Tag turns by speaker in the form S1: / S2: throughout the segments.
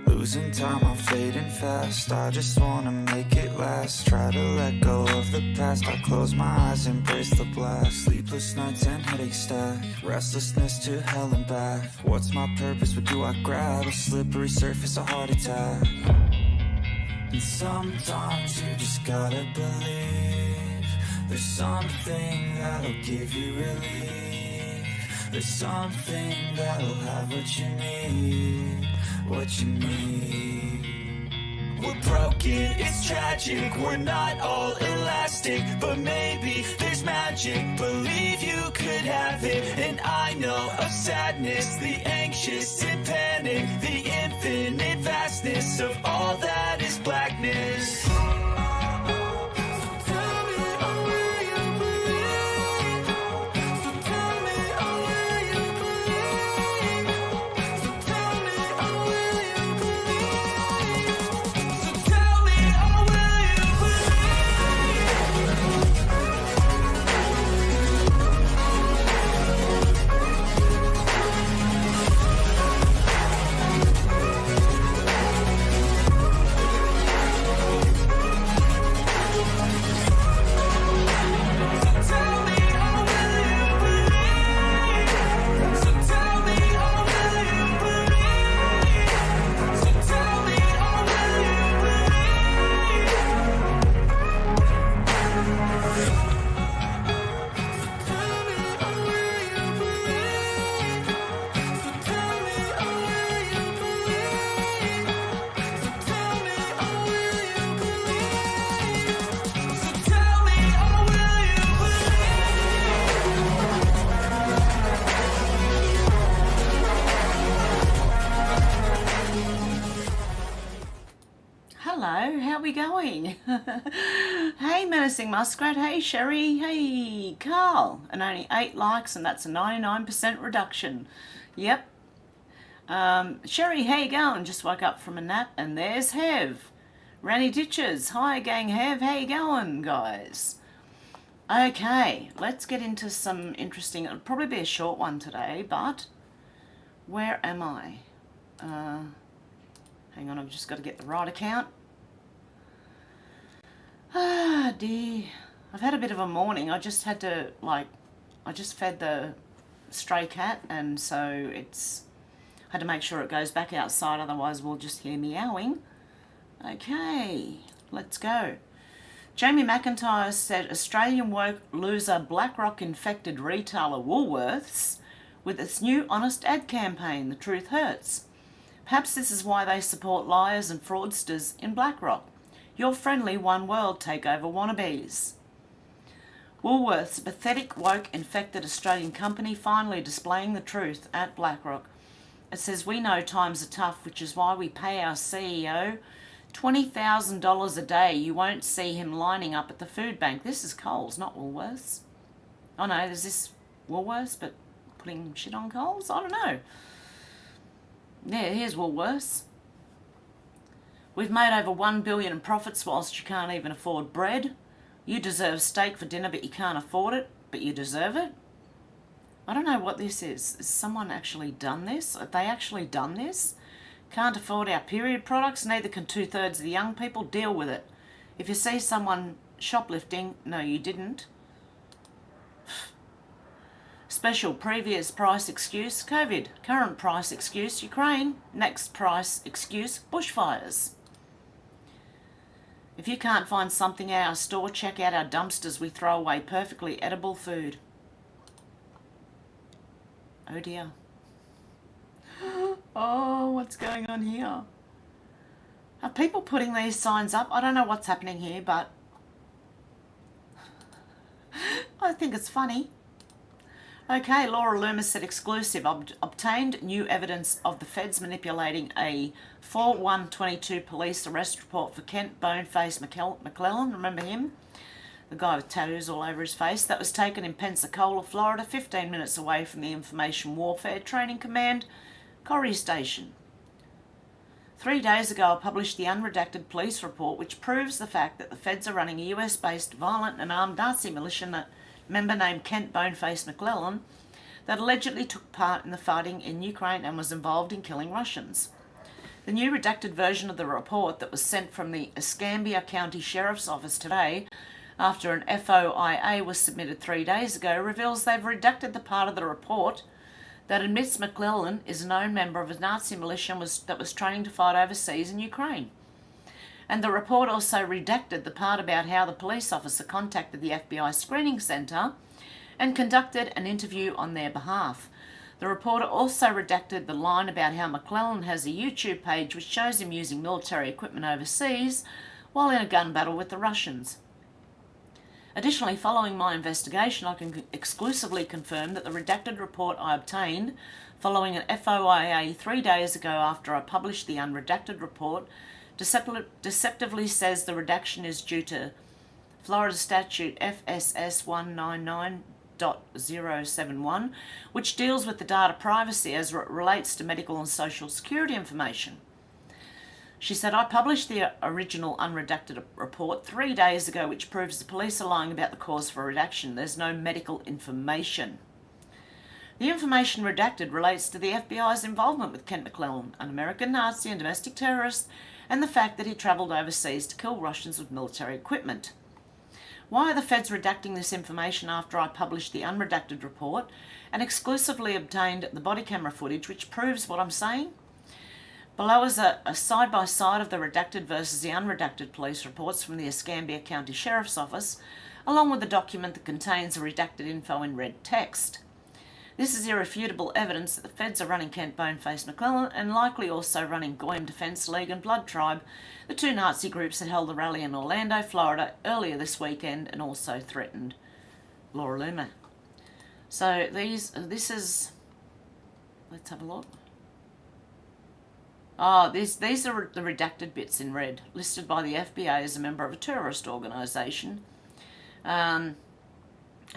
S1: Losing time, I'm fading fast. I just wanna make it last. Try to let go of the past. I close my eyes, embrace the blast. Sleepless nights and headaches stack. Restlessness to hell and back. What's my purpose? What do I grab? A slippery surface, a heart attack. And sometimes you just gotta believe there's something that'll give you relief. There's something that'll have what you need. What you need. We're broken, it's tragic. We're not all elastic, but maybe there's magic. Believe you could have it. And I know of sadness, the anxious and panic, the infinite vastness of all that is blackness.
S2: How we going? Hey Menacing Muskrat, hey Sherry, hey Carl, and only 8 likes, and that's a 99% reduction. Yep. Sherry, how you going? Just woke up from a nap, and there's Hev. Ranny Ditches, hi gang Hev, how you going guys? Okay, let's get into some interesting, it'll probably be a short one today, but where am I? Hang on, I've just got to get the right account. Ah dear, I've had a bit of a morning. I just had to, I just fed the stray cat, and so I had to make sure it goes back outside, otherwise we'll just hear meowing. Okay, let's go. Jamie McIntyre said Australian woke loser BlackRock infected retailer Woolworths with its new honest ad campaign, The Truth Hurts. Perhaps this is why they support liars and fraudsters in BlackRock. Your friendly one world takeover wannabes. Woolworths, a pathetic woke infected Australian company, finally displaying the truth at BlackRock. It says, we know times are tough, which is why we pay our CEO $20,000 a day. You won't see him lining up at the food bank. This is Coles, not Woolworths. Oh no, there's this Woolworths, but putting shit on Coles? I don't know. Yeah, here's Woolworths. We've made over $1 billion in profits whilst you can't even afford bread. You deserve steak for dinner, but you can't afford it, but you deserve it. I don't know what this is. Has someone actually done this? Have they actually done this? Can't afford our period products, neither can 2/3 of the young people. Deal with it. If you see someone shoplifting, no you didn't. Special previous price excuse, COVID. Current price excuse, Ukraine. Next price excuse, bushfires. If you can't find something at our store, check out our dumpsters. We throw away perfectly edible food. Oh dear. Oh, what's going on here? Are people putting these signs up? I don't know what's happening here, but I think it's funny. Okay, Laura Luma said exclusive. Obtained new evidence of the feds manipulating a 4/1/22 police arrest report for Kent Boneface McClellan. Remember him? The guy with tattoos all over his face. That was taken in Pensacola, Florida, 15 minutes away from the Information Warfare Training Command, Corrie Station. 3 days ago, I published the unredacted police report, which proves the fact that the feds are running a US-based violent and armed Nazi militia member named Kent Boneface McClellan that allegedly took part in the fighting in Ukraine and was involved in killing Russians. The new redacted version of the report that was sent from the Escambia County Sheriff's Office today, after an FOIA was submitted 3 days ago, reveals they've redacted the part of the report that admits McClellan is a known member of a Nazi militia that was training to fight overseas in Ukraine. And the report also redacted the part about how the police officer contacted the FBI screening centre and conducted an interview on their behalf. The reporter also redacted the line about how McClellan has a YouTube page which shows him using military equipment overseas while in a gun battle with the Russians. Additionally, following my investigation, I can exclusively confirm that the redacted report I obtained following an FOIA 3 days ago after I published the unredacted report deceptively says the redaction is due to Florida Statute FSS 199.071, which deals with the data privacy as it relates to medical and social security information. She said, I published the original unredacted report 3 days ago, which proves the police are lying about the cause for redaction. There's no medical information. The information redacted relates to the FBI's involvement with Kent McClellan, an American Nazi and domestic terrorist, and the fact that he travelled overseas to kill Russians with military equipment. Why are the feds redacting this information after I published the unredacted report and exclusively obtained the body camera footage which proves what I'm saying? Below is a side-by-side of the redacted versus the unredacted police reports from the Escambia County Sheriff's Office, along with a document that contains the redacted info in red text. This is irrefutable evidence that the feds are running Kent Boneface McClellan and likely also running Goyim Defence League and Blood Tribe, the two Nazi groups that held a rally in Orlando, Florida earlier this weekend and also threatened Luma. So this is, let's have a look. These are the redacted bits in red, listed by the FBI as a member of a terrorist organisation. A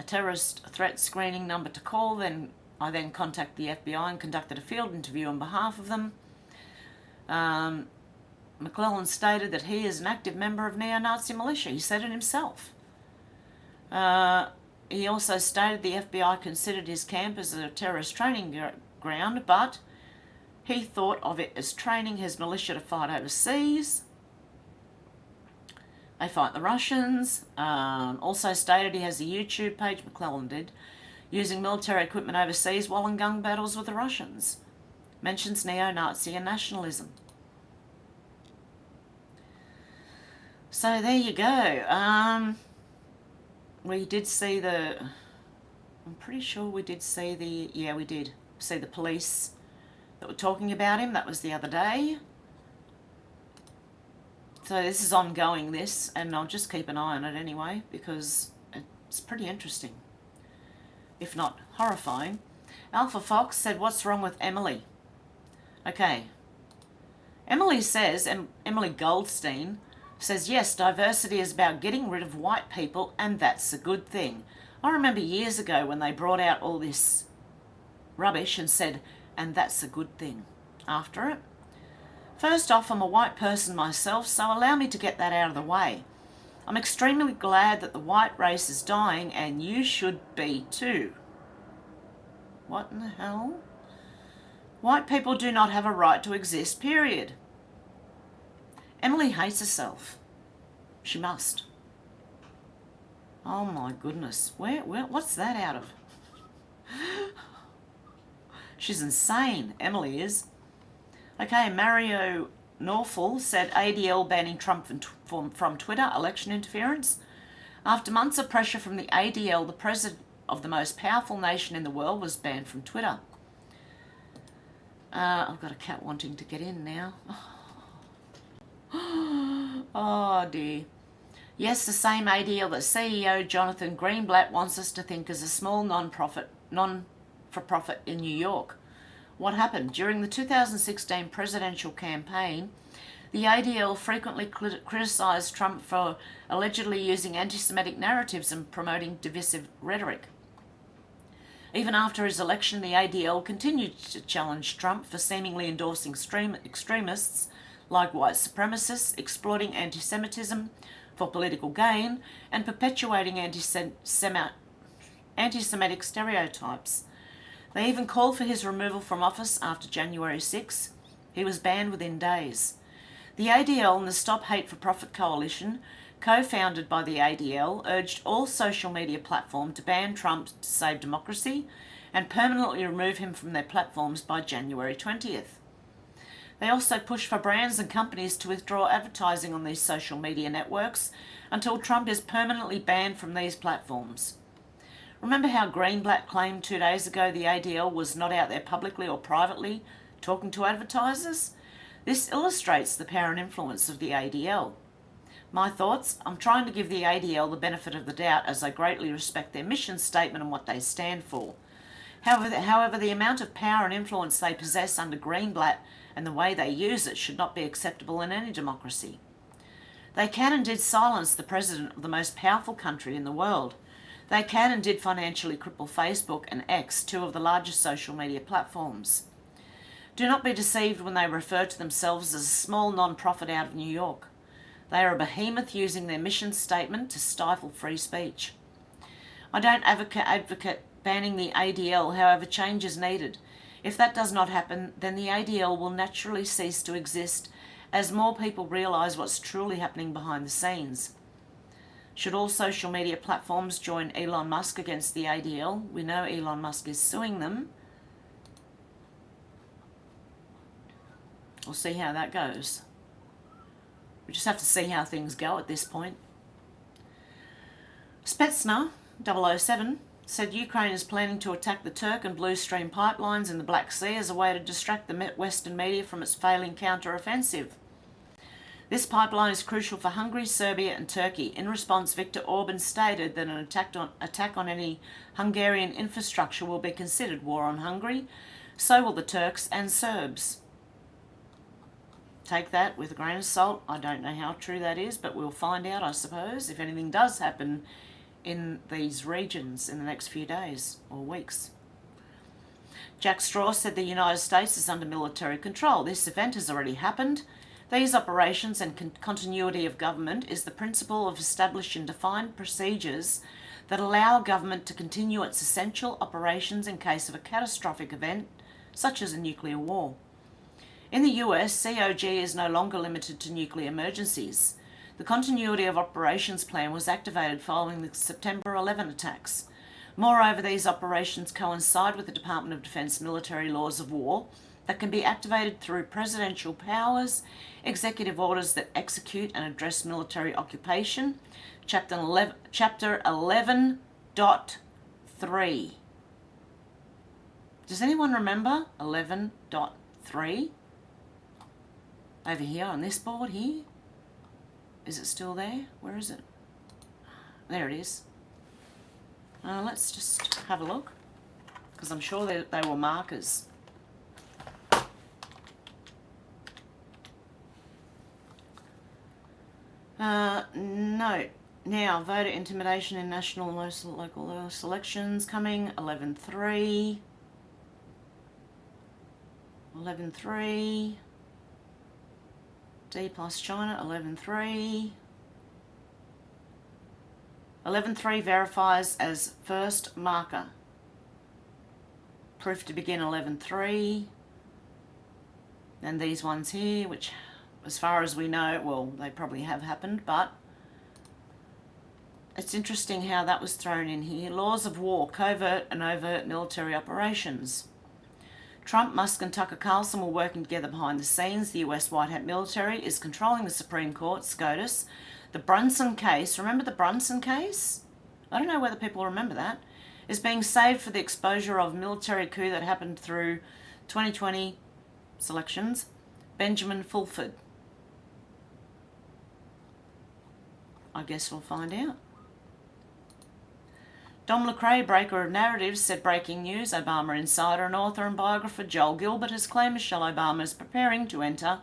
S2: terrorist threat screening number to call, I then contacted the FBI and conducted a field interview on behalf of them. McClellan stated that he is an active member of neo-Nazi militia. He said it himself. He also stated the FBI considered his camp as a terrorist training ground, but he thought of it as training his militia to fight overseas. They fight the Russians. Also stated he has a YouTube page, McClellan did, using military equipment overseas while in gun battles with the Russians. Mentions neo-Nazi and nationalism. So there you go. We did see I'm pretty sure we did see we did see the police that were talking about him. That was the other day. So this is ongoing, and I'll just keep an eye on it anyway because it's pretty interesting, if not horrifying. Alpha Fox said, what's wrong with Emily? Okay. Emily Goldstein says, yes, diversity is about getting rid of white people and that's a good thing. I remember years ago when they brought out all this rubbish and said, and that's a good thing after it. First off, I'm a white person myself, so allow me to get that out of the way. I'm extremely glad that the white race is dying, and you should be too. What in the hell? White people do not have a right to exist, period. Emily hates herself. She must. Oh my goodness. What's that out of? She's insane, Emily is. Okay, Mario Norful said ADL banning Trump from Twitter, election interference. After months of pressure from the ADL, the president of the most powerful nation in the world was banned from Twitter. I've got a cat wanting to get in now. Oh dear. Yes, the same ADL that CEO Jonathan Greenblatt wants us to think is a small non-for-profit in New York. What happened? During the 2016 presidential campaign, the ADL frequently criticised Trump for allegedly using anti-Semitic narratives and promoting divisive rhetoric. Even after his election, the ADL continued to challenge Trump for seemingly endorsing extremists like white supremacists, exploiting anti-Semitism for political gain, and perpetuating anti-Semitic stereotypes. They even called for his removal from office after January 6. He was banned within days. The ADL and the Stop Hate for Profit Coalition, co-founded by the ADL, urged all social media platforms to ban Trump to save democracy and permanently remove him from their platforms by January 20th. They also pushed for brands and companies to withdraw advertising on these social media networks until Trump is permanently banned from these platforms. Remember how Greenblatt claimed 2 days ago the ADL was not out there publicly or privately talking to advertisers? This illustrates the power and influence of the ADL. My thoughts? I'm trying to give the ADL the benefit of the doubt as I greatly respect their mission statement and what they stand for. However, the amount of power and influence they possess under Greenblatt and the way they use it should not be acceptable in any democracy. They can and did silence the president of the most powerful country in the world. They can and did financially cripple Facebook and X, two of the largest social media platforms. Do not be deceived when they refer to themselves as a small non-profit out of New York. They are a behemoth using their mission statement to stifle free speech. I don't advocate banning the ADL, however change is needed. If that does not happen, then the ADL will naturally cease to exist as more people realise what's truly happening behind the scenes. Should all social media platforms join Elon Musk against the ADL? We know Elon Musk is suing them. We'll see how that goes. We just have to see how things go at this point. Spetsna 007 said Ukraine is planning to attack the Turk and Blue Stream pipelines in the Black Sea as a way to distract the Western media from its failing counter-offensive. This pipeline is crucial for Hungary, Serbia and Turkey. In response, Viktor Orban stated that an attack on any Hungarian infrastructure will be considered war on Hungary. So will the Turks and Serbs. Take that with a grain of salt. I don't know how true that is, but we'll find out, I suppose, if anything does happen in these regions in the next few days or weeks. Jack Straw said the United States is under military control. This event has already happened. These operations and continuity of government is the principle of establishing defined procedures that allow government to continue its essential operations in case of a catastrophic event, such as a nuclear war. In the US, COG is no longer limited to nuclear emergencies. The Continuity of Operations Plan was activated following the September 11 attacks. Moreover, these operations coincide with the Department of Defense military laws of war that can be activated through presidential powers, executive orders that execute and address military occupation, Chapter 11.3. Does anyone remember 11.3? Over here on this board here. Is it still there? Where is it? There it is. Let's just have a look, because I'm sure they were markers. No. Now, voter intimidation in national and local elections coming 11.3. 11.3. D plus China 11.3. 11.3 verifies as first marker. Proof to begin 11.3. And these ones here, which as far as we know, well, they probably have happened, but it's interesting how that was thrown in here. Laws of war, covert and overt military operations. Trump, Musk and Tucker Carlson were working together behind the scenes. The US White Hat military is controlling the Supreme Court, SCOTUS. The Brunson case, remember the Brunson case? I don't know whether people remember that. Is being saved for the exposure of military coup that happened through 2020 selections. Benjamin Fulford. I guess we'll find out. Dom Lecrae, breaker of narratives, said breaking news. Obama insider and author and biographer Joel Gilbert has claimed Michelle Obama is preparing to enter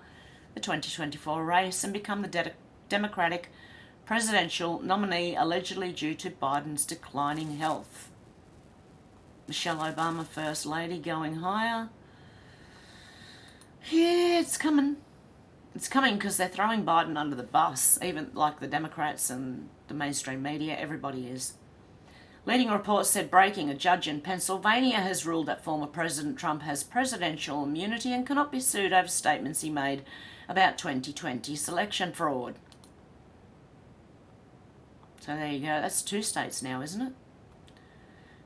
S2: the 2024 race and become the Democratic presidential nominee, allegedly due to Biden's declining health. Michelle Obama, First Lady, going higher. Yeah, it's coming. It's coming because they're throwing Biden under the bus, even like the Democrats and the mainstream media, everybody is. Leading reports said breaking, a judge in Pennsylvania has ruled that former President Trump has presidential immunity and cannot be sued over statements he made about 2020 election fraud. So there you go. That's 2 states now, isn't it?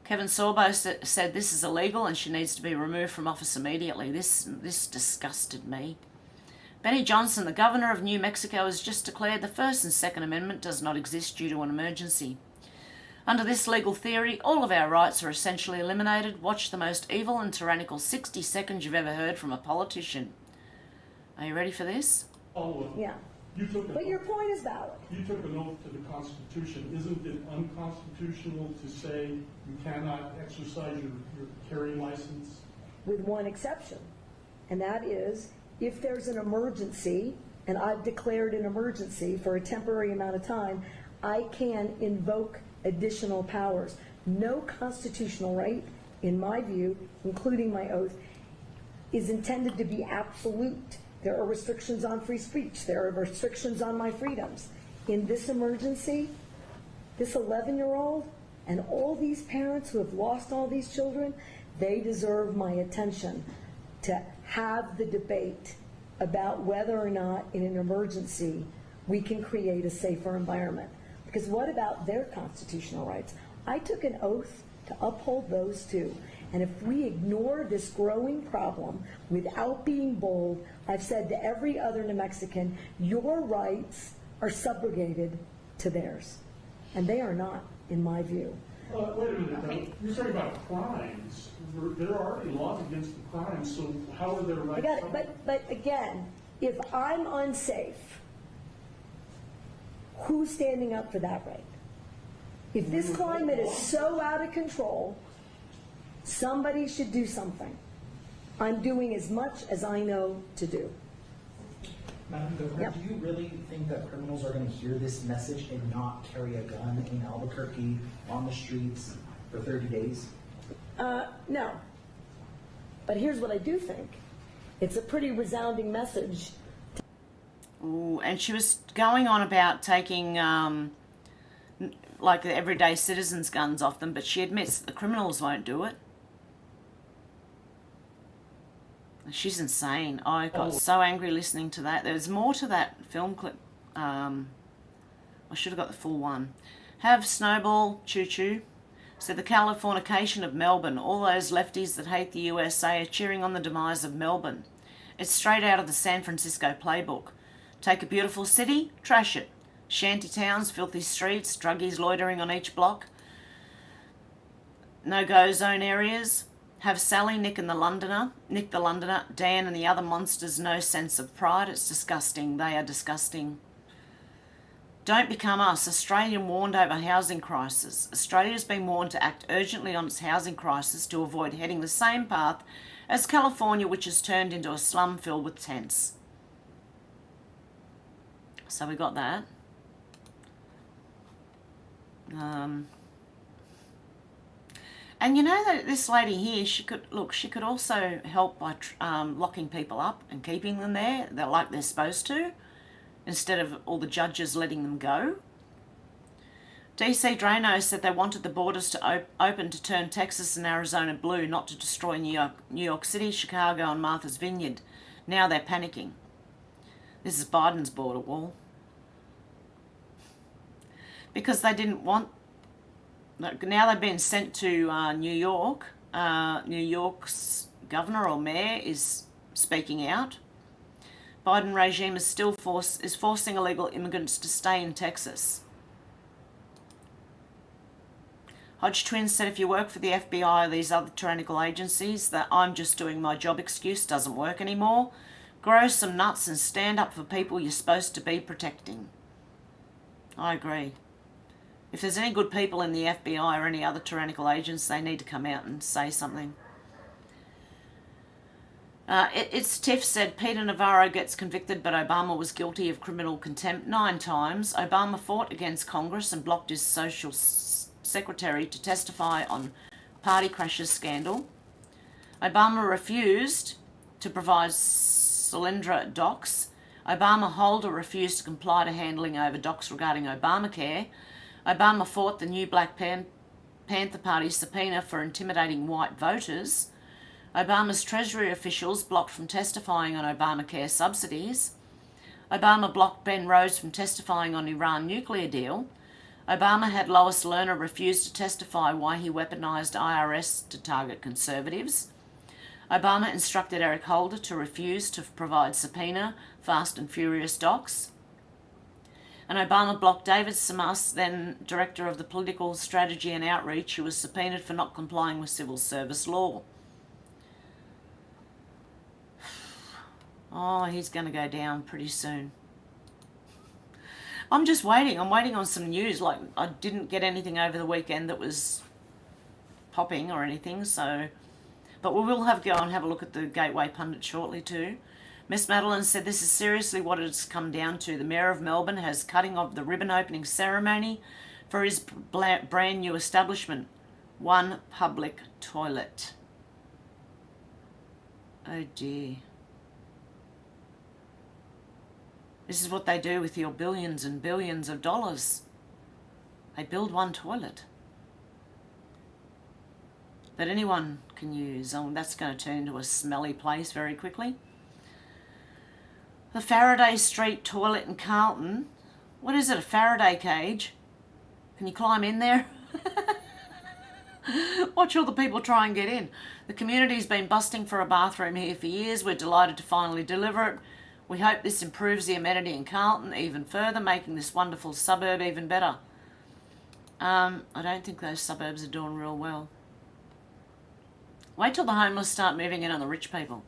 S2: Kevin Sorbo said this is illegal and she needs to be removed from office immediately. This disgusted me. Benny Johnson, the governor of New Mexico, has just declared the First and Second Amendment does not exist due to an emergency. Under this legal theory, all of our rights are essentially eliminated. Watch the most evil and tyrannical 60 seconds you've ever heard from a politician. Are you ready for this?
S3: Yeah. But your point is valid.
S4: You took an oath to the Constitution. Isn't it unconstitutional to say you cannot exercise your carry license?
S3: With one exception, and that is if there's an emergency, and I've declared an emergency for a temporary amount of time, I can invoke additional powers. No constitutional right, in my view, including my oath, is intended to be absolute. There are restrictions on free speech. There are restrictions on my freedoms. In this emergency, this 11-year-old and all these parents who have lost all these children, they deserve my attention to have the debate about whether or not in an emergency we can create a safer environment. Because what about their constitutional rights? I took an oath to uphold those too. And if we ignore this growing problem without being bold, I've said to every other New Mexican, your rights are subrogated to theirs. And they are not, in my view.
S4: Wait a minute, okay. You're talking about crimes. There are already laws against the crimes, so how are their rights?
S3: I got it. But again, if I'm unsafe, who's standing up for that right? If this climate is so out of control, somebody should do something. I'm doing as much as I know to do.
S5: Madam Governor,
S3: Yep.
S5: do you really think that criminals are going to hear this message and not carry a gun in Albuquerque on the streets for 30 days?
S3: No. But here's what I do think. It's a pretty resounding message.
S2: Ooh, and she was going on about taking like the everyday citizens' guns off them, but she admits that the criminals won't do it. She's insane. I got so angry listening to that. There's more to that film clip. I should have got the full one. Have Snowball Choo Choo said the Californication of Melbourne. All those lefties that hate the USA are cheering on the demise of Melbourne. It's straight out of the San Francisco playbook. Take a beautiful city, trash it. Shanty towns, filthy streets, druggies loitering on each block. No-go zone areas. Have Sally, Nick the Londoner, Dan and the other monsters no sense of pride. It's disgusting. They are disgusting. Don't become us. Australia warned over housing crisis. Australia's been warned to act urgently on its housing crisis to avoid heading the same path as California, which has turned into a slum filled with tents. So we got that. And you know that this lady here, she could also help by locking people up and keeping them there, like they're supposed to, instead of all the judges letting them go. DC Drano said they wanted the borders to open to turn Texas and Arizona blue, not to destroy New York City, Chicago and Martha's Vineyard. Now they're panicking. This is Biden's border wall. Because they didn't want... Now they've been sent to New York. New York's governor or mayor is speaking out. Biden regime is still forcing illegal immigrants to stay in Texas. Hodge twins said if you work for the FBI or these other tyrannical agencies, that I'm just doing my job excuse doesn't work anymore. Grow some nuts and stand up for people you're supposed to be protecting. I agree. If there's any good people in the FBI or any other tyrannical agents, they need to come out and say something. It's Tiff said Peter Navarro gets convicted, but Obama was guilty of criminal contempt 9 times. Obama fought against Congress and blocked his social secretary to testify on party crashes scandal. Obama refused to provide Solyndra docs. Obama holder refused to comply to handling over docs regarding Obamacare. Obama fought the new Black Panther Party subpoena for intimidating white voters. Obama's Treasury officials blocked from testifying on Obamacare subsidies. Obama blocked Ben Rhodes from testifying on Iran nuclear deal. Obama had Lois Lerner refuse to testify why he weaponized IRS to target conservatives. Obama instructed Eric Holder to refuse to provide subpoena Fast and Furious docs. And Obama blocked David Samas, then Director of the Political Strategy and Outreach, who was subpoenaed for not complying with civil service law. Oh, he's going to go down pretty soon. I'm just waiting. I'm waiting on some news. Like, I didn't get anything over the weekend that was popping or anything, so... But we will go and have a look at the Gateway Pundit shortly too. Miss Madeline said this is seriously what it's come down to. The Mayor of Melbourne has cutting off the ribbon opening ceremony for his brand new establishment. One public toilet. Oh dear. This is what they do with your billions and billions of dollars. They build one toilet that anyone can use. Oh, that's going to turn into a smelly place very quickly. The Faraday Street toilet in Carlton. What is it, a Faraday cage? Can you climb in there? Watch all the people try and get in. The community's been busting for a bathroom here for years. We're delighted to finally deliver it. We hope this improves the amenity in Carlton even further, making this wonderful suburb even better. I don't think those suburbs are doing real well. Wait till the homeless start moving in on the rich people.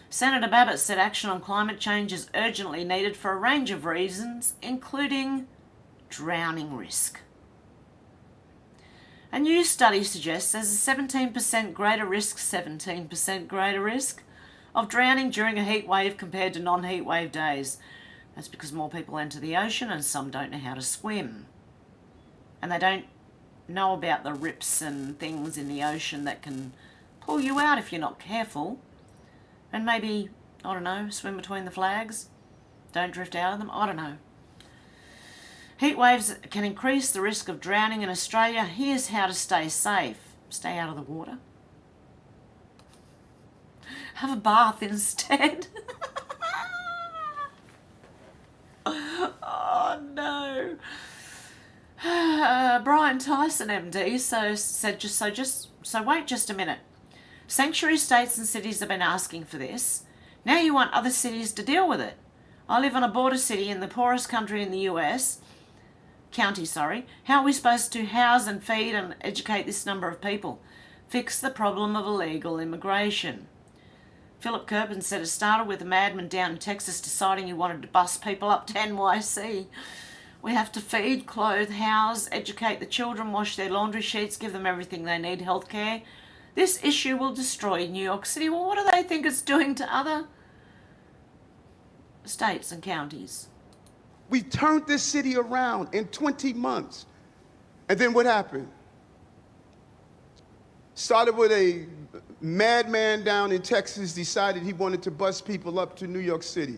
S2: Senator Babbitt said action on climate change is urgently needed for a range of reasons, including drowning risk. A new study suggests there's a 17% greater risk of drowning during a heat wave compared to non-heat wave days. That's because more people enter the ocean and some don't know how to swim. And they don't know about the rips and things in the ocean that can pull you out if you're not careful. And maybe, I don't know, swim between the flags. Don't drift out of them. I don't know. Heat waves can increase the risk of drowning in Australia. Here's how to stay safe. Stay out of the water. Have a bath instead. Oh no. Brian Tyson MD said wait just a minute. Sanctuary states and cities have been asking for this. Now you want other cities to deal with it. I live in a border city in the poorest country in the US. County. How are we supposed to house and feed and educate this number of people? Fix the problem of illegal immigration. Philip Kirpin said it started with a madman down in Texas deciding he wanted to bus people up to NYC. We have to feed, clothe, house, educate the children, wash their laundry sheets, give them everything they need, healthcare. This issue will destroy New York City. Well, what do they think it's doing to other states and counties?
S6: We turned this city around in 20 months. And then what happened? Started with a madman down in Texas decided he wanted to bus people up to New York City.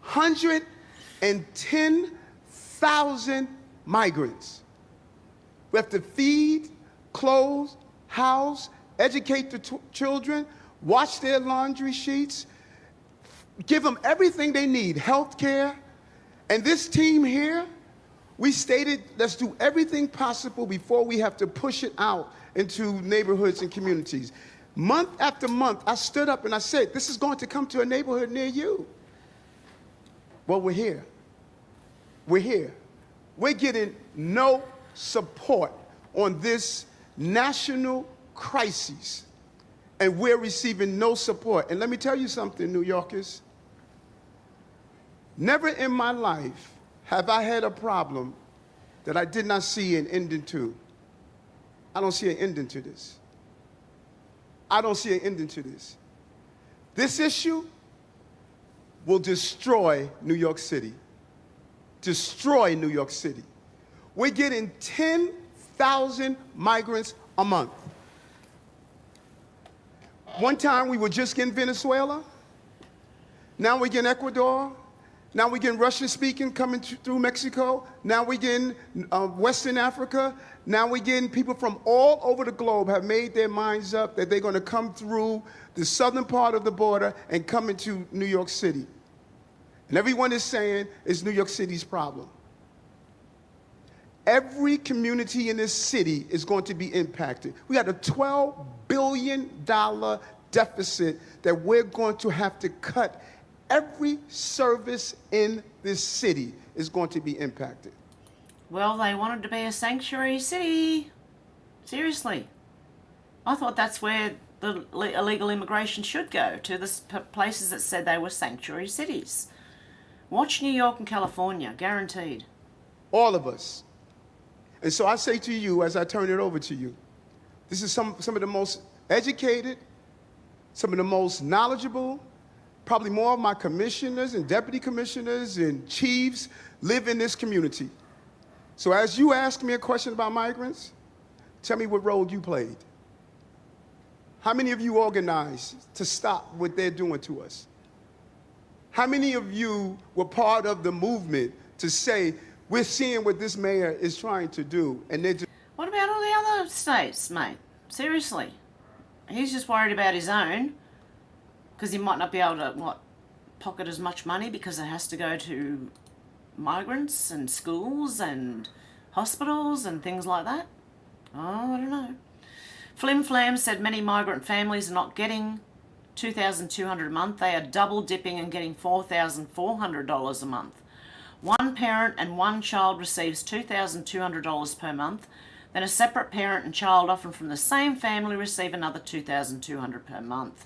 S6: 110,000 migrants. We have to feed, clothe, house, educate the children, wash their laundry sheets, give them everything they need, health care. And this team here, we stated, let's do everything possible before we have to push it out into neighborhoods and communities. Month after month, I stood up and I said, this is going to come to a neighborhood near you. Well, we're here. We're here. We're getting no support on this national crisis, and we're receiving no support. And let me tell you something, New Yorkers. Never in my life have I had a problem that I did not see an ending to. I don't see an ending to this. I don't see an ending to this. This issue will destroy New York City. Destroy New York City. We're getting 10,000 migrants a month. One time we were just getting Venezuela. Now we're getting Ecuador. Now we're getting Russian-speaking coming through Mexico. Now we're getting Western Africa. Now we're getting people from all over the globe have made their minds up that they're going to come through the southern part of the border and come into New York City. And everyone is saying it's New York City's problem. Every community in this city is going to be impacted. We got a $12 billion deficit that we're going to have to cut. Every service in this city is going to be impacted.
S2: Well, they wanted to be a sanctuary city. Seriously. I thought that's where the illegal immigration should go, to the places that said they were sanctuary cities. Watch New York and California, guaranteed.
S6: All of us. And so I say to you, as I turn it over to you, this is some of the most educated, some of the most knowledgeable, probably more of my commissioners and deputy commissioners and chiefs live in this community. So as you ask me a question about migrants, tell me what role you played. How many of you organized to stop what they're doing to us? How many of you were part of the movement to say, we're seeing what this mayor is trying to do, and they're just...
S2: What about all the other states, mate? Seriously. He's just worried about his own, because he might not be able to, pocket as much money because it has to go to migrants and schools and hospitals and things like that. Oh, I don't know. Flim Flam said many migrant families are not getting $2,200 a month. They are double dipping and getting $4,400 a month. One parent and one child receives $2,200 per month. Then a separate parent and child, often from the same family, receive another $2,200 per month.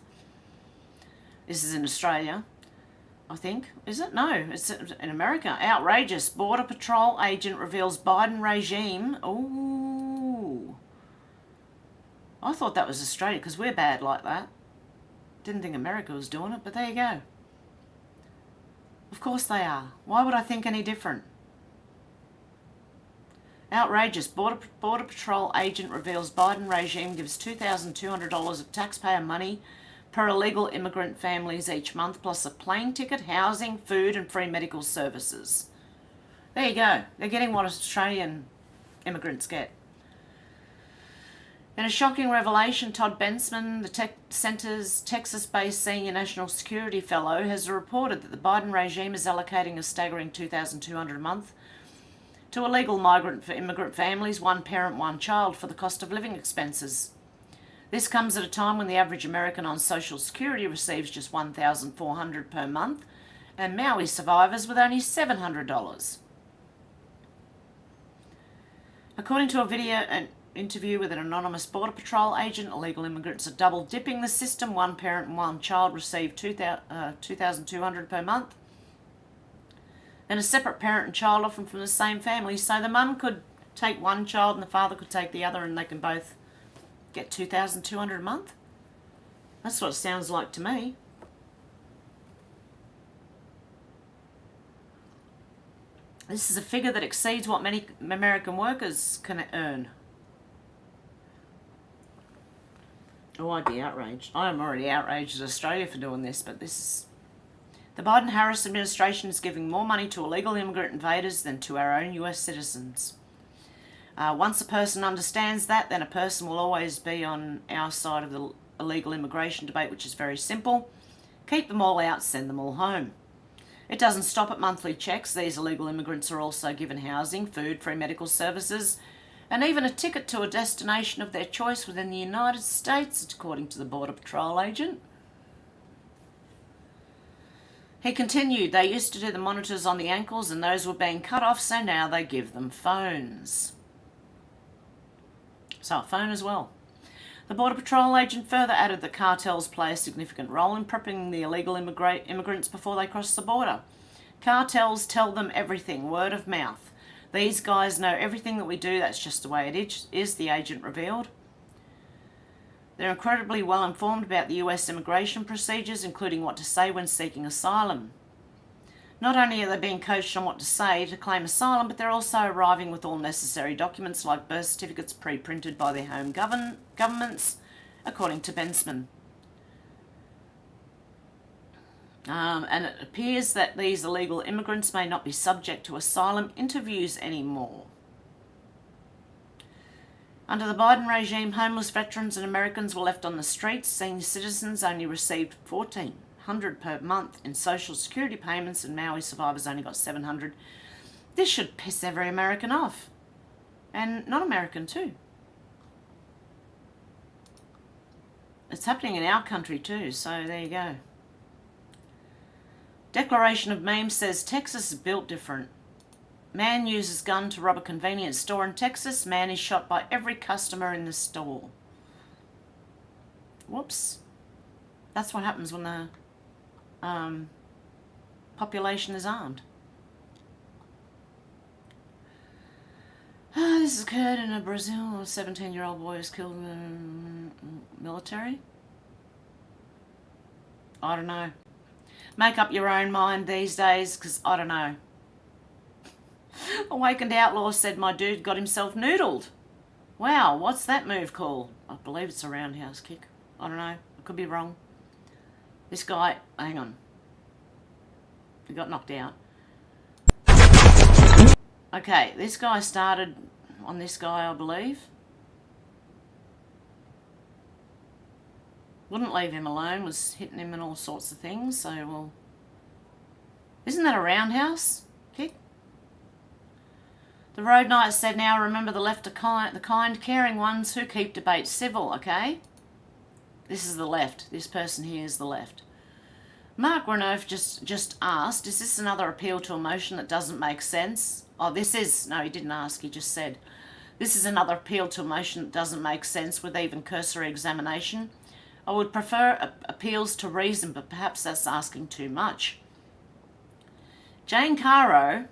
S2: This is in Australia, I think. Is it? No, it's in America. Outrageous. Border Patrol agent reveals Biden regime. Ooh. I thought that was Australia because we're bad like that. Didn't think America was doing it, but there you go. Of course they are. Why would I think any different? Outrageous. Border Patrol agent reveals Biden regime gives $2,200 of taxpayer money per illegal immigrant families each month, plus a plane ticket, housing, food, and free medical services. There you go. They're getting what Australian immigrants get. In a shocking revelation, Todd Bensman, the Tech Center's Texas-based Senior National Security Fellow, has reported that the Biden regime is allocating a staggering $2,200 a month to illegal migrant for immigrant families, one parent, one child, for the cost of living expenses. This comes at a time when the average American on Social Security receives just $1,400 per month, and Maui survivors with only $700. According to a video and interview with an anonymous Border Patrol agent, illegal immigrants are double dipping the system. One parent and one child receive $2,200 per month. And a separate parent and child, often from the same family. So the mum could take one child and the father could take the other, and they can both get $2,200 a month. That's what it sounds like to me. This is a figure that exceeds what many American workers can earn. Oh, I'd be outraged. I am already outraged at Australia for doing this, but this is... The Biden-Harris administration is giving more money to illegal immigrant invaders than to our own US citizens. Once a person understands that, then a person will always be on our side of the illegal immigration debate, which is very simple. Keep them all out, send them all home. It doesn't stop at monthly checks. These illegal immigrants are also given housing, food, free medical services, and even a ticket to a destination of their choice within the United States, according to the Border Patrol agent. He continued, they used to do the monitors on the ankles and those were being cut off, so now they give them phones. So a phone as well. The Border Patrol agent further added that cartels play a significant role in prepping the illegal immigrants before they cross the border. Cartels tell them everything, word of mouth. These guys know everything that we do, that's just the way it is, the agent revealed. They're incredibly well informed about the US immigration procedures, including what to say when seeking asylum. Not only are they being coached on what to say to claim asylum, but they're also arriving with all necessary documents like birth certificates pre-printed by their home governments, according to Bensman. And it appears that these illegal immigrants may not be subject to asylum interviews anymore. Under the Biden regime, homeless veterans and Americans were left on the streets. Senior citizens only received $1,400 per month in Social Security payments, and Maui survivors only got $700. This should piss every American off. And non-American too. It's happening in our country too, so there you go. Declaration of Memes says Texas is built different. Man uses gun to rob a convenience store in Texas. Man is shot by every customer in the store. Whoops. That's what happens when the population is armed. This occurred in Brazil. A 17-year-old boy was killed in the military. I don't know. Make up your own mind these days, because I don't know. Awakened Outlaw said my dude got himself noodled. Wow, what's that move called? I believe it's a roundhouse kick. I don't know. I could be wrong. This guy, hang on. He got knocked out. Okay, this guy started on this guy, I believe. Wouldn't leave him alone, was hitting him and all sorts of things, so, well... Isn't that a roundhouse kick? The Road Knight said, now remember the left are the kind, caring ones who keep debate civil, okay? This is the left. This person here is the left. Mark Renouf just asked, is this another appeal to emotion that doesn't make sense? Oh, this is... No, he didn't ask, he just said. This is another appeal to emotion that doesn't make sense with even cursory examination. I would prefer appeals to reason, but perhaps that's asking too much. Jane Caro,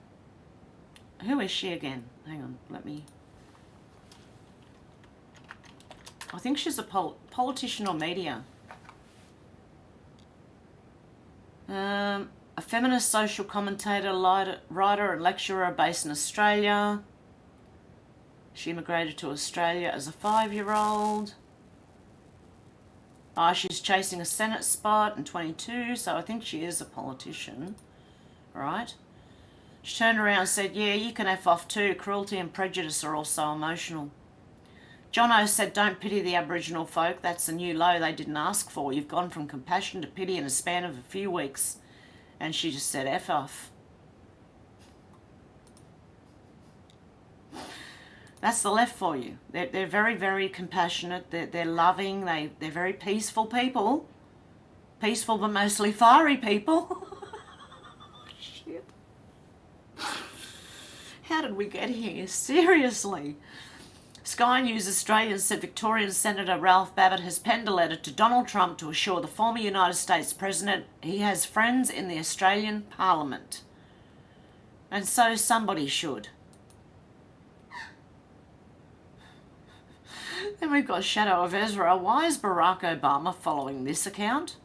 S2: who is she again? Hang on, let me... I think she's a politician or media. A feminist social commentator, writer and lecturer based in Australia. She immigrated to Australia as a 5-year-old. She's chasing a Senate spot in 22, so I think she is a politician, right? She turned around and said, yeah, you can F off too. Cruelty and prejudice are also emotional. Jono said, don't pity the Aboriginal folk. That's a new low they didn't ask for. You've gone from compassion to pity in a span of a few weeks. And she just said, F off. That's the left for you. They're very, very compassionate. They're loving. They're very peaceful people. Peaceful but mostly fiery people. Shit. How did we get here? Seriously. Sky News Australia said Victorian Senator Ralph Babbitt has penned a letter to Donald Trump to assure the former United States President he has friends in the Australian Parliament. And so somebody should. Then we've got Shadow of Ezra. Why is Barack Obama following this account?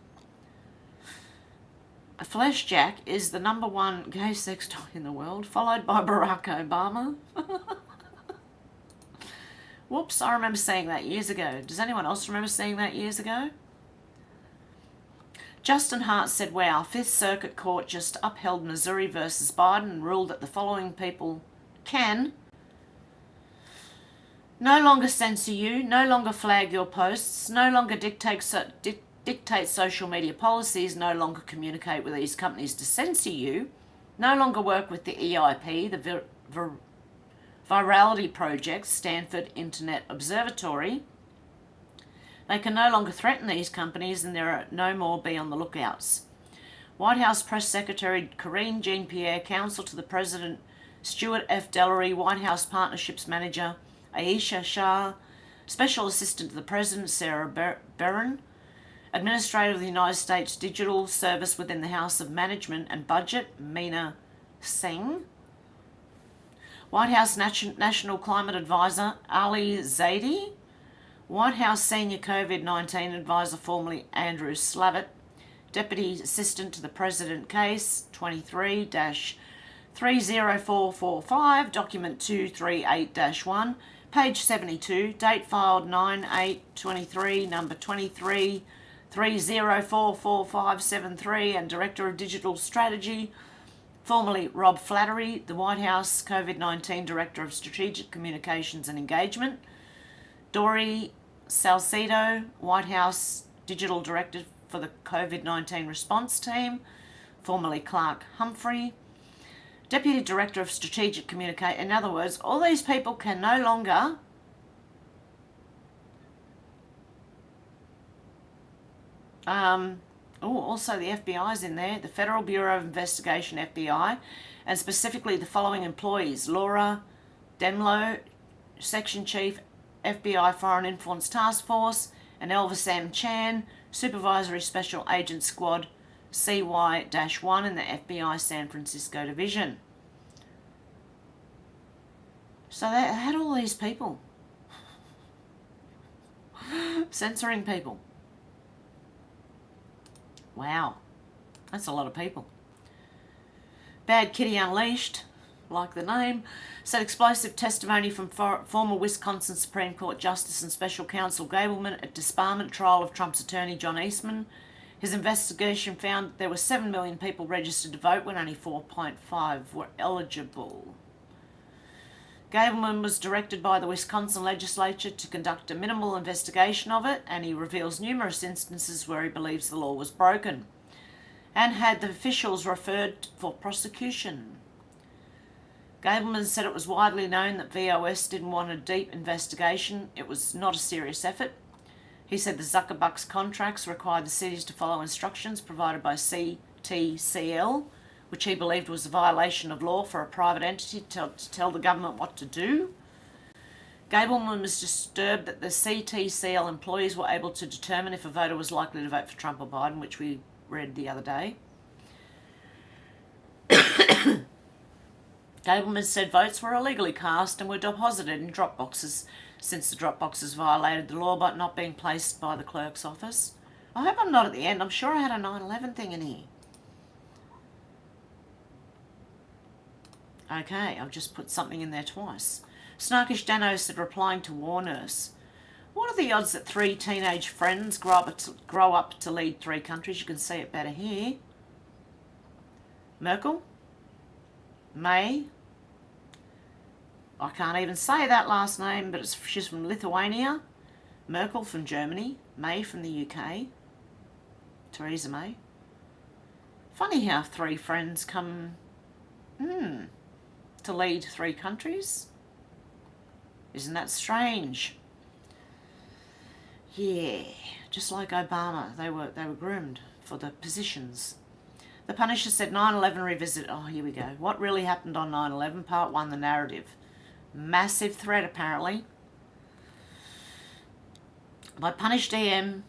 S2: A Flesh Jack is the #1 gay sex toy in the world, followed by Barack Obama. Whoops, I remember seeing that years ago. Does anyone else remember seeing that years ago? Justin Hart said, wow, Fifth Circuit Court just upheld Missouri versus Biden and ruled that the following people can no longer censor you, no longer flag your posts, no longer dictate social media policies, no longer communicate with these companies to censor you, no longer work with the EIP, the Virality Project, Stanford Internet Observatory. They can no longer threaten these companies and there are no more be on the lookouts. White House Press Secretary Karine Jean-Pierre, Counsel to the President Stuart F. Dellery, White House Partnerships Manager Aisha Shah, Special Assistant to the President Sarah Barron, Administrator of the United States Digital Service within the House of Management and Budget Meena Singh, White House National Climate Advisor Ali Zaidi, White House Senior COVID-19 Advisor formerly Andrew Slavitt, Deputy Assistant to the President Case 23-30445, Document 238-1, page 72, date filed 9/8/23, number 23 30445573 and Director of Digital Strategy, formerly Rob Flattery, the White House COVID-19 Director of Strategic Communications and Engagement, Dory Salcedo, White House Digital Director for the COVID-19 Response Team, formerly Clark Humphrey, Deputy Director of Strategic Communication. In other words, all these people can no longer also the FBI's in there, the Federal Bureau of Investigation, FBI, and specifically the following employees: Laura Demlow, Section Chief, FBI Foreign Influence Task Force, and Elvis M. Chan, Supervisory Special Agent Squad CY-1 in the FBI San Francisco Division. So they had all these people censoring people. Wow, that's a lot of people. Bad Kitty Unleashed, like the name, said explosive testimony from former Wisconsin Supreme Court Justice and Special Counsel Gableman at disbarment trial of Trump's attorney John Eastman. His investigation found that there were 7 million people registered to vote when only 4.5 were eligible. Gableman was directed by the Wisconsin legislature to conduct a minimal investigation of it, and he reveals numerous instances where he believes the law was broken and had the officials referred for prosecution. Gableman said it was widely known that VOS didn't want a deep investigation. It was not a serious effort. He said the Zuckerbucks contracts required the cities to follow instructions provided by CTCL, which he believed was a violation of law for a private entity to tell the government what to do. Gableman was disturbed that the CTCL employees were able to determine if a voter was likely to vote for Trump or Biden, which we read the other day. Gableman said votes were illegally cast and were deposited in drop boxes, since the drop boxes violated the law by not being placed by the clerk's office. I hope I'm not at the end. I'm sure I had a 9/11 thing in here. Okay, I've just put something in there twice. Snarkish Dano said, replying to War Nurse, what are the odds that 3 teenage friends grow up to lead 3 countries? You can see it better here. Merkel, May, I can't even say that last name, but she's from Lithuania. Merkel from Germany. May from the UK. Theresa May. Funny how 3 friends come to lead 3 countries. Isn't that strange? Yeah, just like Obama, they were groomed for the positions. The Punisher said 9/11 revisited. Oh, here we go. What really happened on 9/11? Part 1, the narrative. Massive threat, apparently. By Punished Dem,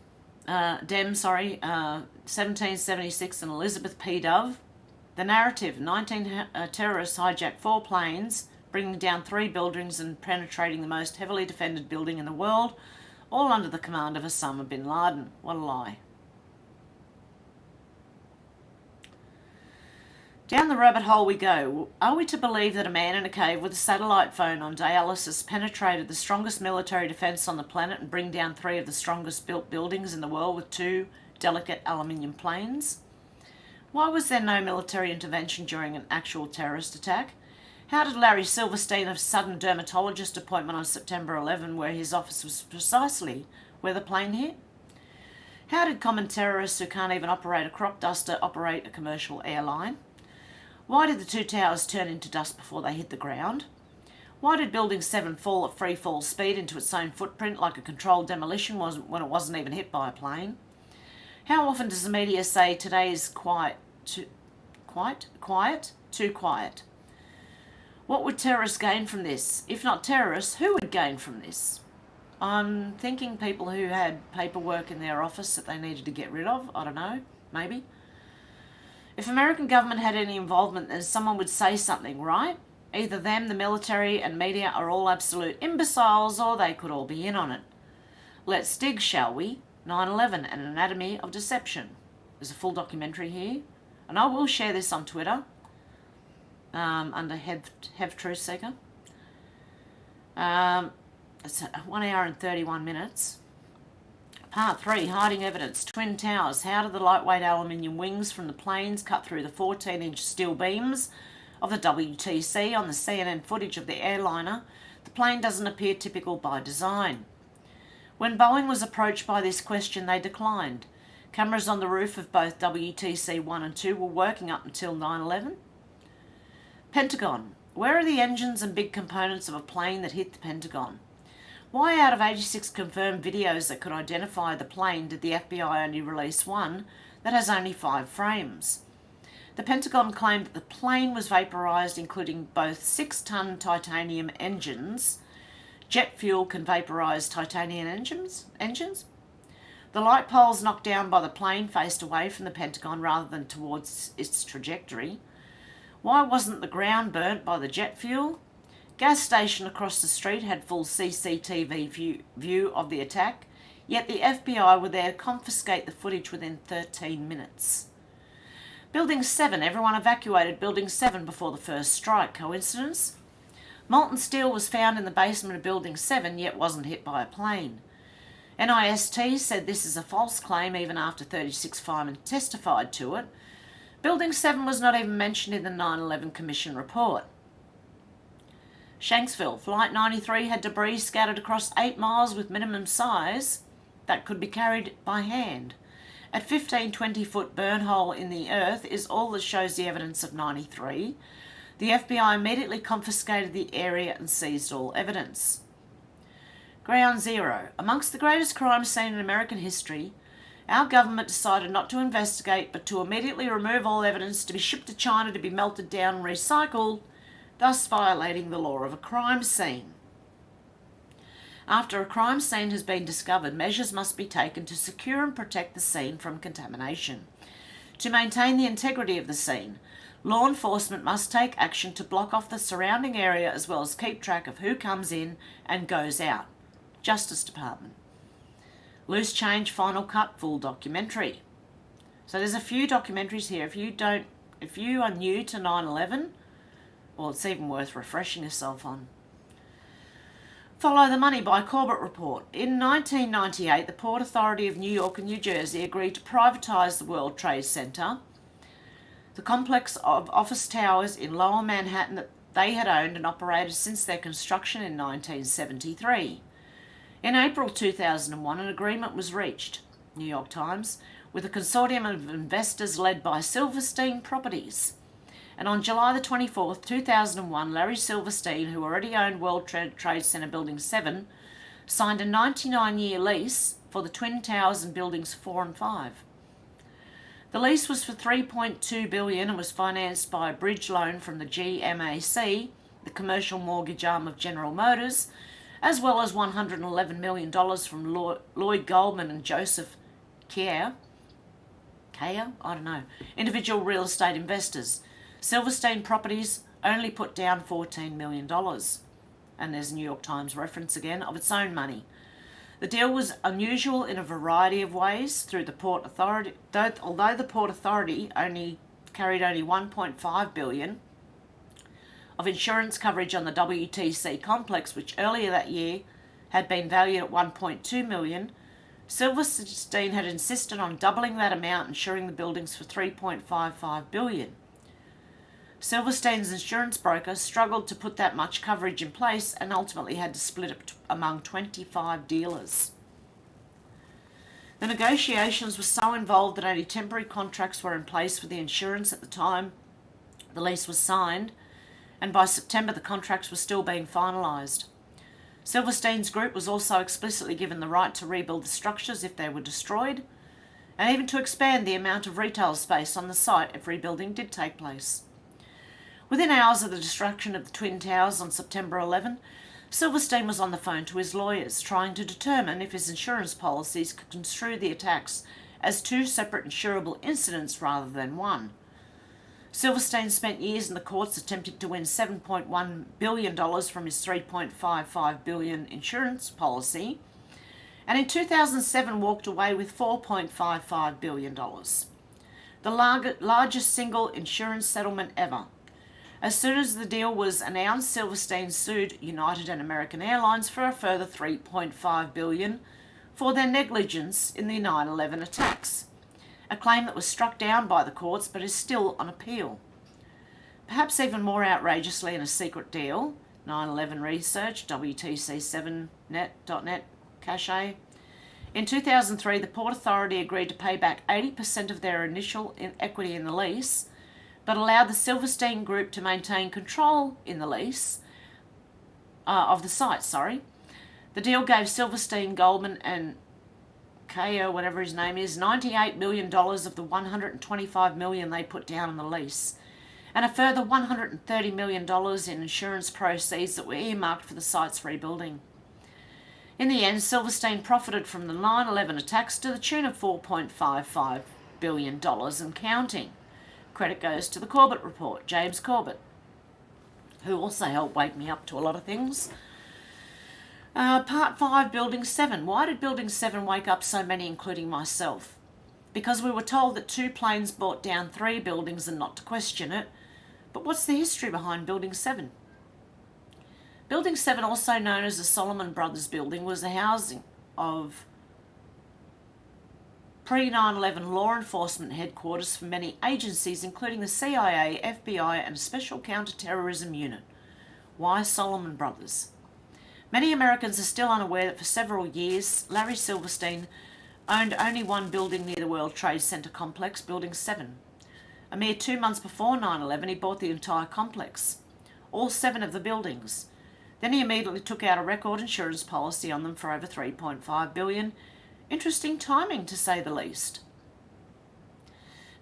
S2: 1776 and Elizabeth P. Dove. The narrative, 19 terrorists hijacked 4 planes, bringing down 3 buildings and penetrating the most heavily defended building in the world, all under the command of Osama bin Laden. What a lie. Down the rabbit hole we go. Are we to believe that a man in a cave with a satellite phone on dialysis penetrated the strongest military defence on the planet and bring down 3 of the strongest built buildings in the world with 2 delicate aluminium planes? Why was there no military intervention during an actual terrorist attack? How did Larry Silverstein have sudden dermatologist appointment on September 11 where his office was precisely where the plane hit? How did common terrorists who can't even operate a crop duster operate a commercial airline? Why did the 2 towers turn into dust before they hit the ground? Why did Building 7 fall at free fall speed into its own footprint like a controlled demolition when it wasn't even hit by a plane? How often does the media say today is too quiet? What would terrorists gain from this? If not terrorists, who would gain from this? I'm thinking people who had paperwork in their office that they needed to get rid of. I don't know, maybe. If American government had any involvement, then someone would say something, right? Either them, the military and media are all absolute imbeciles, or they could all be in on it. Let's dig, shall we? 9/11, An Anatomy of Deception. There's a full documentary here. And I will share this on Twitter under Hev Truthseeker. It's 1 hour and 31 minutes. Part 3, hiding evidence. Twin Towers. How did the lightweight aluminium wings from the planes cut through the 14-inch steel beams of the WTC on the CNN footage of the airliner? The plane doesn't appear typical by design. When Boeing was approached by this question, they declined. Cameras on the roof of both WTC 1 and 2 were working up until 9/11. Pentagon. Where are the engines and big components of a plane that hit the Pentagon? Why, out of 86 confirmed videos that could identify the plane, did the FBI only release one that has only 5 frames? The Pentagon claimed that the plane was vaporized, including both 6-ton titanium engines. Jet fuel can vaporize titanium engines. The light poles knocked down by the plane faced away from the Pentagon rather than towards its trajectory. Why wasn't the ground burnt by the jet fuel? Gas station across the street had full CCTV view of the attack, yet the FBI were there to confiscate the footage within 13 minutes. Building 7. Everyone evacuated Building 7 before the first strike. Coincidence? Molten steel was found in the basement of Building 7, yet wasn't hit by a plane. NIST said this is a false claim even after 36 firemen testified to it. Building 7 was not even mentioned in the 9/11 Commission report. Shanksville. Flight 93 had debris scattered across 8 miles with minimum size that could be carried by hand. At 15-20-foot burn hole in the earth is all that shows the evidence of 93. The FBI immediately confiscated the area and seized all evidence. Ground Zero. Amongst the greatest crime scene in American history, our government decided not to investigate but to immediately remove all evidence to be shipped to China to be melted down and recycled, thus violating the law of a crime scene. After a crime scene has been discovered, measures must be taken to secure and protect the scene from contamination. To maintain the integrity of the scene, law enforcement must take action to block off the surrounding area as well as keep track of who comes in and goes out. Justice Department. Loose Change Final Cut full documentary. So there's a few documentaries here. If you are new to 9/11, well, it's even worth refreshing yourself on. Follow the Money by Corbett Report. In 1998, the Port Authority of New York and New Jersey agreed to privatise the World Trade Center, the complex of office towers in Lower Manhattan that they had owned and operated since their construction in 1973. In April 2001, an agreement was reached, New York Times, with a consortium of investors led by Silverstein Properties. And on July the 24th, 2001, Larry Silverstein, who already owned World Trade Center Building 7, signed a 99-year lease for the Twin Towers and Buildings 4 and 5. The lease was for $3.2 billion and was financed by a bridge loan from the GMAC, the commercial mortgage arm of General Motors, as well as $111 million from Lloyd Goldman and Joseph Kaya, individual real estate investors. Silverstein Properties only put down $14 million, and there's a New York Times reference again, of its own money. The deal was unusual in a variety of ways through the Port Authority, although the Port Authority carried only $1.5 billion of insurance coverage on the WTC complex, which earlier that year had been valued at $1.2 million. Silverstein had insisted on doubling that amount, insuring the buildings for $3.55 billion. Silverstein's insurance broker struggled to put that much coverage in place and ultimately had to split it among 25 dealers. The negotiations were so involved that only temporary contracts were in place for the insurance at the time the lease was signed, and by September the contracts were still being finalised. Silverstein's group was also explicitly given the right to rebuild the structures if they were destroyed, and even to expand the amount of retail space on the site if rebuilding did take place. Within hours of the destruction of the Twin Towers on September 11, Silverstein was on the phone to his lawyers, trying to determine if his insurance policies could construe the attacks as 2 separate insurable incidents rather than one. Silverstein spent years in the courts attempting to win $7.1 billion from his $3.55 billion insurance policy, and in 2007 walked away with $4.55 billion, the largest single insurance settlement ever. As soon as the deal was announced, Silverstein sued United and American Airlines for a further $3.5 billion for their negligence in the 9/11 attacks, a claim that was struck down by the courts but is still on appeal. Perhaps even more outrageously, in a secret deal, 9/11 Research, WTC7net.net cache, in 2003 the Port Authority agreed to pay back 80% of their initial equity in the lease, but allowed the Silverstein Group to maintain control in the lease of the site. The deal gave Silverstein, Goldman and Keo, whatever his name is, $98 million of the $125 million they put down on the lease, and a further $130 million in insurance proceeds that were earmarked for the site's rebuilding. In the end, Silverstein profited from the 9/11 attacks to the tune of $4.55 billion and counting. Credit goes to the Corbett report, James Corbett, who also helped wake me up to a lot of things. Part 5, Building 7. Why did Building 7 wake up so many, including myself? Because we were told that 2 planes brought down 3 buildings and not to question it. But what's the history behind Building 7? Building 7, also known as the Solomon Brothers Building, was the housing of pre-9/11 law enforcement headquarters for many agencies, including the CIA, FBI, and a special counter-terrorism unit. Why Solomon Brothers? Many Americans are still unaware that for several years, Larry Silverstein owned only one building near the World Trade Center complex, Building 7. A mere 2 months before 9/11, he bought the entire complex, all 7 of the buildings. Then he immediately took out a record insurance policy on them for over $3.5 billion. Interesting timing, to say the least.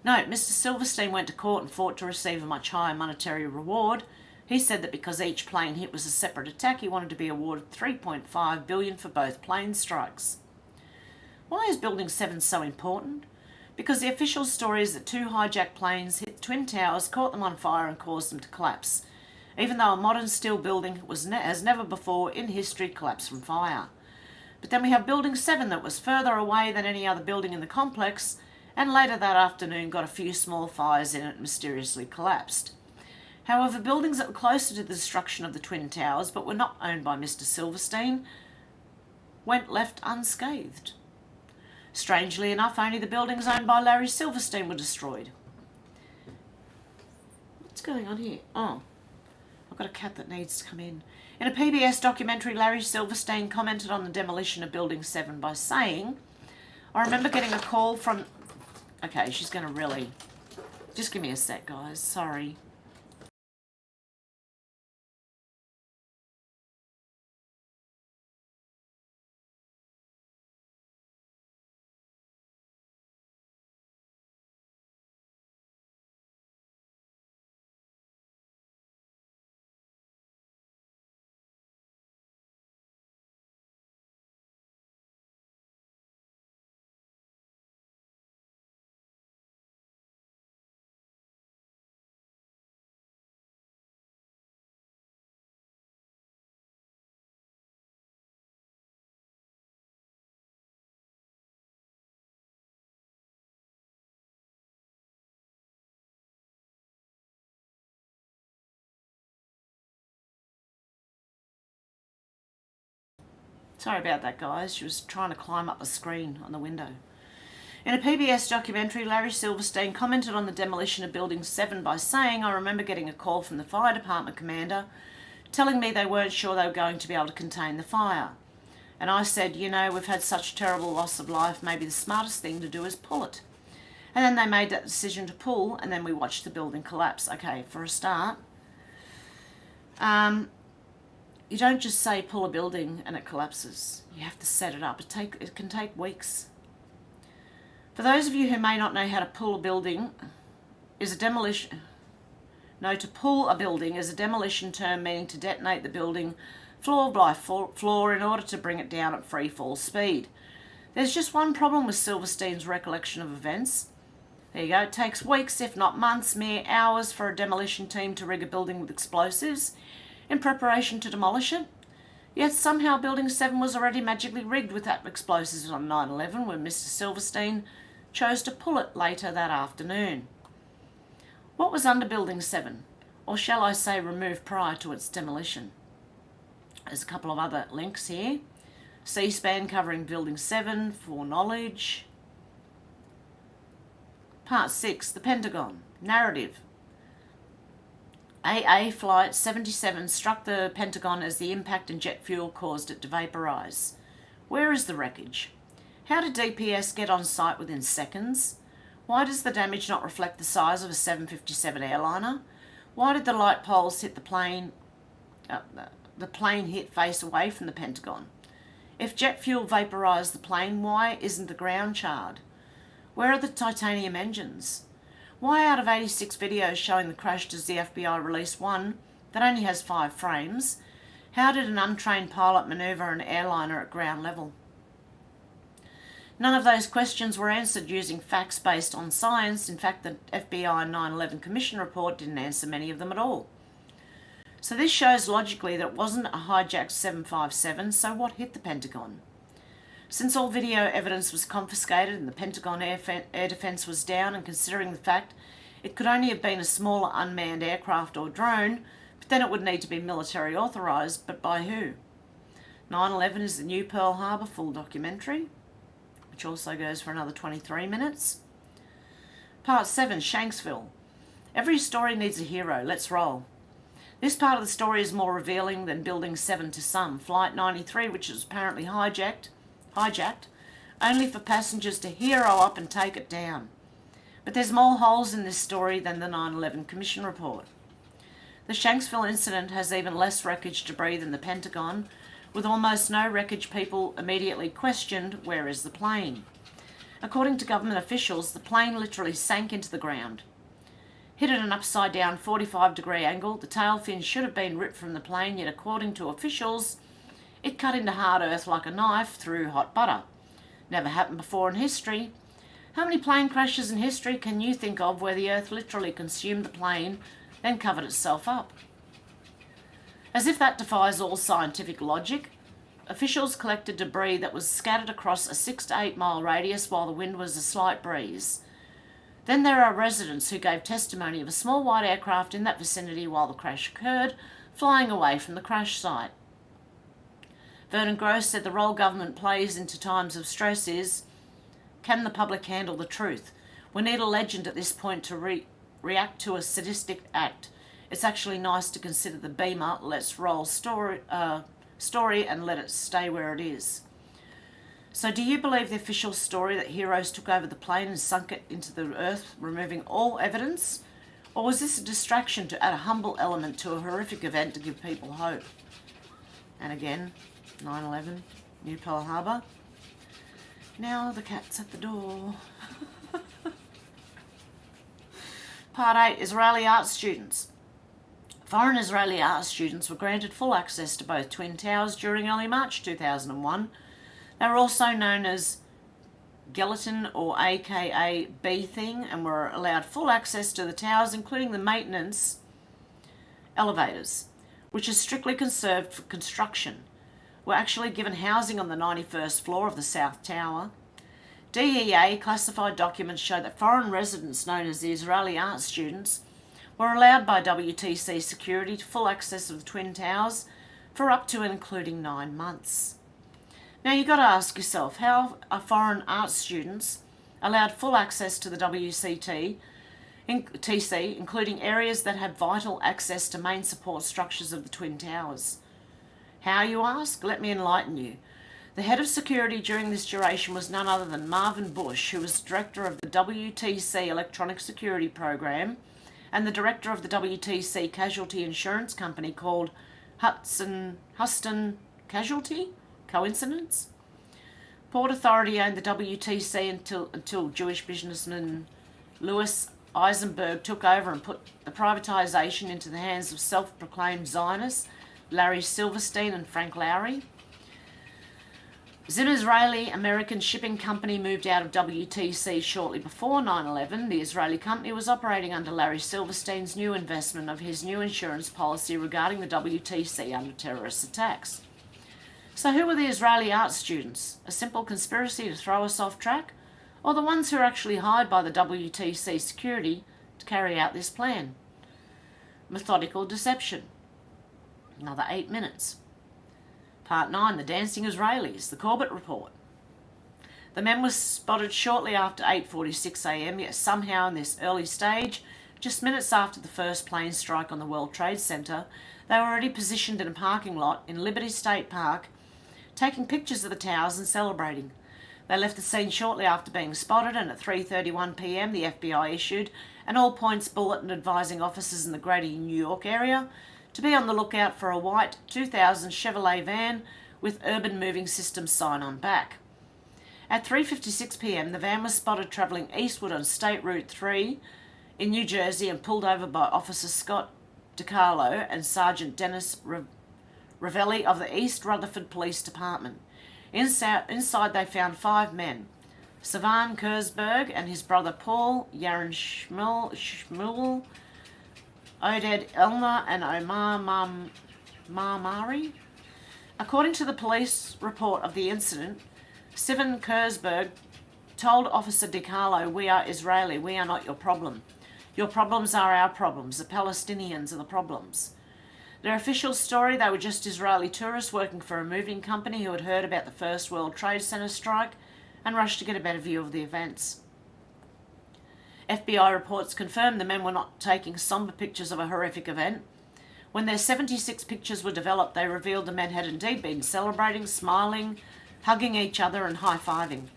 S2: Note, Mr. Silverstein went to court and fought to receive a much higher monetary reward. He said that because each plane hit was a separate attack, he wanted to be awarded $3.5 billion for both plane strikes. Why is Building 7 so important? Because the official story is that 2 hijacked planes hit Twin Towers, caught them on fire and caused them to collapse, even though a modern steel building has never before in history collapsed from fire. But then we have Building 7 that was further away than any other building in the complex, and later that afternoon got a few small fires in it and mysteriously collapsed. However, buildings that were closer to the destruction of the Twin Towers but were not owned by Mr. Silverstein went left unscathed. Strangely enough, only the buildings owned by Larry Silverstein were destroyed. What's going on here? Oh, I've got a cat that needs to come in. In a PBS documentary, Larry Silverstein commented on the demolition of Building 7 by saying, I remember getting a call from... Okay, she's going to really... Just give me a sec, guys. Sorry. Sorry about that, guys. She was trying to climb up the screen on the window. In a PBS documentary, Larry Silverstein commented on the demolition of Building 7 by saying, I remember getting a call from the fire department commander telling me they weren't sure they were going to be able to contain the fire. And I said, you know, we've had such terrible loss of life, maybe the smartest thing to do is pull it. And then they made that decision to pull, and then we watched the building collapse. Okay, for a start, you don't just say pull a building and it collapses. You have to set it up. It can take weeks. For those of you who may not know how to pull a building, is a demolition... No, to pull a building is a demolition term meaning to detonate the building floor by floor in order to bring it down at free fall speed. There's just one problem with Silverstein's recollection of events. There you go. It takes weeks, if not months, mere hours for a demolition team to rig a building with explosives in preparation to demolish it. Yet somehow Building 7 was already magically rigged with that explosives on 9/11 when Mr. Silverstein chose to pull it later that afternoon. What was under Building 7? Or shall I say removed prior to its demolition? There's a couple of other links here. C-SPAN covering Building 7 for knowledge. Part 6, the Pentagon Narrative. AA Flight 77 struck the Pentagon as the impact and jet fuel caused it to vaporise. Where is the wreckage? How did DPS get on site within seconds? Why does the damage not reflect the size of a 757 airliner? Why did the light poles hit the plane? The plane hit face away from the Pentagon. If jet fuel vaporised the plane, why isn't the ground charred? Where are the titanium engines? Why out of 86 videos showing the crash does the FBI release one that only has 5 frames? How did an untrained pilot manoeuvre an airliner at ground level? None of those questions were answered using facts based on science. In fact, the FBI 9/11 Commission report didn't answer many of them at all. So this shows logically that it wasn't a hijacked 757, so what hit the Pentagon? Since all video evidence was confiscated and the Pentagon air defence was down, and considering the fact it could only have been a smaller unmanned aircraft or drone, but then it would need to be military authorised, but by who? 9/11 is the new Pearl Harbor full documentary, which also goes for another 23 minutes. Part 7, Shanksville. Every story needs a hero, let's roll. This part of the story is more revealing than Building 7 to some. Flight 93, which was apparently hijacked, only for passengers to hero up and take it down. But there's more holes in this story than the 9/11 Commission report. The Shanksville incident has even less wreckage debris than the Pentagon. With almost no wreckage, people immediately questioned, where is the plane? According to government officials, the plane literally sank into the ground. Hit at an upside-down 45-degree angle, the tail fin should have been ripped from the plane, yet according to officials, it cut into hard earth like a knife through hot butter. Never happened before in history. How many plane crashes in history can you think of where the earth literally consumed the plane, then covered itself up? As if that defies all scientific logic, officials collected debris that was scattered across a 6 to 8 mile radius while the wind was a slight breeze. Then there are residents who gave testimony of a small white aircraft in that vicinity while the crash occurred, flying away from the crash site. Vernon Gross said the role government plays into times of stress is, can the public handle the truth? We need a legend at this point to react to a sadistic act. It's actually nice to consider the Beamer, let's roll story and let it stay where it is. So do you believe the official story that heroes took over the plane and sunk it into the earth, removing all evidence? Or was this a distraction to add a humble element to a horrific event to give people hope? And again, 9/11, New Pearl Harbor. Now the cat's at the door. Part 8, Israeli art students. Foreign Israeli art students were granted full access to both Twin Towers during early March 2001. They were also known as Gelatin or aka B-Thing and were allowed full access to the towers, including the maintenance elevators, which is strictly conserved for construction. Were actually given housing on the 91st floor of the South Tower. DEA classified documents show that foreign residents known as the Israeli art students were allowed by WTC security to full access of the Twin Towers for up to and including 9 months. Now you've got to ask yourself, how are foreign art students allowed full access to the TC, including areas that have vital access to main support structures of the Twin Towers? How, you ask? Let me enlighten you. The head of security during this duration was none other than Marvin Bush, who was director of the WTC Electronic Security Program and the director of the WTC Casualty Insurance Company called Huston Casualty? Coincidence? Port Authority owned the WTC until Jewish businessman Louis Eisenberg took over and put the privatisation into the hands of self-proclaimed Zionists Larry Silverstein and Frank Lowry. Zim Israeli American shipping company moved out of WTC shortly before 9/11. The Israeli company was operating under Larry Silverstein's new investment of his new insurance policy regarding the WTC under terrorist attacks. So who were the Israeli art students? A simple conspiracy to throw us off track? Or the ones who are actually hired by the WTC security to carry out this plan? Methodical deception. Another 8 minutes. Part 9, the Dancing Israelis, the Corbett Report. The men were spotted shortly after 8:46 a.m, yet somehow in this early stage, just minutes after the first plane strike on the World Trade Center, they were already positioned in a parking lot in Liberty State Park, taking pictures of the towers and celebrating. They left the scene shortly after being spotted, and at 3:31 p.m. the FBI issued an all-points bulletin advising officers in the greater New York area to be on the lookout for a white 2000 Chevrolet van with Urban Moving Systems sign on back. At 3:56 p.m, the van was spotted travelling eastward on State Route 3 in New Jersey and pulled over by Officer Scott DiCarlo and Sergeant Dennis Ravelli of the East Rutherford Police Department. Inside they found 5 men: Savan Kurzberg and his brother Paul, Yaron Shmuel, Oded Elmer and Omar Marmari. According to the police report of the incident, Sivan Kurzberg told Officer DiCarlo, "We are Israeli, we are not your problem. Your problems are our problems. The Palestinians are the problems." Their official story, they were just Israeli tourists working for a moving company who had heard about the first World Trade Center strike and rushed to get a better view of the events. FBI reports confirmed the men were not taking somber pictures of a horrific event. When their 76 pictures were developed, they revealed the men had indeed been celebrating, smiling, hugging each other and high-fiving.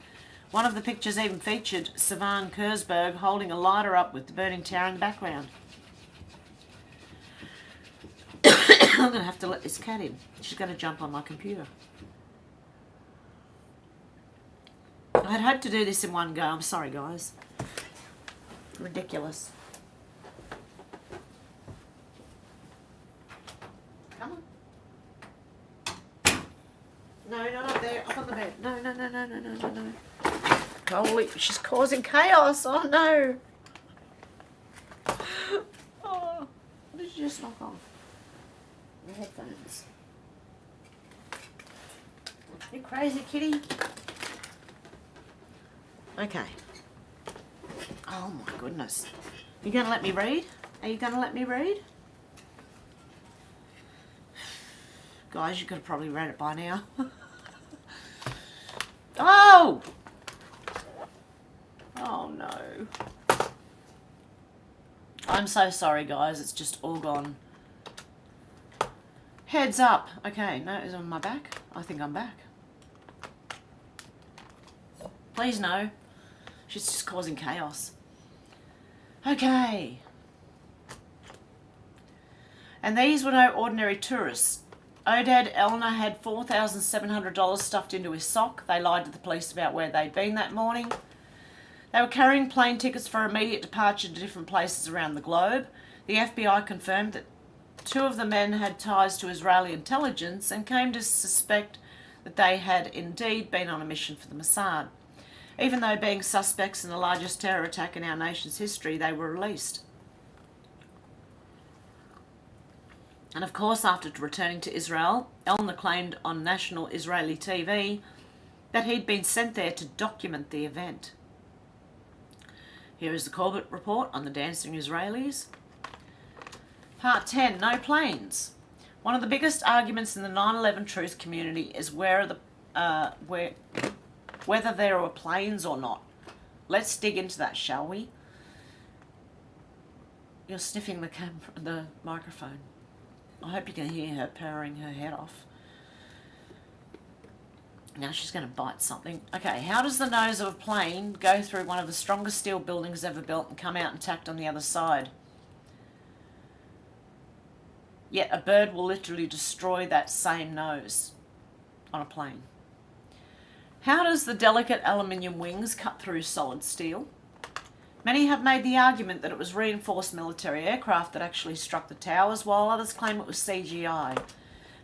S2: One of the pictures even featured Savan Kurzberg holding a lighter up with the burning tower in the background. I'm going to have to let this cat in. She's going to jump on my computer. I had hoped to do this in one go. I'm sorry, guys. Ridiculous. Come on. No, not up there. Up on the bed. No, no, no, no, no, no, no, no. Holy, she's causing chaos. Oh, no. Oh, what did you just knock off? The headphones. You crazy kitty? Okay. Oh my goodness. You gonna let me read? Are you gonna let me read? Guys, you could have probably read it by now. Oh! Oh no. I'm so sorry, guys. It's just all gone. Heads up. Okay, no, is it on my back? I think I'm back. Please no. She's just causing chaos. Okay. And these were no ordinary tourists. Oded Elner had $4,700 stuffed into his sock. They lied to the police about where they'd been that morning. They were carrying plane tickets for immediate departure to different places around the globe. The FBI confirmed that 2 of the men had ties to Israeli intelligence and came to suspect that they had indeed been on a mission for the Mossad. Even though being suspects in the largest terror attack in our nation's history, they were released. And of course, after returning to Israel, Elner claimed on national Israeli TV that he'd been sent there to document the event. Here is the Corbett report on the Dancing Israelis. Part 10, no planes. One of the biggest arguments in the 9/11 truth community is whether there were planes or not. Let's dig into that, shall we? You're sniffing the microphone. I hope you can hear her purring her head off. Now she's going to bite something. Okay, how does the nose of a plane go through one of the strongest steel buildings ever built and come out intact on the other side? Yet a bird will literally destroy that same nose on a plane. How does the delicate aluminium wings cut through solid steel? Many have made the argument that it was reinforced military aircraft that actually struck the towers, while others claim it was CGI.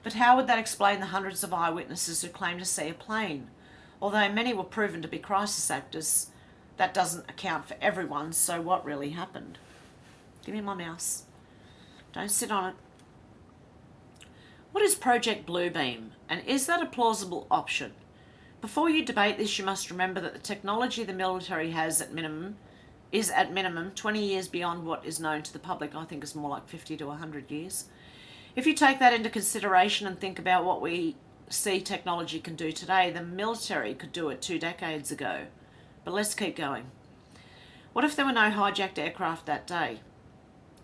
S2: But how would that explain the hundreds of eyewitnesses who claim to see a plane? Although many were proven to be crisis actors, that doesn't account for everyone, so what really happened? Give me my mouse. Don't sit on it. What is Project Bluebeam, and is that a plausible option? Before you debate this, you must remember that the technology the military has is at minimum 20 years beyond what is known to the public. I think it's more like 50 to 100 years. If you take that into consideration and think about what we sea technology can do today, the military could do it 2 decades ago. But let's keep going. What if there were no hijacked aircraft that day?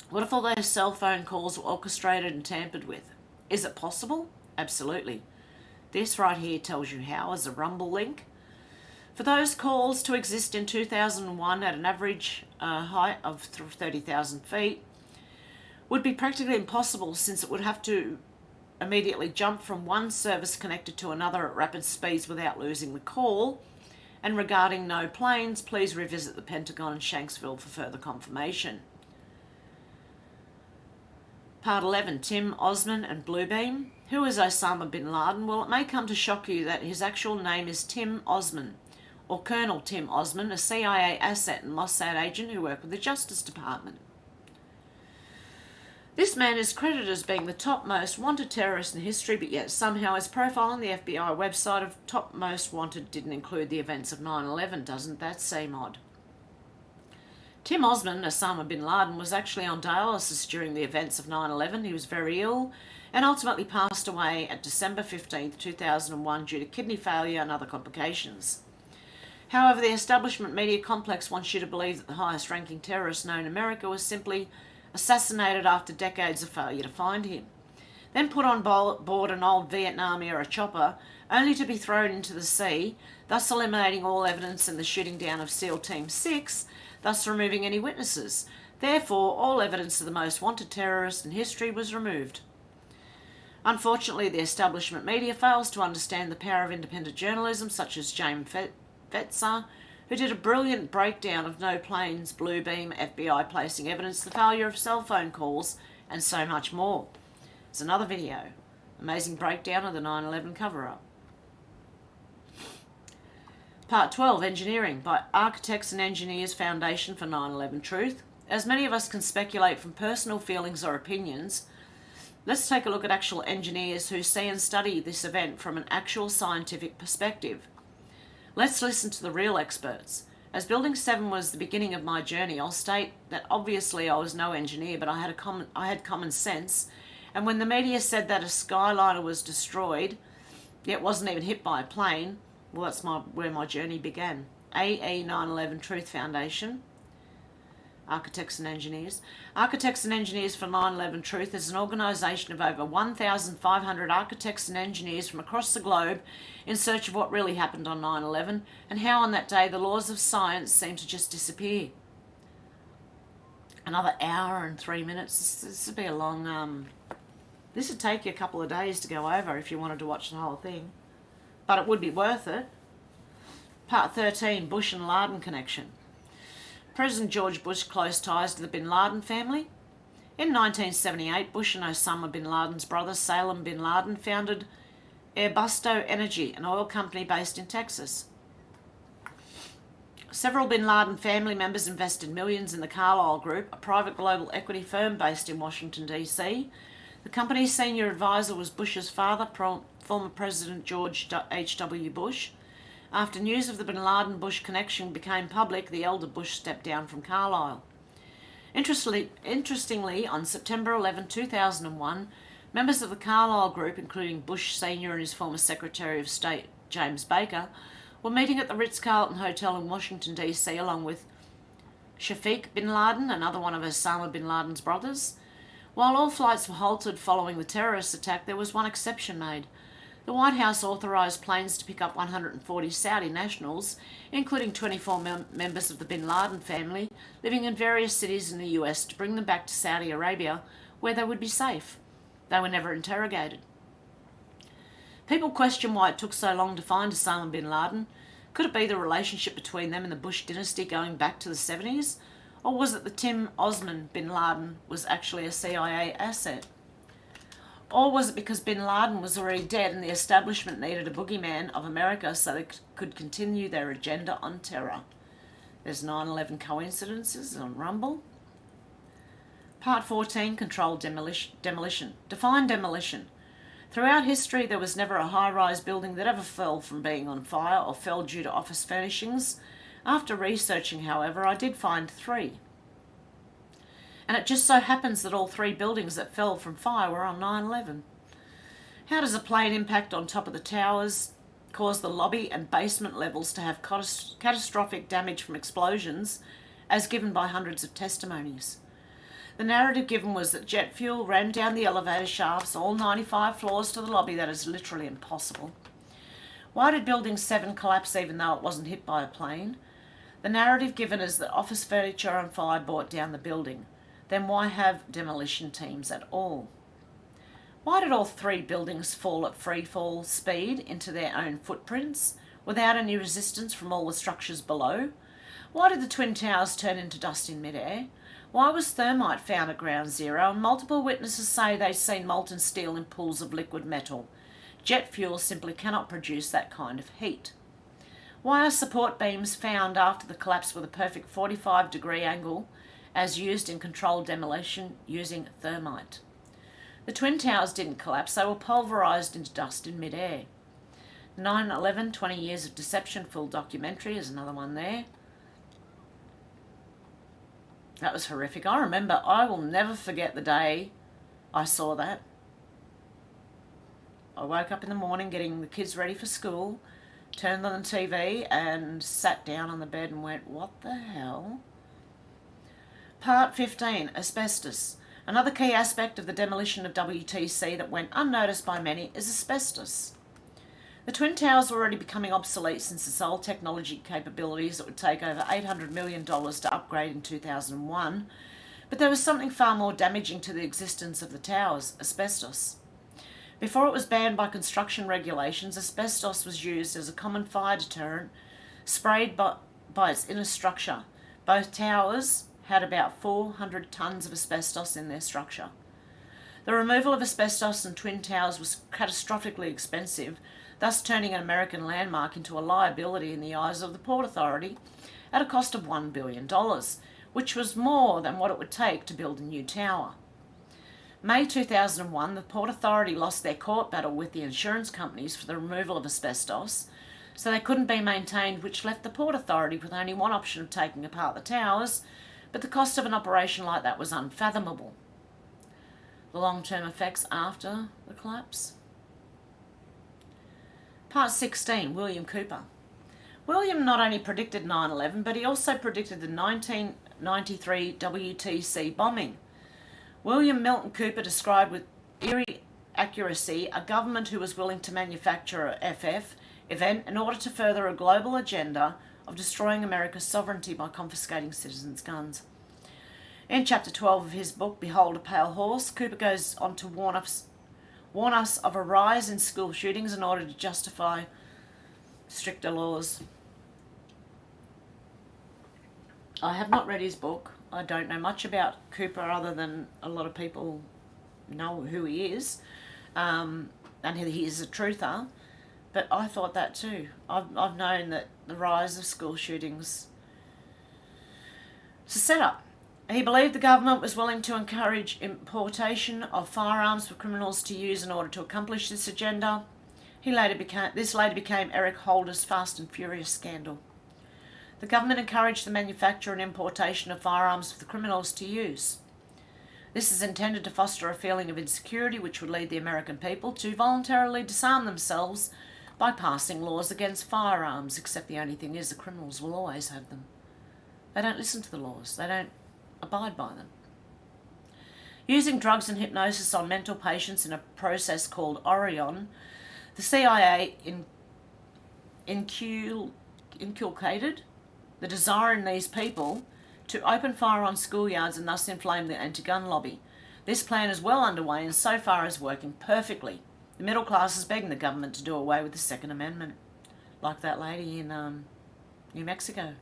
S2: What if all those cell phone calls were orchestrated and tampered with? Is it possible? Absolutely. This right here tells you how as a rumble link. For those calls to exist in 2001 at an average height of 30,000 feet, would be practically impossible, since it would have to immediately jump from one service connected to another at rapid speeds without losing the call. And regarding no planes, please revisit the Pentagon in Shanksville for further confirmation. Part 11, Tim Osman and Bluebeam. Who is Osama bin Laden? Well, it may come to shock you that his actual name is Tim Osman, or Colonel Tim Osman, a CIA asset and Mossad agent who worked with the Justice Department. This man is credited as being the top most wanted terrorist in history, but yet somehow his profile on the FBI website of top most wanted didn't include the events of 9/11. Doesn't that seem odd? Tim Osman, Osama bin Laden, was actually on dialysis during the events of 9/11. He was very ill and ultimately passed away at December 15th, 2001 due to kidney failure and other complications. However, the establishment media complex wants you to believe that the highest ranking terrorist known in America was simply assassinated after decades of failure to find him, then put on board an old Vietnam-era chopper, only to be thrown into the sea, thus eliminating all evidence in the shooting down of SEAL Team 6, thus removing any witnesses. Therefore, all evidence of the most wanted terrorist in history was removed. Unfortunately, the establishment media fails to understand the power of independent journalism, such as James Fetzer, who did a brilliant breakdown of no planes, Bluebeam, FBI placing evidence, the failure of cell phone calls, and so much more. It's another video. Amazing breakdown of the 9/11 cover-up. Part 12, Engineering, by Architects and Engineers Foundation for 9/11 Truth. As many of us can speculate from personal feelings or opinions, let's take a look at actual engineers who see and study this event from an actual scientific perspective. Let's listen to the real experts. As Building 7 was the beginning of my journey, I'll state that obviously I was no engineer, but I had common sense, and when the media said that a skyliner was destroyed, yet wasn't even hit by a plane, well, that's where my journey began. AE 9/11 Truth Foundation, Architects and Engineers. Architects and Engineers for 9/11 Truth is an organisation of over 1,500 architects and engineers from across the globe in search of what really happened on 9/11 and how on that day the laws of science seemed to just disappear. Another hour and 3 minutes. This would be a long... this would take you a couple of days to go over if you wanted to watch the whole thing. But it would be worth it. Part 13, Bush and Laden Connection. President George Bush close ties to the bin Laden family. In 1978, Bush and Osama bin Laden's brother Salem bin Laden founded Airbusto Energy, an oil company based in Texas. Several bin Laden family members invested millions in the Carlyle Group, a private global equity firm based in Washington, D.C. The company's senior advisor was Bush's father, former President George H.W. Bush. After news of the bin Laden-Bush connection became public, the elder Bush stepped down from Carlyle. Interestingly, on September 11, 2001, members of the Carlyle Group, including Bush Sr. and his former Secretary of State, James Baker, were meeting at the Ritz-Carlton Hotel in Washington, D.C., along with Shafiq bin Laden, another one of Osama bin Laden's brothers. While all flights were halted following the terrorist attack, there was one exception made. The White House authorised planes to pick up 140 Saudi nationals, including 24 members of the bin Laden family, living in various cities in the US, to bring them back to Saudi Arabia, where they would be safe. They were never interrogated. People question why it took so long to find Osama bin Laden. Could it be the relationship between them and the Bush dynasty going back to the 70s? Or was it that Tim Osman bin Laden was actually a CIA asset? Or was it because bin Laden was already dead and the establishment needed a boogeyman of America so they could continue their agenda on terror? There's 9/11 coincidences on Rumble. Part 14, Controlled Demolition. Define demolition. Throughout history, there was never a high-rise building that ever fell from being on fire or fell due to office furnishings. After researching, however, I did find 3. And it just so happens that all 3 buildings that fell from fire were on 9/11. How does a plane impact on top of the towers cause the lobby and basement levels to have catastrophic damage from explosions, as given by hundreds of testimonies? The narrative given was that jet fuel ran down the elevator shafts, all 95 floors to the lobby. That is literally impossible. Why did Building 7 collapse even though it wasn't hit by a plane? The narrative given is that office furniture on fire brought down the building. Then why have demolition teams at all? Why did all 3 buildings fall at free fall speed into their own footprints without any resistance from all the structures below? Why did the Twin Towers turn into dust in midair? Why was thermite found at ground zero and multiple witnesses say they've seen molten steel in pools of liquid metal? Jet fuel simply cannot produce that kind of heat. Why are support beams found after the collapse with a perfect 45-degree angle as used in controlled demolition using thermite? The Twin Towers didn't collapse, they were pulverised into dust in midair. 9/11, 20 Years of Deception full documentary is another one there. That was horrific. I remember, I will never forget the day I saw that. I woke up in the morning getting the kids ready for school, turned on the TV and sat down on the bed and went, what the hell? Part 15, asbestos. Another key aspect of the demolition of WTC that went unnoticed by many is asbestos. The Twin Towers were already becoming obsolete since the sole technology capabilities that would take over $800 million to upgrade in 2001, but there was something far more damaging to the existence of the towers, asbestos. Before it was banned by construction regulations, asbestos was used as a common fire deterrent, sprayed by its inner structure. Both towers had about 400 tonnes of asbestos in their structure. The removal of asbestos in Twin Towers was catastrophically expensive, thus turning an American landmark into a liability in the eyes of the Port Authority at a cost of $1 billion, which was more than what it would take to build a new tower. May 2001, the Port Authority lost their court battle with the insurance companies for the removal of asbestos, so they couldn't be maintained, which left the Port Authority with only one option of taking apart the towers, but the cost of an operation like that was unfathomable. The long-term effects after the collapse. Part 16, William Cooper. William not only predicted 9/11, but he also predicted the 1993 WTC bombing. William Milton Cooper described with eerie accuracy a government who was willing to manufacture a FF event in order to further a global agenda of destroying America's sovereignty by confiscating citizens' guns. In chapter 12 of his book, Behold a Pale Horse, Cooper goes on to warn us of a rise in school shootings in order to justify stricter laws. I have not read his book. I don't know much about Cooper other than a lot of people know who he is, and he is a truther, but I thought that too. I've known that the rise of school shootings is a setup. He believed the government was willing to encourage importation of firearms for criminals to use in order to accomplish this agenda. This later became Eric Holder's Fast and Furious scandal. The government encouraged the manufacture and importation of firearms for the criminals to use. This is intended to foster a feeling of insecurity which would lead the American people to voluntarily disarm themselves by passing laws against firearms, except the only thing is the criminals will always have them. They don't listen to the laws. They don't abide by them. Using drugs and hypnosis on mental patients in a process called Orion, the CIA inculcated the desire in these people to open fire on schoolyards and thus inflame the anti-gun lobby. This plan is well underway and so far is working perfectly. The middle class is begging the government to do away with the Second Amendment, like that lady in New Mexico.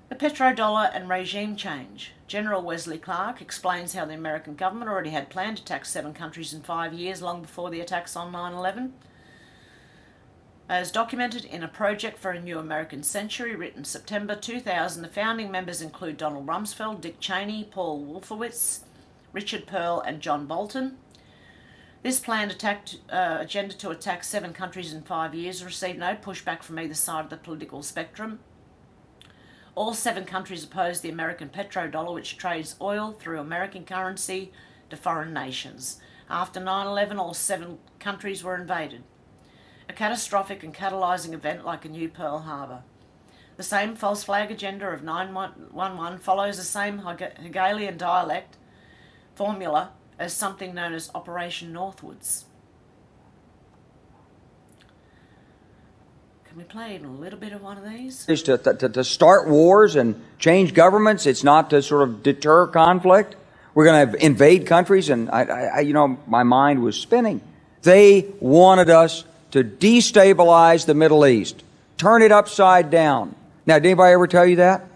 S2: The petrodollar and regime change. General Wesley Clark explains how the American government already had planned to attack 7 countries in 5 years, long before the attacks on 9/11. As documented in A Project for a New American Century, written September 2000, the founding members include Donald Rumsfeld, Dick Cheney, Paul Wolfowitz, Richard Pearl and John Bolton. This planned agenda to attack 7 countries in 5 years received no pushback from either side of the political spectrum. All 7 countries opposed the American petrodollar, which trades oil through American currency to foreign nations. After 9/11, all 7 countries were invaded. A catastrophic and catalysing event like a new Pearl Harbor. The same false flag agenda of 9/11 follows the same Hegelian dialect formula as something known as Operation Northwoods. Can we play even a little bit of one of these?
S7: Is to start wars and change governments. It's not to sort of deter conflict. We're going to invade countries, and I my mind was spinning. They wanted us to destabilize the Middle East, turn it upside down. Now, did anybody ever tell you that?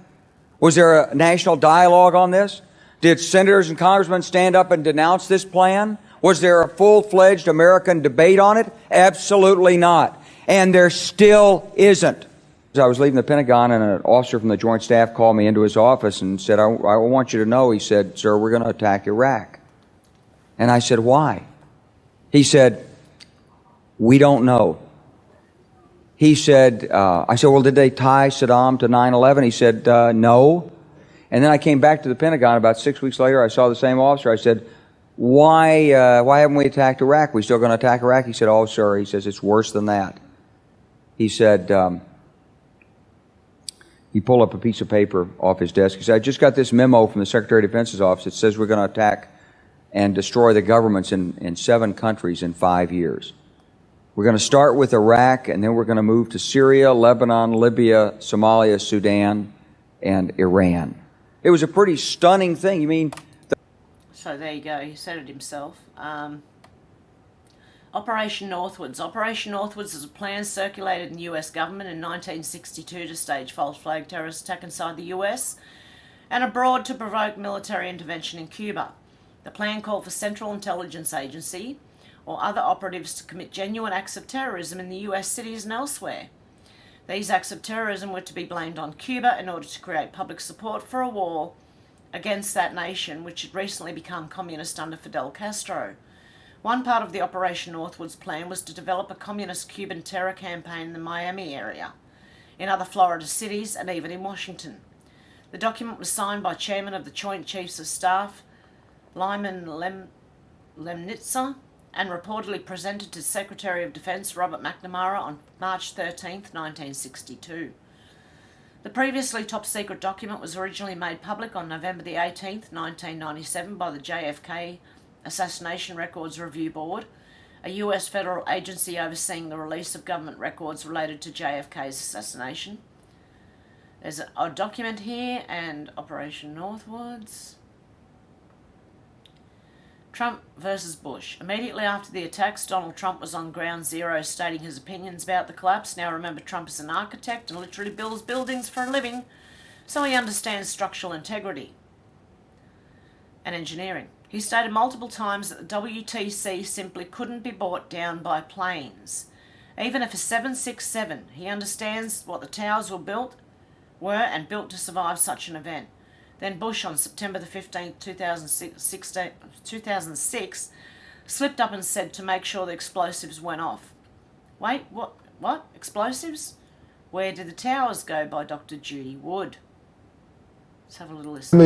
S7: Was there a national dialogue on this? Did senators and congressmen stand up and denounce this plan? Was there a full-fledged American debate on it? Absolutely not. And there still isn't. I was leaving the Pentagon, and an officer from the Joint Staff called me into his office and said, I want you to know, he said, sir, we're going to attack Iraq. And I said, why? He said, we don't know. He said, I said, well, did they tie Saddam to 9/11? He said, no. And then I came back to the Pentagon about 6 weeks later. I saw the same officer. I said, why haven't we attacked Iraq? We still going to attack Iraq? He said, oh, sir. He says, it's worse than that. He said, he pulled up a piece of paper off his desk. He said, I just got this memo from the Secretary of Defense's office. It says we're going to attack and destroy the governments in 7 countries in 5 years. We're going to start with Iraq, and then we're going to move to Syria, Lebanon, Libya, Somalia, Sudan, and Iran. It was a pretty stunning thing. You mean...
S2: So there you go. He said it himself. Operation Northwoods. Operation Northwoods is a plan circulated in the US government in 1962 to stage false flag terrorist attack inside the US and abroad to provoke military intervention in Cuba. The plan called for Central Intelligence Agency or other operatives to commit genuine acts of terrorism in the US cities and elsewhere. These acts of terrorism were to be blamed on Cuba in order to create public support for a war against that nation, which had recently become communist under Fidel Castro. One part of the Operation Northwoods plan was to develop a communist Cuban terror campaign in the Miami area, in other Florida cities, and even in Washington. The document was signed by Chairman of the Joint Chiefs of Staff, Lyman Lemnitzer, and reportedly presented to Secretary of Defense Robert McNamara on March 13, 1962. The previously top-secret document was originally made public on November the 18th, 1997 by the JFK Assassination Records Review Board, a US federal agency overseeing the release of government records related to JFK's assassination. There's a document here, and Operation Northwoods. Trump versus Bush. Immediately after the attacks, Donald Trump was on ground zero stating his opinions about the collapse. Now remember, Trump is an architect and literally builds buildings for a living, so he understands structural integrity and engineering. He stated multiple times that the WTC simply couldn't be brought down by planes. Even if a 767, he understands what the towers were and built to survive such an event. Then Bush, on September the 15th, 2006, slipped up and said to make sure the explosives went off. Wait, what? Explosives? Where did the towers go? By Dr. Judy Wood. Let's have a little listen.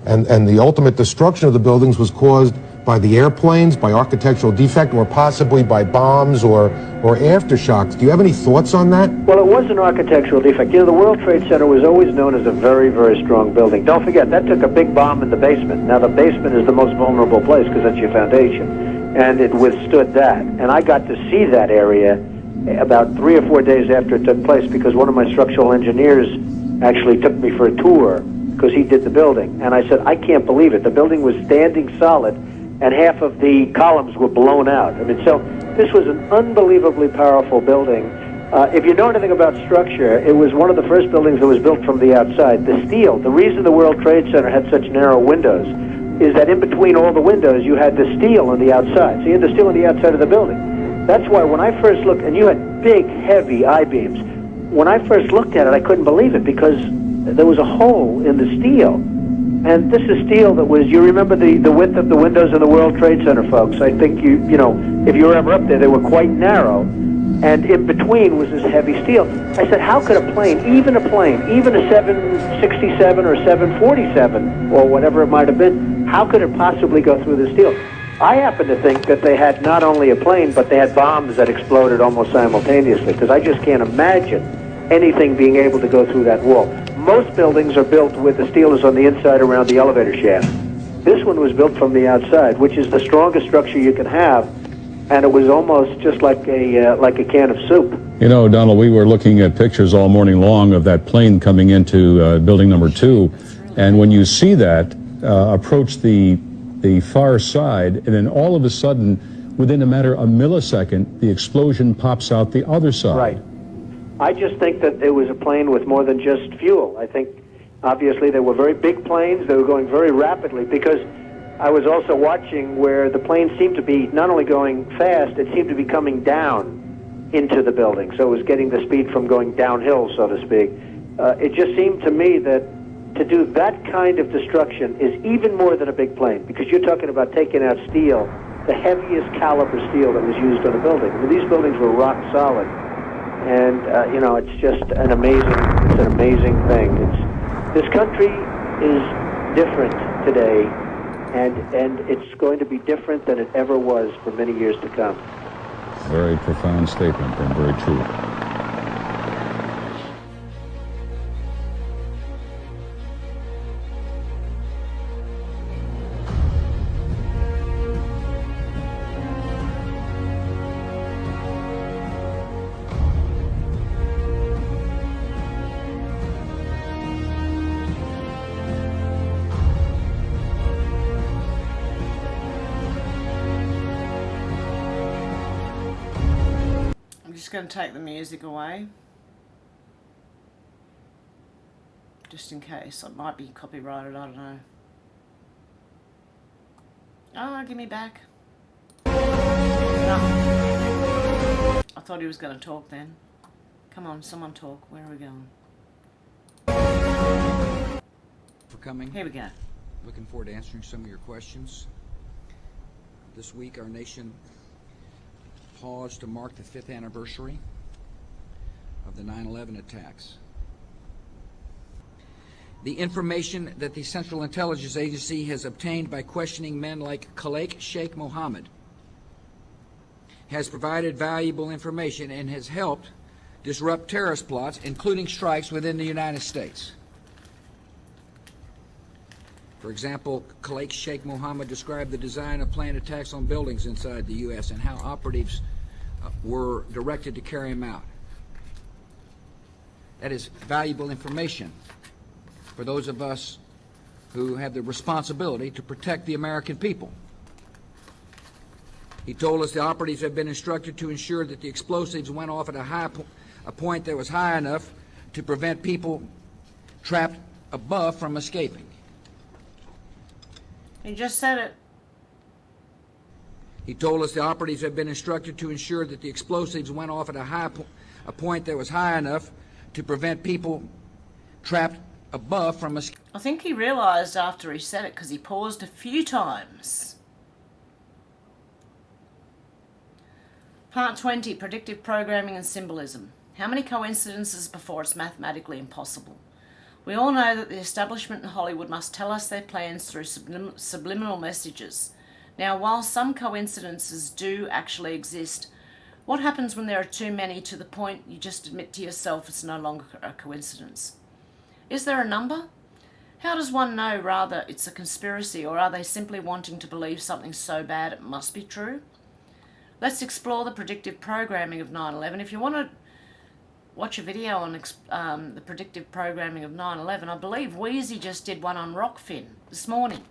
S8: And the ultimate destruction of the buildings was caused by the airplanes, by architectural defect, or possibly by bombs or aftershocks. Do you have any thoughts on that?
S9: Well, it was an architectural defect. You know, the World Trade Center was always known as a very, very strong building. Don't forget, that took a big bomb in the basement. Now, the basement is the most vulnerable place because that's your foundation. And it withstood that. And I got to see that area about 3 or 4 days after it took place because one of my structural engineers actually took me for a tour because he did the building. And I said, I can't believe it. The building was standing solid and half of the columns were blown out. I mean, so this was an unbelievably powerful building. If you know anything about structure, it was one of the first buildings that was built from the outside. The steel, the reason the World Trade Center had such narrow windows is that in between all the windows you had the steel on the outside. So you had the steel on the outside of the building. That's why when I first looked, and you had big, heavy I-beams, when I first looked at it, I couldn't believe it because there was a hole in the steel. And this is steel that was, you remember the width of the windows in the World Trade Center, folks. I think you know, if you were ever up there, they were quite narrow. And in between was this heavy steel. I said, how could a plane, even a 767 or 747 or whatever it might have been, how could it possibly go through the steel? I happen to think that they had not only a plane, but they had bombs that exploded almost simultaneously, because I just can't imagine anything being able to go through that wall. Most buildings are built with the steel is on the inside around the elevator shaft. This one was built from the outside, which is the strongest structure you can have, and it was almost just like a can of soup.
S10: You know, Donald, we were looking at pictures all morning long of that plane coming into building number 2, and when you see that approach the far side, and then all of a sudden, within a matter of a millisecond, the explosion pops out the other side.
S9: Right. I just think that it was a plane with more than just fuel. I think, obviously, they were very big planes. They were going very rapidly, because I was also watching where the plane seemed to be not only going fast, it seemed to be coming down into the building. So it was getting the speed from going downhill, so to speak. It just seemed to me that to do that kind of destruction is even more than a big plane, because you're talking about taking out steel, the heaviest caliber steel that was used on a building. I mean, these buildings were rock solid. And, you know, it's just an amazing thing. This country is different today, and it's going to be different than it ever was for many years to come.
S10: Very profound statement and very true.
S2: I'm just going to take the music away, just in case. It might be copyrighted, I don't know. Oh, give me back. No. I thought he was going to talk then. Come on, someone talk. Where are we going?
S7: For coming.
S2: Here we go.
S7: Looking forward to answering some of your questions. This week, our nation paused to mark the 5th anniversary of the 9/11 attacks. The information that the Central Intelligence Agency has obtained by questioning men like Khalid Sheikh Mohammed has provided valuable information and has helped disrupt terrorist plots, including strikes within the United States. For example, Khalid Sheikh Mohammed described the design of planned attacks on buildings inside the U.S. and how operatives were directed to carry them out. That is valuable information for those of us who have the responsibility to protect the American people. He told us the operatives have been instructed to ensure that the explosives went off at a point that was high enough to prevent people trapped above from escaping.
S2: He just said it.
S7: He told us the operatives have been instructed to ensure that the explosives went off at a point that was high enough to prevent people trapped above from escaping.
S2: I think he realised after he said it, because he paused a few times. Part 20, Predictive Programming and Symbolism. How many coincidences before it's mathematically impossible? We all know that the establishment in Hollywood must tell us their plans through subliminal messages. Now, while some coincidences do actually exist, what happens when there are too many to the point you just admit to yourself it's no longer a coincidence? Is there a number? How does one know rather it's a conspiracy, or are they simply wanting to believe something so bad it must be true? Let's explore the predictive programming of 9/11. If you want to watch a video on the predictive programming of 9/11, I believe Wheezy just did one on Rockfin this morning.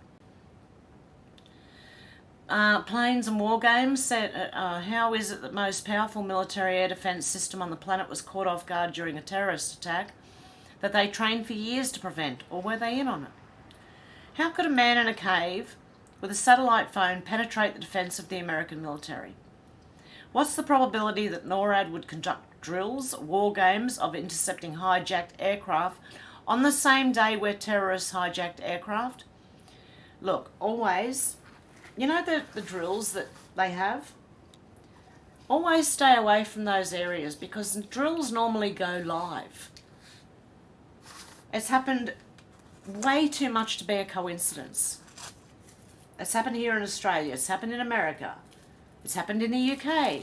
S2: Planes and War Games said, how is it that the most powerful military air defence system on the planet was caught off guard during a terrorist attack that they trained for years to prevent, or were they in on it? How could a man in a cave with a satellite phone penetrate the defence of the American military? What's the probability that NORAD would conduct drills, war games of intercepting hijacked aircraft on the same day where terrorists hijacked aircraft? Look, always, you know the drills that they have? Always stay away from those areas, because drills normally go live. It's happened way too much to be a coincidence. It's happened here in Australia. It's happened in America. It's happened in the UK.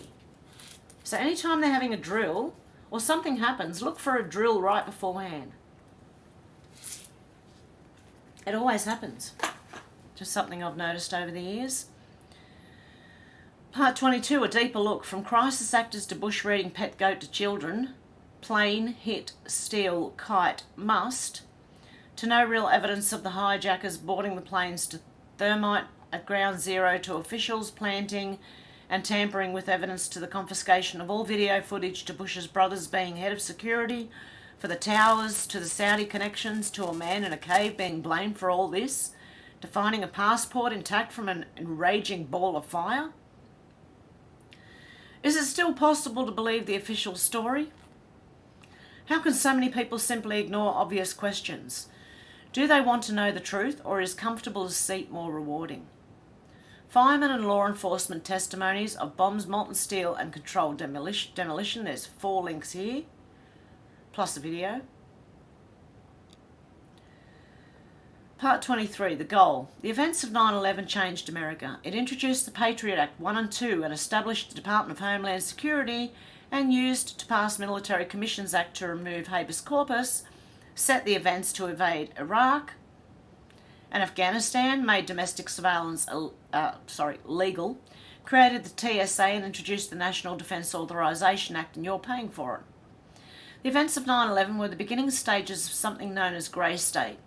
S2: So anytime they're having a drill or something happens, look for a drill right beforehand. It always happens. Just something I've noticed over the years. Part 22, a deeper look. From crisis actors to bush reading pet goat to children. Plane, hit, steal, kite, must. To no real evidence of the hijackers boarding the planes to thermite at ground zero to officials planting and tampering with evidence to the confiscation of all video footage to Bush's brothers being head of security for the towers, to the Saudi connections, to a man in a cave being blamed for all this, to finding a passport intact from an enraging ball of fire? Is it still possible to believe the official story? How can so many people simply ignore obvious questions? Do they want to know the truth, or is comfortable seat more rewarding? Firemen and law enforcement testimonies of bombs, molten steel and controlled demolition. There's 4 links here, plus a video. Part 23, the goal. The events of 9/11 changed America. It introduced the Patriot Act 1 and 2 and established the Department of Homeland Security, and used to pass Military Commissions Act to remove habeas corpus, set the events to invade Iraq and Afghanistan, made domestic surveillance legal, created the TSA and introduced the National Defence Authorisation Act, and you're paying for it. The events of 9/11 were the beginning stages of something known as grey state,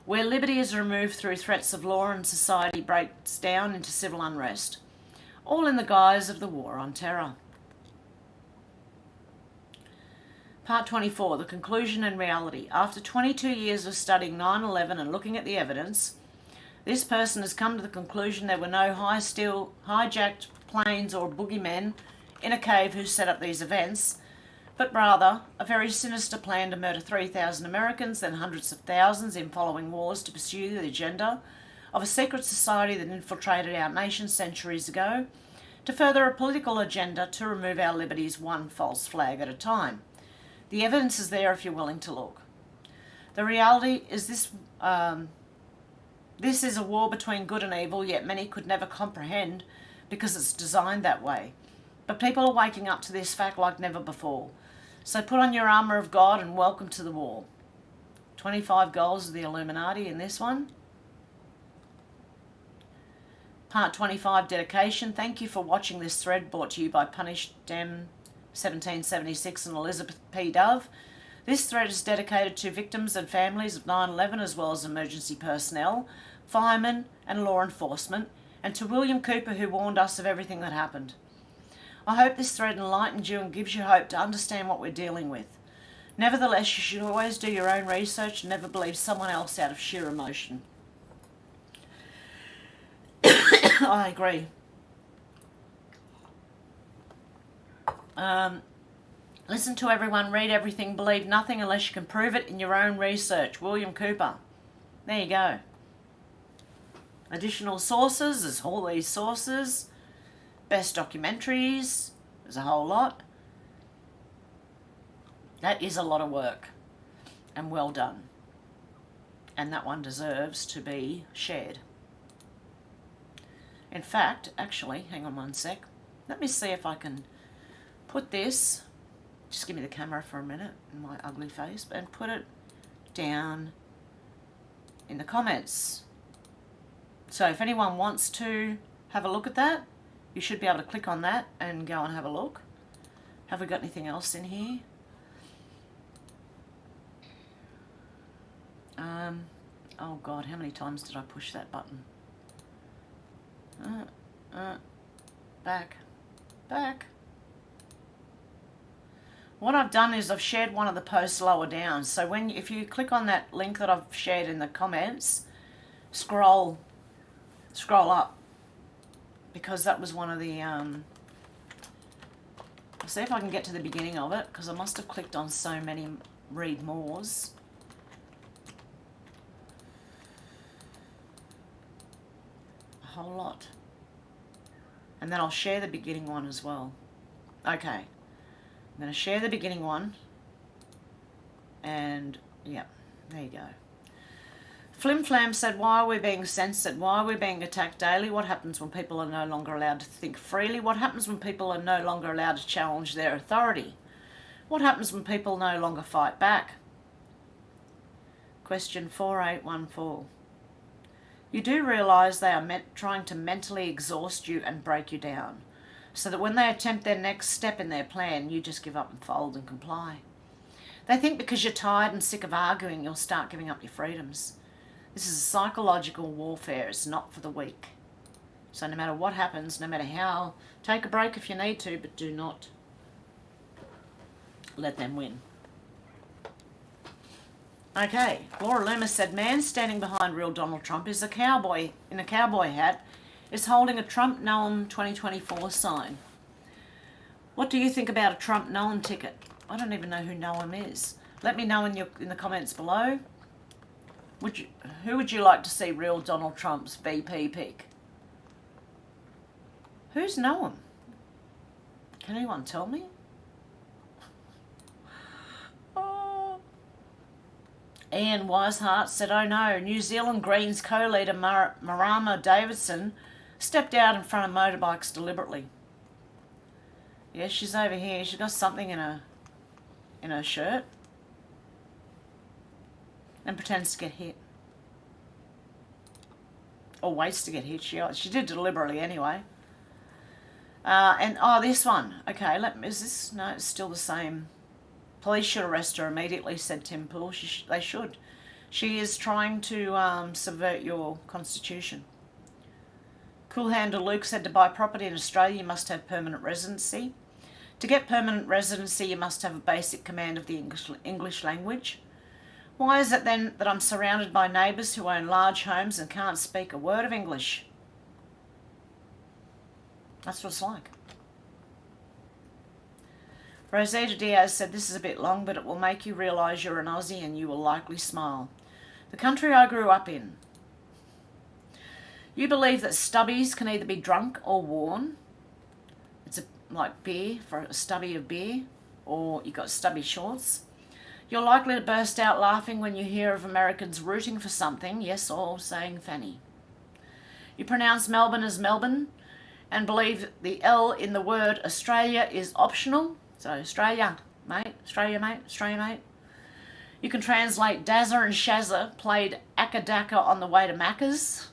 S2: where liberty is removed through threats of law and society breaks down into civil unrest, all in the guise of the war on terror. Part 24, the conclusion and reality. After 22 years of studying 9/11 and looking at the evidence, this person has come to the conclusion there were no hijacked planes or boogeymen in a cave who set up these events, but rather a very sinister plan to murder 3,000 Americans, then hundreds of thousands in following wars to pursue the agenda of a secret society that infiltrated our nation centuries ago to further a political agenda to remove our liberties one false flag at a time. The evidence is there if you're willing to look. The reality is this is a war between good and evil, yet many could never comprehend because it's designed that way. But people are waking up to this fact like never before. So put on your armour of God and welcome to the war. 25 goals of the Illuminati in this one. Part 25, dedication. Thank you for watching this thread brought to you by Punished Dem 1776 and Elizabeth P. Dove. This thread is dedicated to victims and families of 9/11 as well as emergency personnel, firemen and law enforcement, and to William Cooper who warned us of everything that happened. I hope this thread enlightens you and gives you hope to understand what we're dealing with. Nevertheless, you should always do your own research and never believe someone else out of sheer emotion. I agree. Listen to everyone, read everything, believe nothing unless you can prove it in your own research. William Cooper. There you go. Additional sources, there's all these sources. Best documentaries, there's a whole lot. That is a lot of work. And well done. And that one deserves to be shared. In fact, actually, hang on one sec. Let me see if I can put this, just give me the camera for a minute, in my ugly face, and put it down in the comments. So if anyone wants to have a look at that, you should be able to click on that and go and have a look. Have we got anything else in here? Oh God, how many times did I push that button? Back. What I've done is I've shared one of the posts lower down. So if you click on that link that I've shared in the comments, scroll up, because that was one of the, I'll see if I can get to the beginning of it, because I must have clicked on so many read mores. A whole lot. And then I'll share the beginning one as well. Okay. I'm going to share the beginning one. And, yeah, there you go. Flim Flam said, why are we being censored? Why are we being attacked daily? What happens when people are no longer allowed to think freely? What happens when people are no longer allowed to challenge their authority? What happens when people no longer fight back? Question 4814. You do realise they are trying to mentally exhaust you and break you down, so that when they attempt their next step in their plan, you just give up and fold and comply. They think because you're tired and sick of arguing, you'll start giving up your freedoms. This is psychological warfare. It's not for the weak. So no matter what happens, no matter how, take a break if you need to, but do not let them win. Okay, Laura Luma said, man standing behind real Donald Trump is a cowboy in a cowboy hat, is holding a Trump Noam 2024 sign. What do you think about a Trump Noam ticket? I don't even know who Noam is. Let me know in the comments below. Who would you like to see real Donald Trump's VP pick? Who's Noam? Can anyone tell me? Oh. Ian Wiseheart said, oh no, New Zealand Greens co-leader Marama Davidson stepped out in front of motorbikes deliberately. Yeah, she's over here. She's got something in her shirt and pretends to get hit. Or waits to get hit. She did deliberately anyway. And this one. Okay, is this? No, it's still the same. Police should arrest her immediately, said Tim Poole. They should. She is trying to subvert your constitution. Cool Handle Luke said, to buy property in Australia, you must have permanent residency. To get permanent residency, you must have a basic command of the English language. Why is it then that I'm surrounded by neighbours who own large homes and can't speak a word of English? That's what it's like. Rosita Diaz said, this is a bit long, but it will make you realise you're an Aussie and you will likely smile. The country I grew up in. You believe that stubbies can either be drunk or worn. It's like beer, for a stubby of beer, or you've got stubby shorts. You're likely to burst out laughing when you hear of Americans rooting for something, yes, or saying fanny. You pronounce Melbourne as Melbourne and believe the L in the word Australia is optional. So Australia, mate, Australia, mate, Australia, mate. You can translate Dazza and Shazza played Akadaka on the way to Macca's.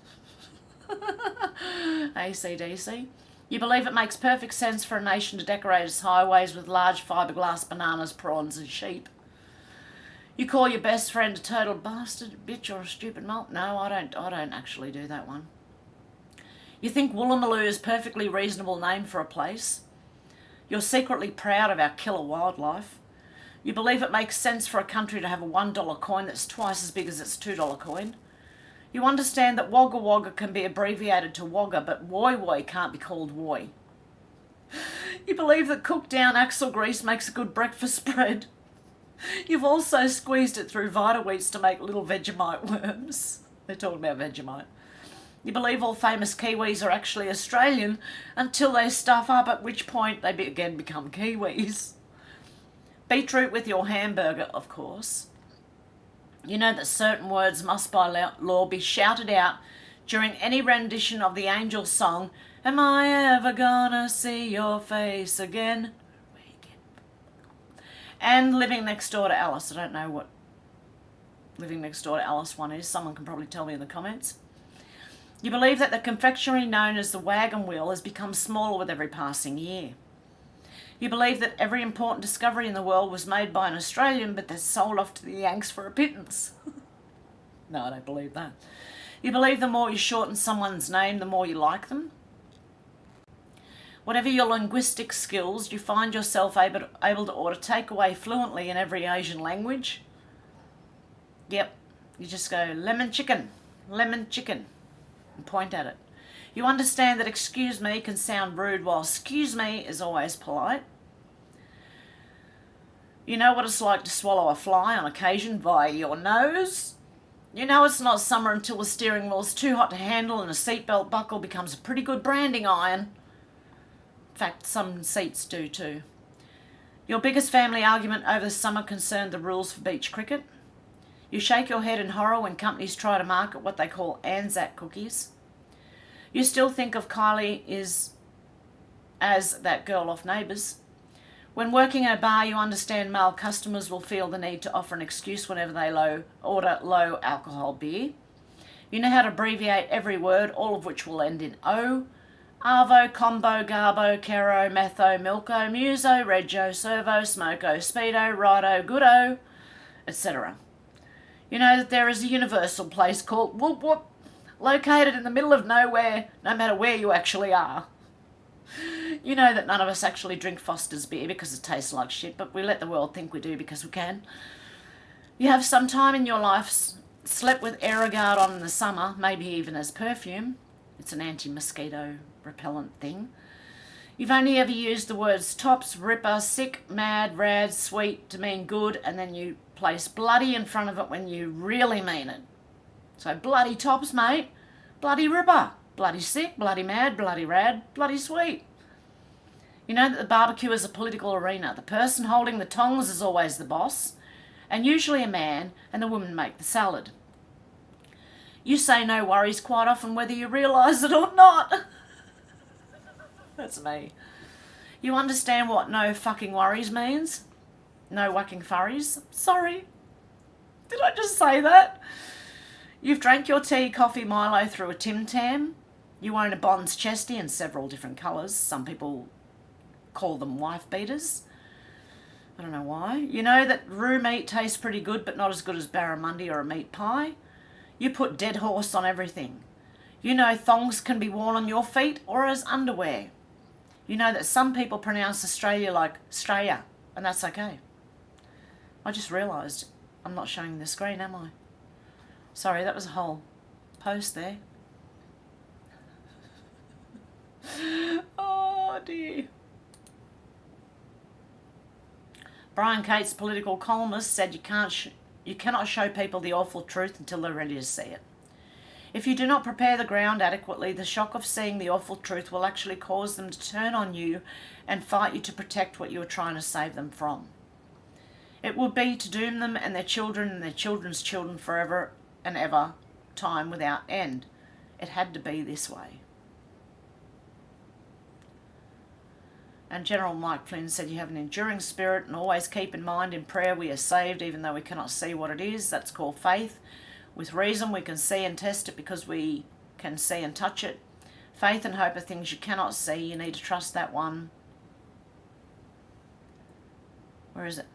S2: ACDC. You believe it makes perfect sense for a nation to decorate its highways with large fiberglass bananas, prawns and sheep. You call your best friend a total bastard, a bitch or a stupid malt. No, I don't actually do that one. You think Woolloomooloo is a perfectly reasonable name for a place. You're secretly proud of our killer wildlife. You believe it makes sense for a country to have a $1 coin that's twice as big as its $2 coin. You understand that Wagga Wagga can be abbreviated to Wagga, but Woy Woy can't be called Woy. You believe that cooked down axle grease makes a good breakfast spread. You've also squeezed it through Vita-Weats to make little Vegemite worms. They're talking about Vegemite. You believe all famous Kiwis are actually Australian until they stuff up, at which point they again become Kiwis. Beetroot with your hamburger, of course. You know that certain words must by law be shouted out during any rendition of the Angel song, Am I ever gonna see your face again? And Living Next Door to Alice. I don't know what Living Next Door to Alice one is. Someone can probably tell me in the comments. You believe that the confectionery known as the wagon wheel has become smaller with every passing year. You believe that every important discovery in the world was made by an Australian, but they're sold off to the Yanks for a pittance. No, I don't believe that. You believe the more you shorten someone's name, the more you like them. Whatever your linguistic skills, you find yourself able to order takeaway fluently in every Asian language. Yep, you just go, lemon chicken, and point at it. You understand that excuse me can sound rude while excuse me is always polite. You know what it's like to swallow a fly on occasion via your nose. You know it's not summer until the steering wheel's too hot to handle and a seatbelt buckle becomes a pretty good branding iron. In fact, some seats do too. Your biggest family argument over the summer concerned the rules for beach cricket. You shake your head in horror when companies try to market what they call Anzac cookies. You still think of Kylie as that girl off Neighbours. When working at a bar, you understand male customers will feel the need to offer an excuse whenever they order low alcohol beer. You know how to abbreviate every word, all of which will end in O. Arvo, Combo, Garbo, Caro, Metho, Milko, Muso, Rego, Servo, Smoko, Speedo, Rido, Goodo, etc. You know that there is a universal place called Whoop Whoop, located in the middle of nowhere, no matter where you actually are. You know that none of us actually drink Foster's beer because it tastes like shit, but we let the world think we do because we can. You have some time in your life slept with Aerogard on in the summer, maybe even as perfume. It's an anti-mosquito repellent thing. You've only ever used the words tops, ripper, sick, mad, rad, sweet to mean good, and then you place bloody in front of it when you really mean it. So bloody tops, mate. Bloody ripper. Bloody sick, bloody mad, bloody rad, bloody sweet. You know that the barbecue is a political arena. The person holding the tongs is always the boss, and usually a man, and the women make the salad. You say no worries quite often whether you realise it or not. That's me. You understand what no fucking worries means? No whacking furries? Sorry. Did I just say that? You've drank your tea, coffee, Milo through a Tim Tam. You own a Bond's Chesty in several different colours. Some people call them wife beaters. I don't know why. You know that roux meat tastes pretty good, but not as good as barramundi or a meat pie. You put dead horse on everything. You know thongs can be worn on your feet or as underwear. You know that some people pronounce Australia like Straya, and that's okay. I just realised I'm not showing the screen, am I? Sorry, that was a whole post there. Oh dear. Brian Cates, political columnist, said you cannot show people the awful truth until they're ready to see it. If you do not prepare the ground adequately, the shock of seeing the awful truth will actually cause them to turn on you and fight you to protect what you are trying to save them from. It would be to doom them and their children and their children's children forever and ever, time without end. It had to be this way. And General Mike Flynn said you have an enduring spirit and always keep in mind in prayer we are saved even though we cannot see what it is. That's called faith. With reason we can see and test it because we can see and touch it. Faith and hope are things you cannot see. You need to trust that one. Where is it?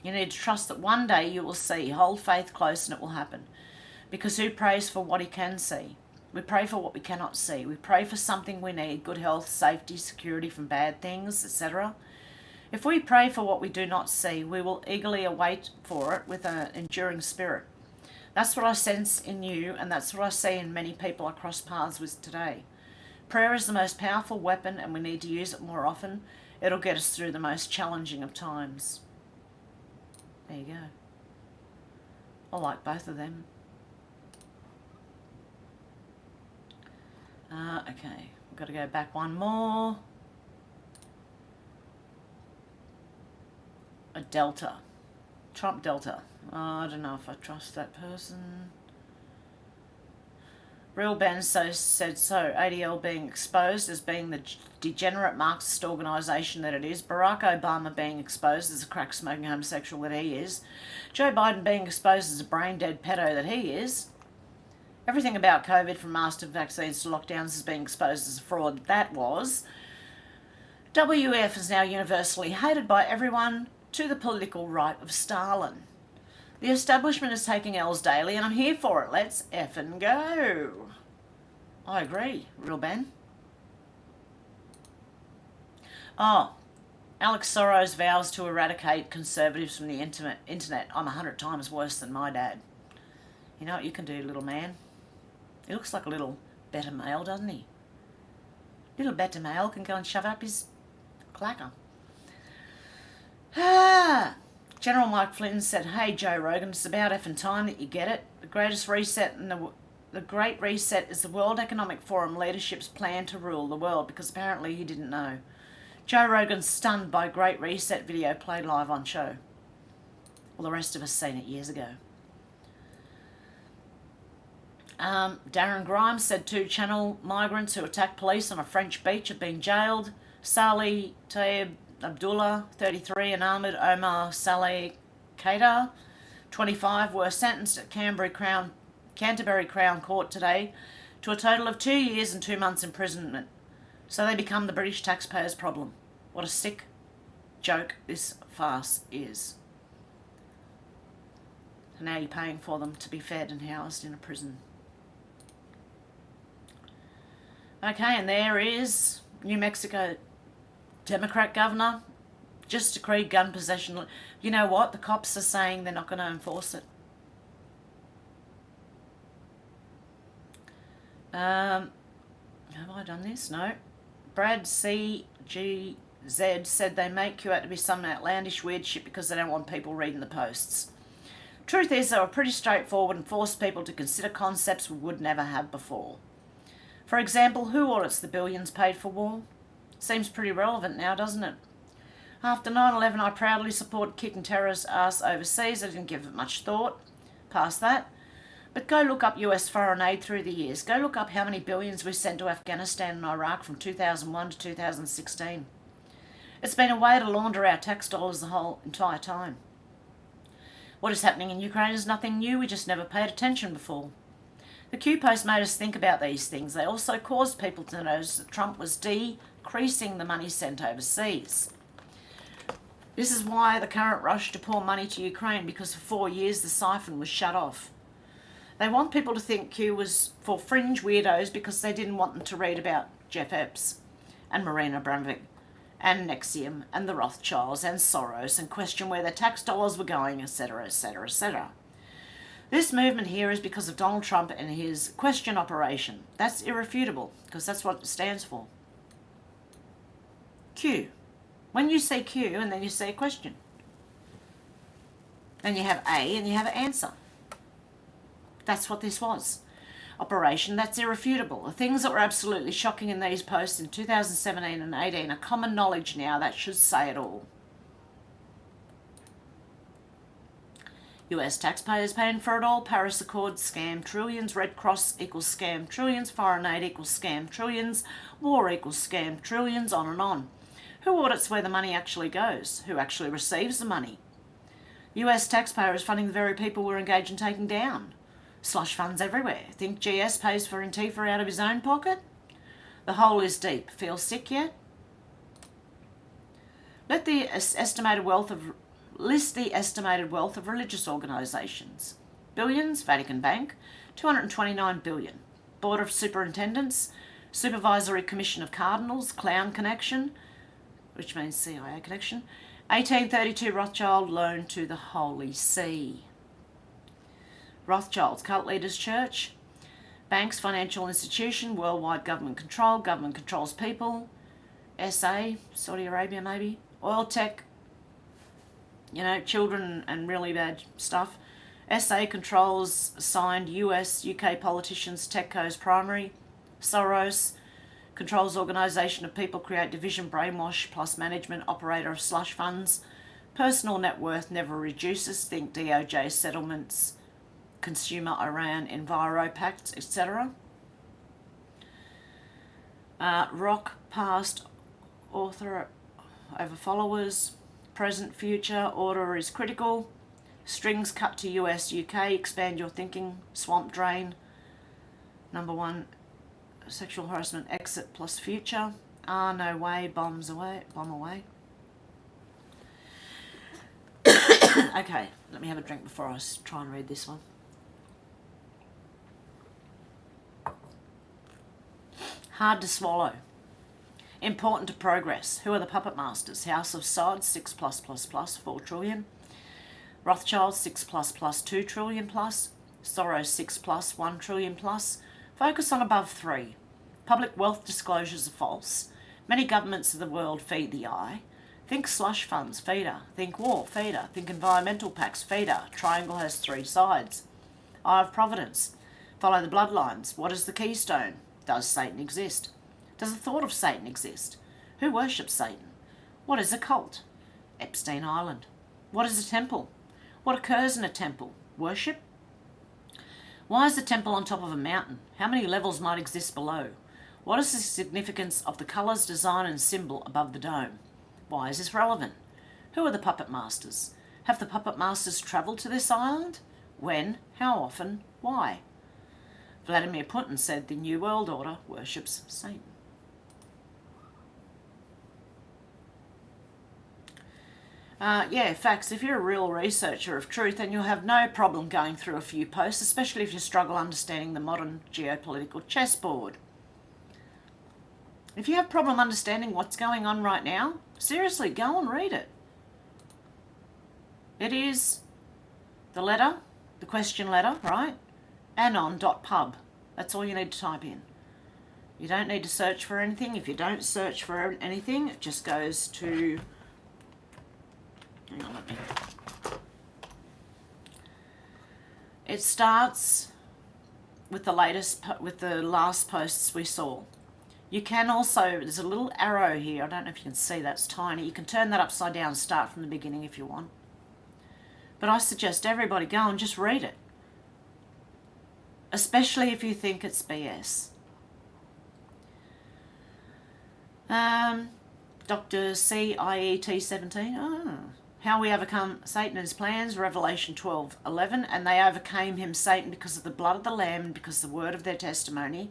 S2: You need to trust that one day you will see. Hold faith close and it will happen. Because who prays for what he can see? We pray for what we cannot see. We pray for something we need, good health, safety, security from bad things, etc. If we pray for what we do not see, we will eagerly await for it with an enduring spirit. That's what I sense in you, and that's what I see in many people I cross paths with today. Prayer is the most powerful weapon, and we need to use it more often. It'll get us through the most challenging of times. There you go. I like both of them. Okay, I've got to go back one more. A Delta. Trump Delta. I don't know if I trust that person. Real Ben said so. ADL being exposed as being the degenerate Marxist organisation that it is. Barack Obama being exposed as a crack-smoking homosexual that he is. Joe Biden being exposed as a brain-dead pedo that he is. Everything about COVID, from masks to vaccines to lockdowns, is being exposed as a fraud that was. WF is now universally hated by everyone to the political right of Stalin. The establishment is taking L's daily and I'm here for it. Let's effing go. I agree, Real Ben. Oh, Alex Soros vows to eradicate conservatives from the internet. I'm 100 times worse than my dad. You know what you can do, little man? He looks like a little better male, doesn't he? Little better male can go and shove up his clacker. General Mike Flynn said, "Hey Joe Rogan, it's about effing time that you get it. The greatest reset and the Great Reset is the World Economic Forum leadership's plan to rule the world," because apparently he didn't know. Joe Rogan's stunned by Great Reset video played live on show. Well, the rest of us seen it years ago. Darren Grimes said 2 Channel migrants who attacked police on a French beach have been jailed. Salih Taib Abdullah, 33, and Ahmed Omar Saleh Qaeda, 25, were sentenced at Canterbury Crown Court today to a total of 2 years and 2 months imprisonment. So they become the British taxpayers' problem. What a sick joke this farce is. And now you're paying for them to be fed and housed in a prison. Okay, and there is New Mexico Democrat governor just decreed gun possession. You know what? The cops are saying they're not going to enforce it. Have I done this? No. Brad CGZ said they make you out to be some outlandish weird shit because they don't want people reading the posts. Truth is, they were pretty straightforward and forced people to consider concepts we would never have before. For example, who audits the billions paid for war? Seems pretty relevant now, doesn't it? After 9/11, I proudly supported kicking terrorists' ass overseas. I didn't give it much thought. Past that. But go look up US foreign aid through the years. Go look up how many billions we sent to Afghanistan and Iraq from 2001 to 2016. It's been a way to launder our tax dollars the whole entire time. What is happening in Ukraine is nothing new. We just never paid attention before. The Q post made us think about these things. They also caused people to notice that Trump was decreasing the money sent overseas. This is why the current rush to pour money to Ukraine, because for 4 years the siphon was shut off. They want people to think Q was for fringe weirdos because they didn't want them to read about Jeff Epps and Marina Abramovic and Nexium and the Rothschilds and Soros and question where their tax dollars were going, etc., etc., etc. This movement here is because of Donald Trump and his question operation. That's irrefutable, because that's what it stands for. Q. When you say Q and then you say a question. Then you have A and you have an answer. That's what this was. Operation, that's irrefutable. The things that were absolutely shocking in these posts in 2017 and 18 are common knowledge now. That should say it all. US taxpayers paying for it all. Paris Accords, scam trillions. Red Cross equals scam trillions. Foreign aid equals scam trillions. War equals scam trillions, on and on. Who audits where the money actually goes? Who actually receives the money? US taxpayer is funding the very people we're engaged in taking down. Slush funds everywhere. Think GS pays for Antifa out of his own pocket? The hole is deep. Feel sick yet? List the estimated wealth of religious organisations. Billions, Vatican Bank, 229 billion. Board of Superintendents, Supervisory Commission of Cardinals, Clown Connection, which means CIA connection, 1832 Rothschild loan to the Holy See. Rothschilds, Cult Leaders Church, Banks, Financial Institution, Worldwide Government controls people, SA, Saudi Arabia maybe, Oil Tech, you know, children and really bad stuff. SA controls assigned US, UK politicians, Techco's primary. Soros controls organisation of people, create division, brainwash, plus management, operator of slush funds. Personal net worth never reduces, think DOJ settlements, consumer Iran, Enviro pacts, etc. Rock, past, author over followers. Present, future, order is critical. Strings cut to US, UK, expand your thinking, swamp drain. Number 1, sexual harassment, exit plus future. No way, bomb away. Okay, let me have a drink before I try and read this one. Hard to swallow. Important to progress. Who are the puppet masters? House of Sods, 6+++, 4 trillion. Rothschild, 6++, 2 trillion plus. Soros, 6+, 1 trillion plus. Focus on above 3. Public wealth disclosures are false. Many governments of the world feed the eye. Think slush funds, feeder. Think war, feeder. Think environmental pacts, feeder. Triangle has 3 sides. Eye of Providence. Follow the bloodlines. What is the keystone? Does Satan exist? Does the thought of Satan exist? Who worships Satan? What is a cult? Epstein Island. What is a temple? What occurs in a temple? Worship? Why is the temple on top of a mountain? How many levels might exist below? What is the significance of the colours, design and symbol above the dome? Why is this relevant? Who are the puppet masters? Have the puppet masters travelled to this island? When? How often? Why? Vladimir Putin said the New World Order worships Satan. Yeah, facts. If you're a real researcher of truth, then you'll have no problem going through a few posts, especially if you struggle understanding the modern geopolitical chessboard. If you have a problem understanding what's going on right now, seriously, go and read it. It is the letter, the question letter, right? anon.pub. That's all you need to type in. You don't need to search for anything. If you don't search for anything, it just goes to... Hang on, let me... It starts with the last posts we saw. You can also, there's a little arrow here, I don't know if you can see, that's tiny. You can turn that upside down and start from the beginning if you want. But I suggest everybody go and just read it. Especially if you think it's BS. Dr. CIET17, How we overcome Satan and his plans, Revelation 12:11, and they overcame him, Satan, because of the blood of the Lamb and because of the word of their testimony,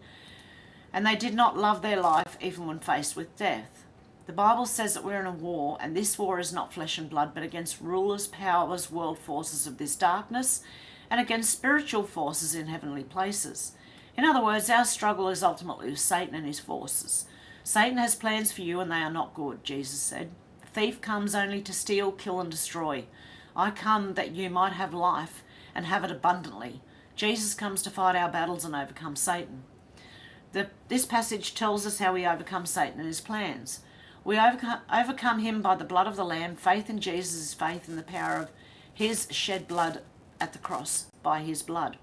S2: and they did not love their life even when faced with death. The Bible says that we're in a war, and this war is not flesh and blood, but against rulers, powers, world forces of this darkness, and against spiritual forces in heavenly places. In other words, our struggle is ultimately with Satan and his forces. Satan has plans for you and they are not good, Jesus said. The thief comes only to steal, kill and destroy. I come that you might have life and have it abundantly. Jesus comes to fight our battles and overcome Satan. This passage tells us how we overcome Satan and his plans. We overcome him by the blood of the Lamb. Faith in Jesus is faith in the power of his shed blood at the cross, by his blood.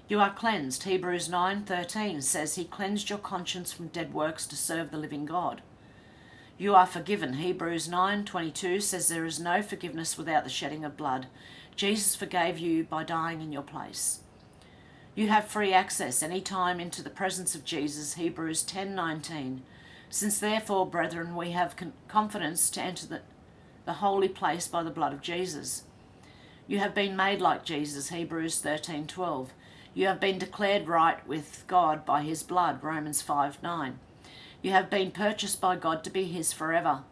S2: You are cleansed. Hebrews 9:13 says he cleansed your conscience from dead works to serve the living God. You are forgiven. Hebrews 9:22 says there is no forgiveness without the shedding of blood. Jesus forgave you by dying in your place. You have free access any time into the presence of Jesus. Hebrews 10:19. Since therefore, brethren, we have confidence to enter the holy place by the blood of Jesus. You have been made like Jesus. Hebrews 13:12. You have been declared right with God by his blood. Romans 5:9. You have been purchased by God to be his forever.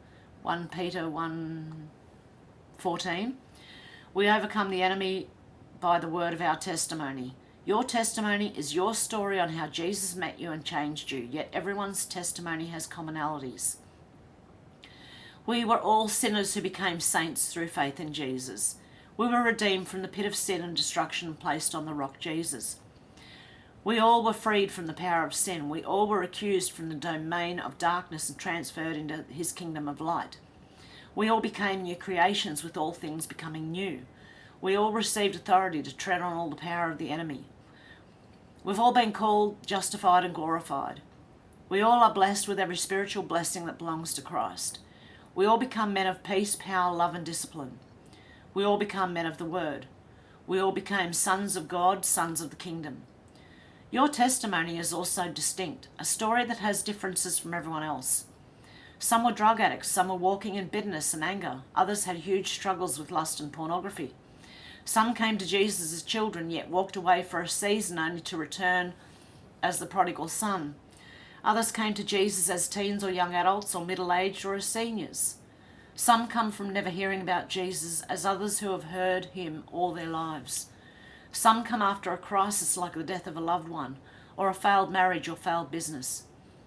S2: 1 Peter 1:14. We overcome the enemy by the word of our testimony. Your testimony is your story on how Jesus met you and changed you, yet everyone's testimony has commonalities. We were all sinners who became saints through faith in Jesus. We were redeemed from the pit of sin and destruction and placed on the rock Jesus. We all were freed from the power of sin. We all were accused from the domain of darkness and transferred into his kingdom of light. We all became new creations, with all things becoming new. We all received authority to tread on all the power of the enemy. We've all been called, justified and glorified. We all are blessed with every spiritual blessing that belongs to Christ. We all become men of peace, power, love and discipline. We all become men of the word. We all became sons of God, sons of the kingdom. Your testimony is also distinct, a story that has differences from everyone else. Some were drug addicts, some were walking in bitterness and anger. Others had huge struggles with lust and pornography. Some came to Jesus as children, yet walked away for a season only to return as the prodigal son. Others came to Jesus as teens or young adults or middle-aged or as seniors. Some come from never hearing about Jesus as others who have heard him all their lives. Some come after a crisis like the death of a loved one or a failed marriage or failed business.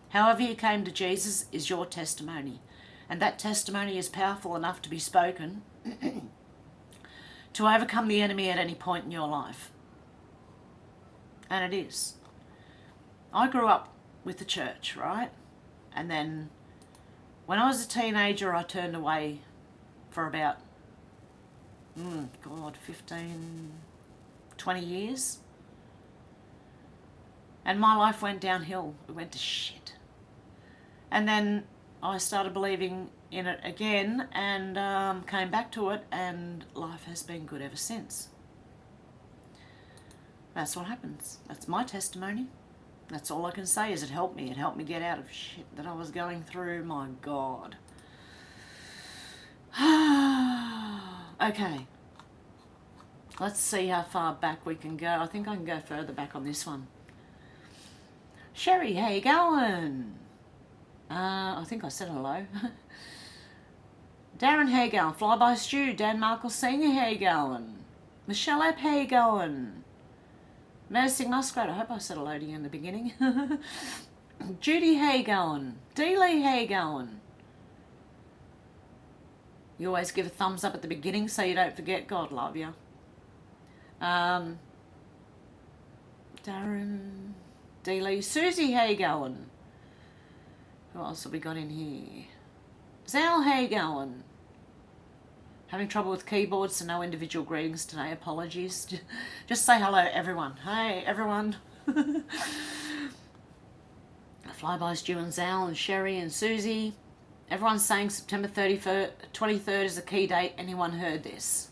S2: However you came to Jesus is your testimony, and that testimony is powerful enough to be spoken to overcome the enemy at any point in your life. And it is. I grew up with the church, right? And then when I was a teenager, I turned away for about, 20 years. And my life went downhill. It went to shit. And then I started believing in it again and came back to it, and life has been good ever since. That's what happens. That's my testimony. That's all I can say is it helped me. It helped me get out of shit that I was going through. My God. Okay. Let's see how far back we can go. I think I can go further back on this one. Sherry, how you going? I think I said hello. Darren, how you going? Flyby Stew, Dan Markle Senior, how you going? Michelle App, how you going? Menacing Muskrat, I hope I said hello to you in the beginning. Judy, how you going? D. Lee, how you going? You always give a thumbs up at the beginning so you don't forget. God love you. Darren, D. Lee, Susie, how you going? Who else have we got in here? Zal, how you going? Having trouble with keyboards, so no individual greetings today. Apologies. Just say hello to everyone. Hey, everyone. Flyby Stu and Zal and Sherry and Susie. Everyone's saying September 23rd is a key date. Anyone heard this?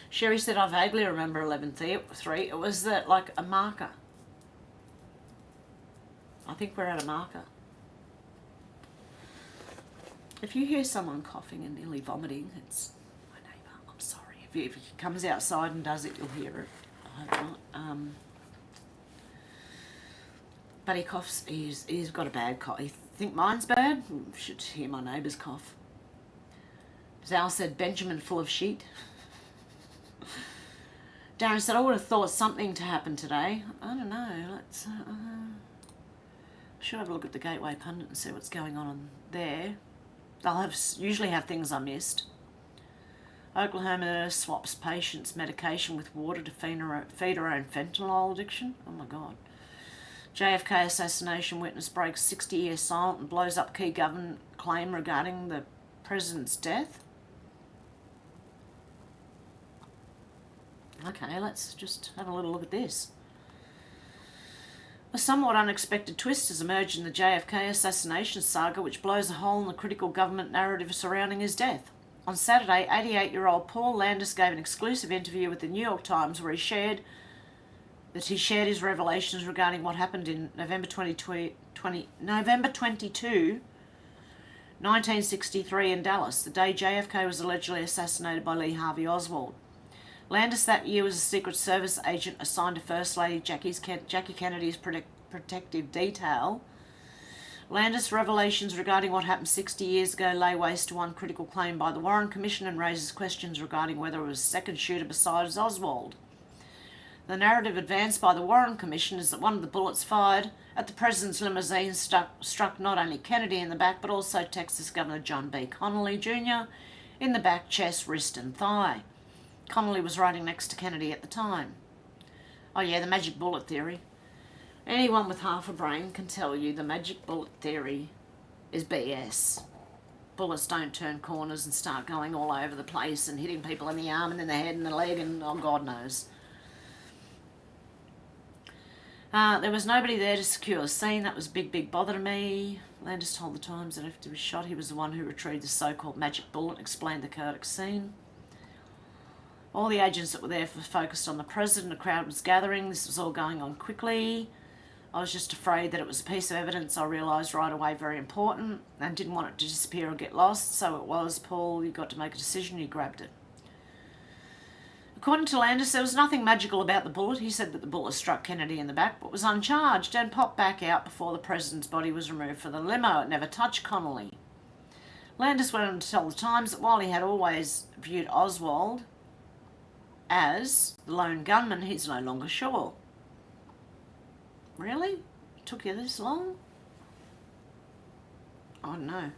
S2: Sherry said, I vaguely remember 11/3. It was like a marker. I think we're at a marker. If you hear someone coughing and nearly vomiting, it's my neighbour. I'm sorry. If he comes outside and does it, you'll hear it. I hope not. But he coughs. He's got a bad cough. You think mine's bad? Should hear my neighbour's cough. Zal said, Benjamin full of sheet. Darren said, I would have thought something to happen today. I don't know. Let's... should have a look at the Gateway Pundit and see what's going on there. They'll usually have things I missed. Oklahoma swaps patients' medication with water to feed her own fentanyl addiction. Oh my God. JFK assassination witness breaks 60-year silence and blows up key government claim regarding the president's death. Okay, let's just have a little look at this. A somewhat unexpected twist has emerged in the JFK assassination saga, which blows a hole in the critical government narrative surrounding his death. On Saturday, 88-year-old Paul Landis gave an exclusive interview with the New York Times where he shared his revelations regarding what happened in November 22, 1963 in Dallas, the day JFK was allegedly assassinated by Lee Harvey Oswald. Landis that year was a Secret Service agent assigned to First Lady Jackie Kennedy's protective detail. Landis' revelations regarding what happened 60 years ago lay waste to one critical claim by the Warren Commission and raises questions regarding whether it was a second shooter besides Oswald. The narrative advanced by the Warren Commission is that one of the bullets fired at the president's limousine struck not only Kennedy in the back but also Texas Governor John B. Connally Jr. in the back, chest, wrist and thigh. Connally was riding next to Kennedy at the time. Oh yeah, the magic bullet theory. Anyone with half a brain can tell you the magic bullet theory is BS. Bullets don't turn corners and start going all over the place and hitting people in the arm and in the head and the leg and oh God knows. There was nobody there to secure the scene. That was a big bother to me. Landis told the Times that after he was shot, he was the one who retrieved the so-called magic bullet and explained the chaotic scene. All the agents that were there were focused on the president. A crowd was gathering. This was all going on quickly. I was just afraid that it was a piece of evidence I realised right away very important and didn't want it to disappear or get lost. So it was, Paul, you got to make a decision. You grabbed it. According to Landis, there was nothing magical about the bullet. He said that the bullet struck Kennedy in the back but was uncharged and popped back out before the president's body was removed from the limo. It never touched Connally. Landis went on to tell the Times that while he had always viewed Oswald as the lone gunman, he's no longer sure. Really? It took you this long? I don't know.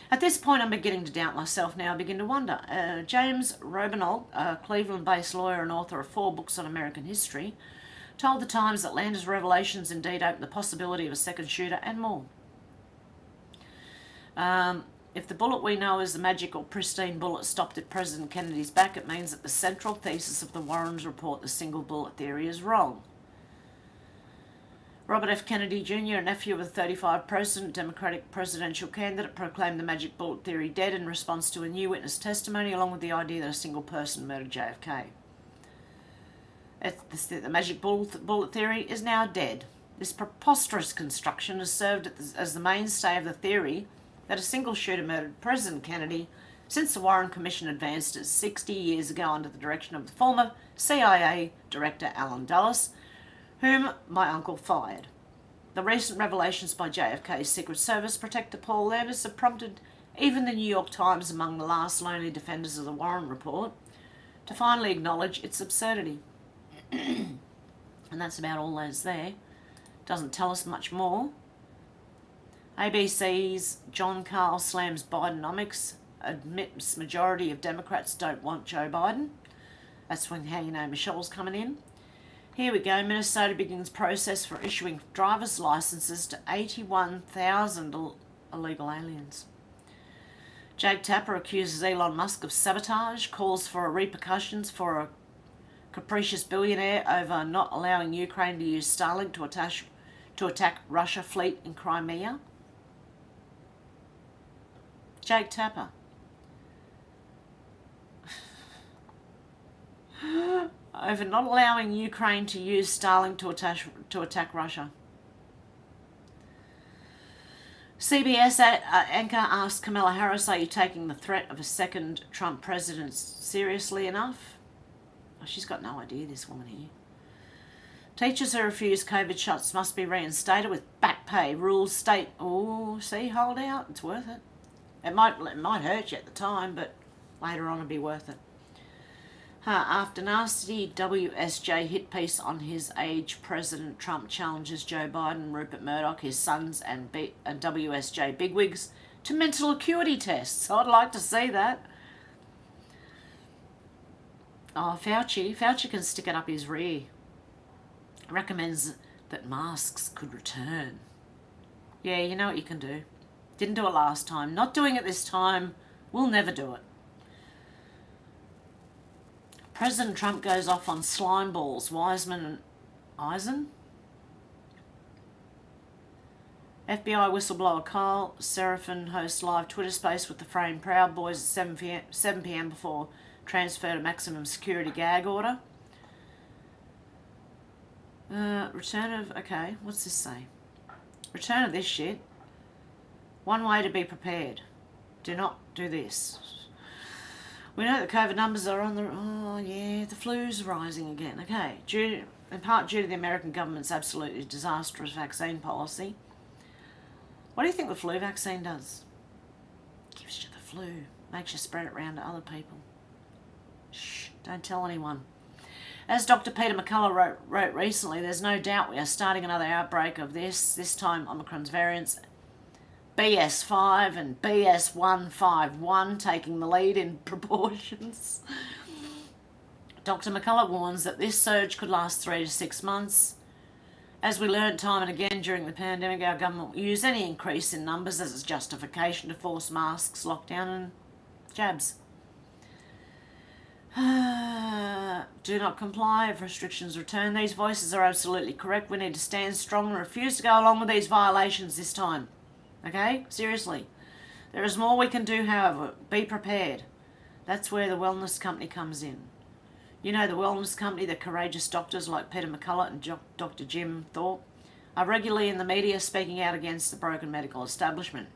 S2: At this point, I'm beginning to doubt myself now. I begin to wonder. James Robinault, a Cleveland-based lawyer and author of 4 books on American history, told the Times that Landis' revelations indeed opened the possibility of a second shooter and more. If the bullet we know as the magical pristine bullet stopped at President Kennedy's back, it means that the central thesis of the Warrens report, the single bullet theory, is wrong. Robert F. Kennedy Jr., a nephew of the 35 president, Democratic presidential candidate, proclaimed the magic bullet theory dead in response to a new witness testimony, along with the idea that a single person murdered JFK. The magic bullet theory is now dead. This preposterous construction has served as the mainstay of the theory that a single shooter murdered President Kennedy since the Warren Commission advanced it 60 years ago under the direction of the former CIA Director Allen Dulles, whom my uncle fired. The recent revelations by JFK's Secret Service protector Paul Landis have prompted even the New York Times, among the last lonely defenders of the Warren Report, to finally acknowledge its absurdity. And that's about all there's there. Doesn't tell us much more. ABC's John Carl slams Bidenomics, admits majority of Democrats don't want Joe Biden. That's how you know Michelle's coming in. Here we go. Minnesota begins process for issuing driver's licenses to 81,000 illegal aliens. Jake Tapper accuses Elon Musk of sabotage, calls for repercussions for a capricious billionaire over not allowing Ukraine to use Starlink to attack Russia fleet in Crimea. Jake Tapper. Over not allowing Ukraine to use Starlink to attack Russia. CBS anchor asked Kamala Harris, are you taking the threat of a second Trump president seriously enough? Oh, she's got no idea, this woman here. Teachers who refuse COVID shots must be reinstated with back pay. Rules state, oh, see, hold out, it's worth it. It might hurt you at the time, but later on it'll be worth it. After nasty WSJ hit piece on his age, President Trump challenges Joe Biden, Rupert Murdoch, his sons, and WSJ bigwigs to mental acuity tests. I'd like to see that. Oh, Fauci can stick it up his rear. Recommends that masks could return. Yeah, you know what you can do. Didn't do it last time. Not doing it this time. We'll never do it. President Trump goes off on slime balls. Wiseman and Eisen? FBI whistleblower Kyle Seraphin hosts live Twitter space with the framed Proud Boys at 7 p.m. before transfer to maximum security gag order. Return of... Okay, what's this say? Return of this shit. One way to be prepared. Do not do this. We know that COVID numbers are on the... Oh, yeah, the flu's rising again. Okay, in part due to the American government's absolutely disastrous vaccine policy. What do you think the flu vaccine does? Gives you the flu. Makes you spread it around to other people. Shh, don't tell anyone. As Dr. Peter McCullough wrote recently, there's no doubt we are starting another outbreak of this time Omicron's variants BS5 and BS151 taking the lead in proportions. Dr. McCullough warns that this surge could last 3 to 6 months. As we learned time and again during the pandemic, our government will use any increase in numbers as its justification to force masks, lockdown and jabs. Do not comply if restrictions return. These voices are absolutely correct. We need to stand strong and refuse to go along with these violations this time. Okay? Seriously. There is more we can do, however. Be prepared. That's where the wellness company comes in. You know, the wellness company, the courageous doctors like Peter McCullough and Dr. Jim Thorpe are regularly in the media speaking out against the broken medical establishment.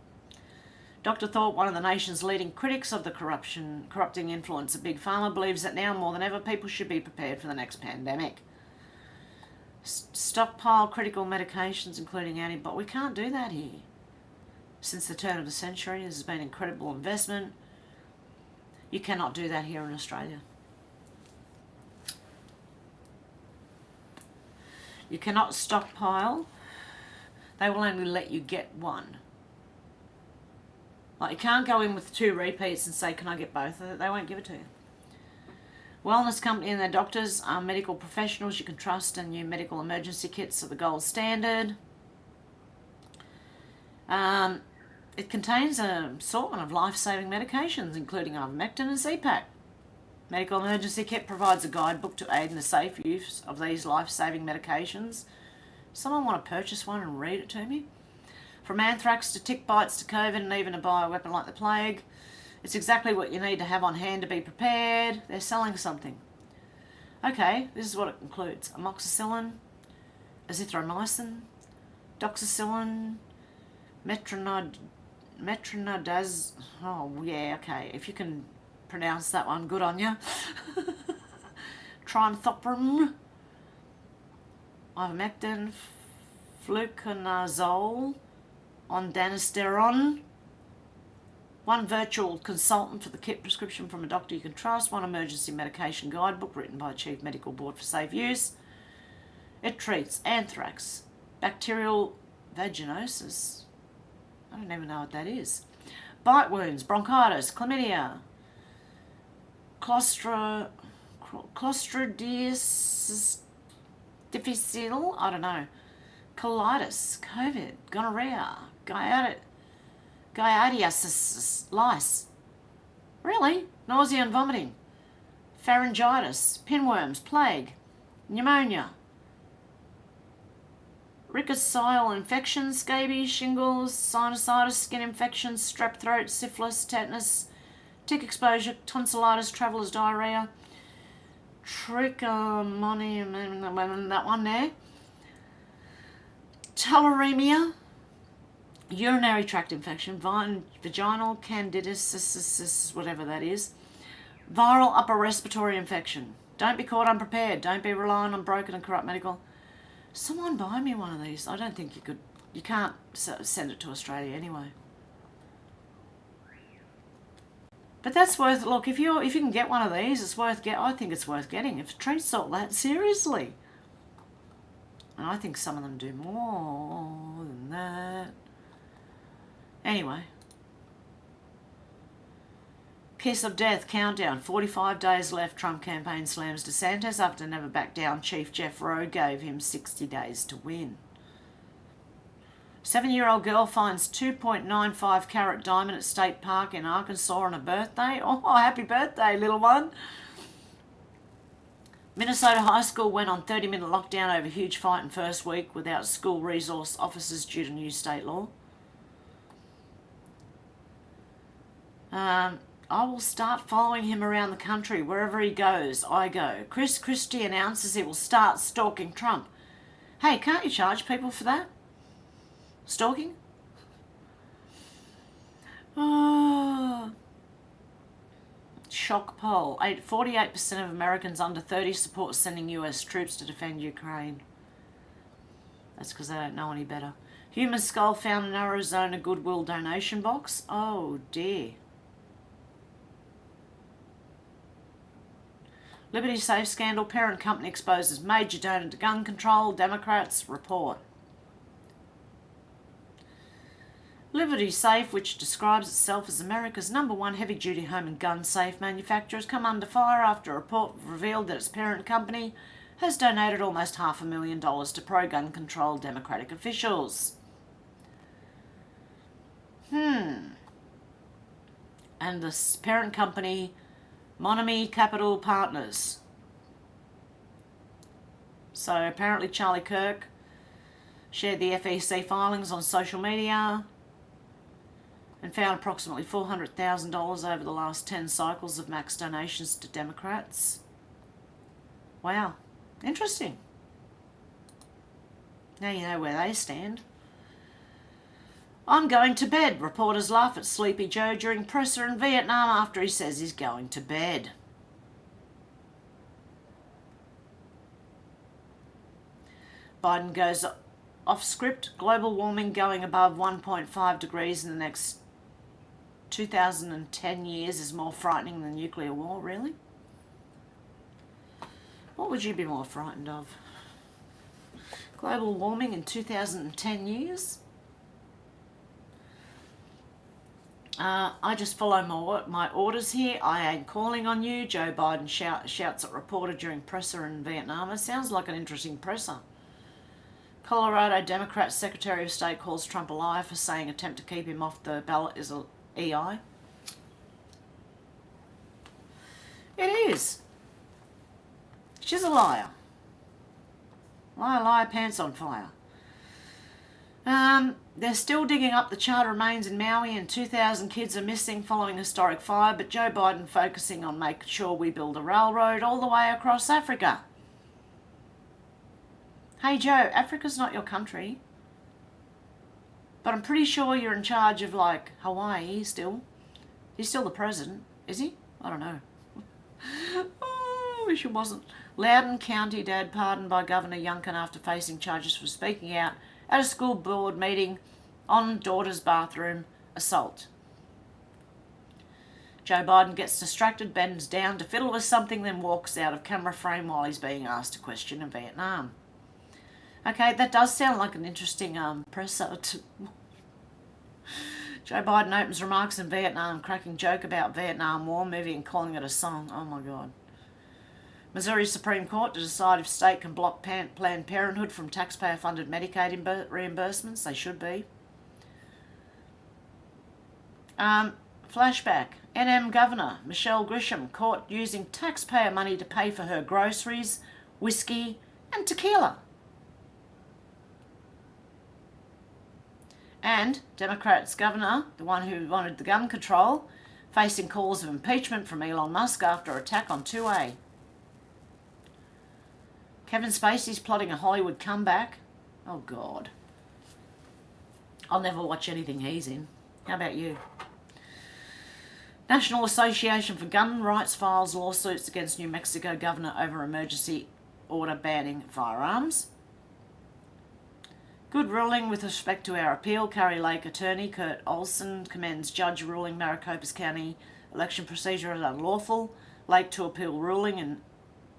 S2: Dr. Thorpe, one of the nation's leading critics of the corrupting influence of Big Pharma, believes that now more than ever people should be prepared for the next pandemic. Stockpile critical medications, including antibiotics. We can't do that here. Since the turn of the century, this has been incredible investment. You cannot do that here in Australia. You cannot stockpile. They will only let you get one. Like, you can't go in with 2 repeats and say, can I get both? They won't give it to you. Wellness company and their doctors are medical professionals you can trust, and new medical emergency kits are the gold standard. It contains an assortment of life-saving medications, including ivermectin and Z-Pak. Medical emergency kit provides a guidebook to aid in the safe use of these life-saving medications. Someone want to purchase one and read it to me? From anthrax to tick bites to COVID and even a bioweapon like the plague. It's exactly what you need to have on hand to be prepared. They're selling something. Okay, this is what it includes. Amoxicillin, azithromycin, doxycycline, metronidaz. Oh, yeah, okay. If you can pronounce that one, good on you. Trimethoprim, ivermectin, fluconazole, ondansetron. One virtual consultant for the kit prescription from a doctor you can trust. One emergency medication guidebook written by a Chief Medical Board for safe use. It treats anthrax, bacterial vaginosis. I don't even know what that is. Bite wounds, bronchitis, chlamydia, Clostridius difficile, I don't know, colitis, COVID, gonorrhea, giardiasis, lice. Really? Nausea and vomiting, pharyngitis, pinworms, plague, pneumonia, rickettsial infections, scabies, shingles, sinusitis, skin infections, strep throat, syphilis, tetanus, tick exposure, tonsillitis, traveller's diarrhea, trichomonium, that one there, tularemia, urinary tract infection, vaginal candidiasis, whatever that is, viral upper respiratory infection. Don't be caught unprepared. Don't be relying on broken and corrupt medical. Someone buy me one of these. I don't think you could. You can't send it to Australia anyway. But that's worth. Look, if you can get one of these, it's worth get. I think it's worth getting. If it treats all that seriously, and I think some of them do more than that. Anyway, kiss of death countdown. 45 days left. Trump campaign slams DeSantis after never back down. Chief Jeff Rowe gave him 60 days to win. 7-year-old girl finds 2.95 carat diamond at State Park in Arkansas on her birthday. Oh, happy birthday, little one. Minnesota High School went on 30-minute lockdown over huge fight in first week without school resource officers due to new state law. I will start following him around the country. Wherever he goes, I go. Chris Christie announces he will start stalking Trump. Hey, can't you charge people for that? Stalking? Oh. Shock poll. 48% of Americans under 30 support sending US troops to defend Ukraine. That's because they don't know any better. Human skull found in Arizona Goodwill donation box. Oh dear. Liberty Safe scandal. Parent company exposes major donor to gun control. Democrats report. Liberty Safe, which describes itself as America's #1 heavy-duty home and gun safe manufacturer, has come under fire after a report revealed that its parent company has donated almost $500,000 to pro-gun control Democratic officials. And the parent company, Monami Capital Partners. So apparently Charlie Kirk shared the FEC filings on social media and found approximately $400,000 over the last 10 cycles of max donations to Democrats. Wow, interesting. Now you know where they stand. I'm going to bed. Reporters laugh at Sleepy Joe during presser in Vietnam after he says he's going to bed. Biden goes off script. Global warming going above 1.5 degrees in the next 2010 years is more frightening than nuclear war. Really? What would you be more frightened of? Global warming in 2010 years? I just follow my orders here. I ain't calling on you. Joe Biden shouts at reporter during presser in Vietnam. It sounds like an interesting presser. Colorado Democrat Secretary of State calls Trump a liar for saying attempt to keep him off the ballot is a EI. It is. She's a liar. Liar, liar, pants on fire. They're still digging up the charred remains in Maui, and 2,000 kids are missing following historic fire, but Joe Biden focusing on making sure we build a railroad all the way across Africa. Hey Joe, Africa's not your country. But I'm pretty sure you're in charge of, like, Hawaii still. He's still the president, is he? I don't know. Oh, I wish he wasn't. Loudoun County dad pardoned by Governor Youngkin after facing charges for speaking out at a school board meeting on daughter's bathroom assault. Joe Biden gets distracted, bends down to fiddle with something, then walks out of camera frame while he's being asked a question in Vietnam. Okay, that does sound like an interesting presser. Joe Biden opens remarks in Vietnam, cracking joke about Vietnam War movie and calling it a song. Oh my God. Missouri Supreme Court to decide if state can block Planned Parenthood from taxpayer-funded Medicaid reimbursements. They should be. Flashback. NM Governor Michelle Grisham caught using taxpayer money to pay for her groceries, whiskey and tequila. And Democrats governor, the one who wanted the gun control, facing calls of impeachment from Elon Musk after attack on 2A. Kevin Spacey's plotting a Hollywood comeback. Oh God. I'll never watch anything he's in. How about you? National Association for Gun Rights files lawsuits against New Mexico governor over emergency order banning firearms. Good ruling with respect to our appeal. Curry Lake attorney Kurt Olson commends judge ruling Maricopa County election procedure as unlawful. Lake to appeal ruling and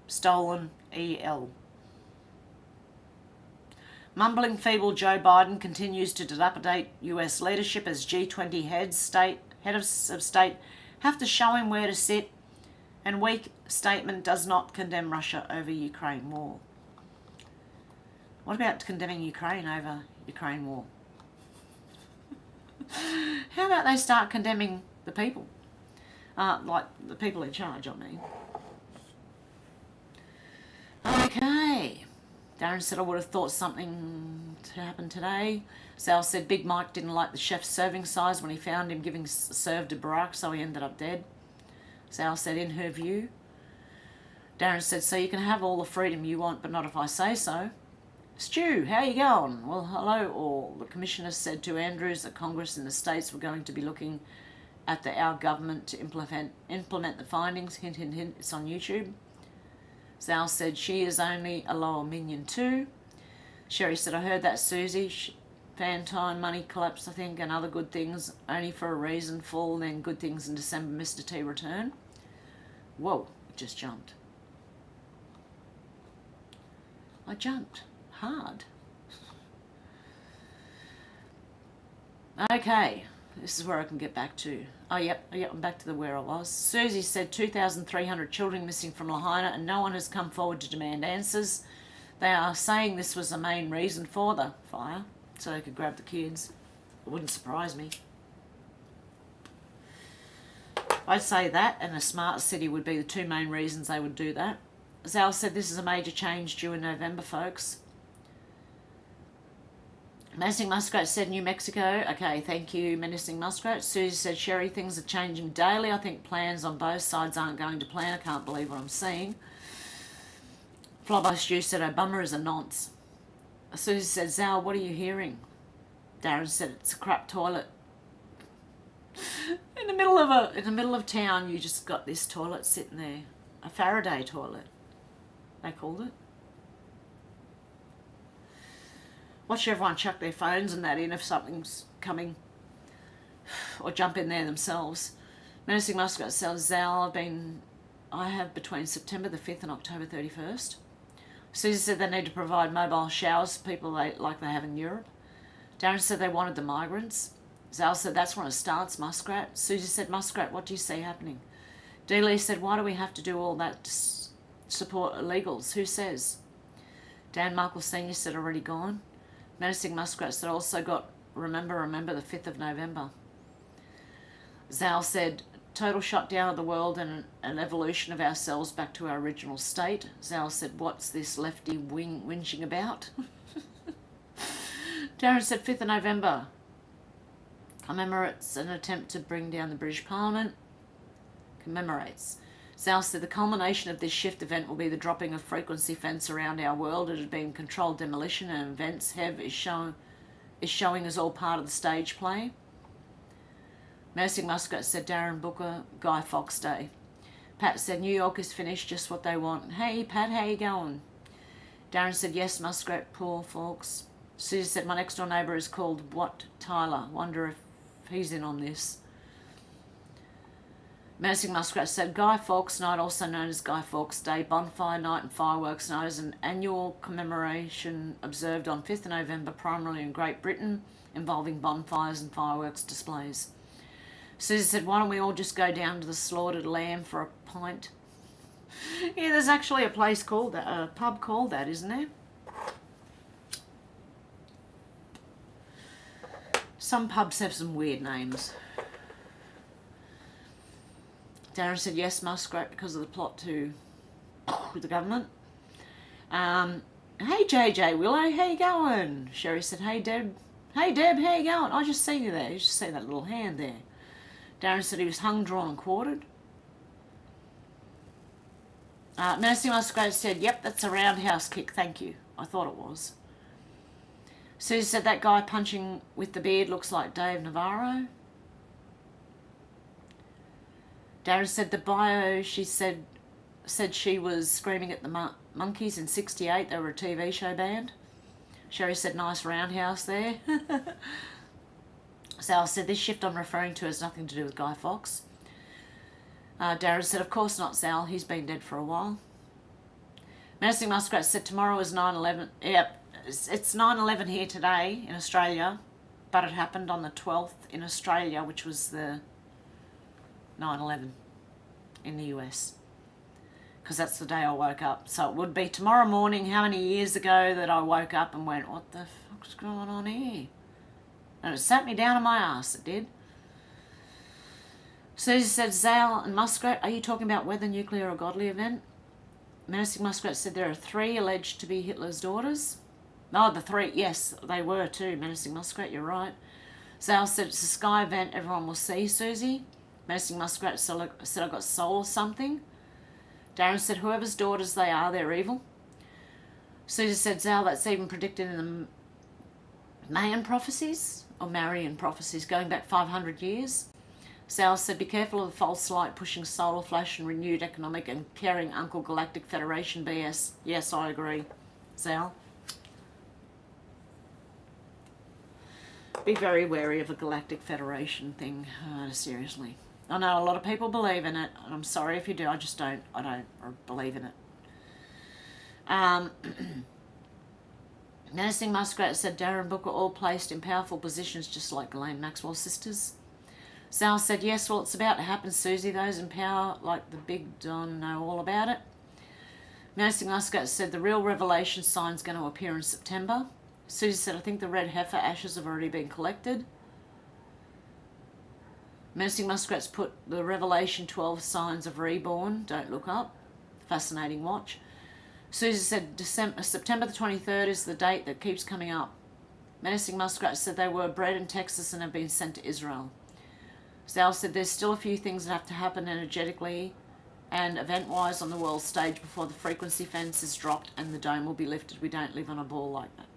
S2: stolen EL. Mumbling feeble Joe Biden continues to dilapidate US leadership as G20 heads of state have to show him where to sit, and weak statement does not condemn Russia over Ukraine war. What about condemning Ukraine over Ukraine war? How about they start condemning the people? Like the people in charge, I mean. Okay. Darren said, I would have thought something to happen today. Sal said, Big Mike didn't like the chef's serving size when he found him giving serve to Barack, so he ended up dead. Sal said, in her view. Darren said, so you can have all the freedom you want, but not if I say so. Stu, how you going? Well, hello all. The commissioner said to Andrews that Congress and the states were going to be looking at our government to implement the findings. Hint, hint, hint, it's on YouTube. Zal said she is only a lower minion too. Sherry said, I heard that, Susie. Fantine money collapse, I think, and other good things, only for a reason, fall, then good things in December, Mr. T return. Whoa, it just jumped. I jumped hard. Okay, this is where I can get back to. Oh, yep, I'm back to where I was. Susie said 2,300 children missing from Lahaina and no one has come forward to demand answers. They are saying this was the main reason for the fire, so they could grab the kids. It wouldn't surprise me. I'd say that and a smart city would be the two main reasons they would do that. Zal said this is a major change due in November, folks. Menacing Muskrat said New Mexico. Okay, thank you, Menacing Muskrat. Susie said, Sherry, things are changing daily. I think plans on both sides aren't going to plan. I can't believe what I'm seeing. Flubber Stew said, Obama is a nonce. Susie said, Zal, what are you hearing? Darren said, it's a crap toilet. In the middle of town, you just got this toilet sitting there. A Faraday toilet, they called it. Watch everyone chuck their phones and that in if something's coming, or jump in there themselves. Menacing Muskrat says, Zal, I have between September the 5th and October 31st. Susie said they need to provide mobile showers for people like they have in Europe. Darren said they wanted the migrants. Zal said that's when it starts, Muskrat. Susie said, Muskrat, what do you see happening? Dealey said, why do we have to do all that to support illegals? Who says? Dan Markle Sr. said, already gone. Menacing Muskrat said, also got, remember the 5th of November. Zal said, total shutdown of the world and an evolution of ourselves back to our original state. Zal said, what's this lefty whinging about? Darren said 5th of November commemorates an attempt to bring down the British Parliament. Commemorates. Sal said the culmination of this shift event will be the dropping of frequency fence around our world. It has been controlled demolition and events. Hev is showing us all part of the stage play. Mercy Muskrat said Darren Booker, Guy Fawkes Day. Pat said New York is finished, just what they want. Hey Pat, how you going? Darren said yes, Muskrat, poor Fawkes. Susie said my next door neighbour is called What Tyler. Wonder if he's in on this. Mercy Muskrat said Guy Fawkes Night, also known as Guy Fawkes Day, bonfire night and fireworks night, is an annual commemoration observed on 5th of November, primarily in Great Britain, involving bonfires and fireworks displays. Susie said, why don't we all just go down to the slaughtered lamb for a pint? Yeah, there's actually a place called that, a pub called that, isn't there? Some pubs have some weird names. Darren said yes, Muskrat, because of the plot to with the government. Hey JJ Willow, how you going? Sherry said, hey Deb, how you going? I just seen you there. You just see that little hand there. Darren said he was hung, drawn and quartered. Mercy Muskrat said, yep, that's a roundhouse kick, thank you. I thought it was. Susie said that guy punching with the beard looks like Dave Navarro. Darren said the bio, she said she was screaming at the monkeys in 68. They were a TV show band. Sherry said nice roundhouse there. Sal said this shift I'm referring to has nothing to do with Guy Fawkes. Darren said of course not, Sal. He's been dead for a while. Mercy Muskrat said tomorrow is 9/11. Yep, it's 9/11 here today in Australia, but it happened on the 12th in Australia, which was the 9/11 in the US, because that's the day I woke up. So it would be tomorrow morning, how many years ago, that I woke up and went, what the fuck's going on here? And it sat me down on my ass, it did. Susie said, Zal and Muskrat, are you talking about whether nuclear or godly event? Mercy Muskrat said there are 3 alleged to be Hitler's daughters. No, the 3, yes, they were too, Menacing Muskrat, you're right. Zal said it's a sky event everyone will see, Susie. Menacing Muskrat said I got soul or something. Darren said whoever's daughters they are, they're evil. Susie said, Zal, that's even predicted in the Mayan prophecies, or Marian prophecies, going back 500 years. Zal said, be careful of the false light pushing solar flash and renewed economic and caring Uncle Galactic Federation BS. Yes, I agree, Zal. Be very wary of a Galactic Federation thing, seriously. I know a lot of people believe in it, and I'm sorry if you do, I don't believe in it. Menacing Muskrat said Darren Booker all placed in powerful positions just like Ghislaine Maxwell's sisters. Sal said, yes, well, it's about to happen, Susie. Those in power, like the Big Don, know all about it. Menacing Muskrat said the real revelation sign's going to appear in September. Susie said, I think the red heifer ashes have already been collected. Menacing Muskrat's put the Revelation 12 signs of reborn. Don't look up. Fascinating watch. Susie said September the 23rd is the date that keeps coming up. Menacing Muskrat said they were bred in Texas and have been sent to Israel. Sal said there's still a few things that have to happen energetically and event-wise on the world stage before the frequency fence is dropped and the dome will be lifted. We don't live on a ball like that,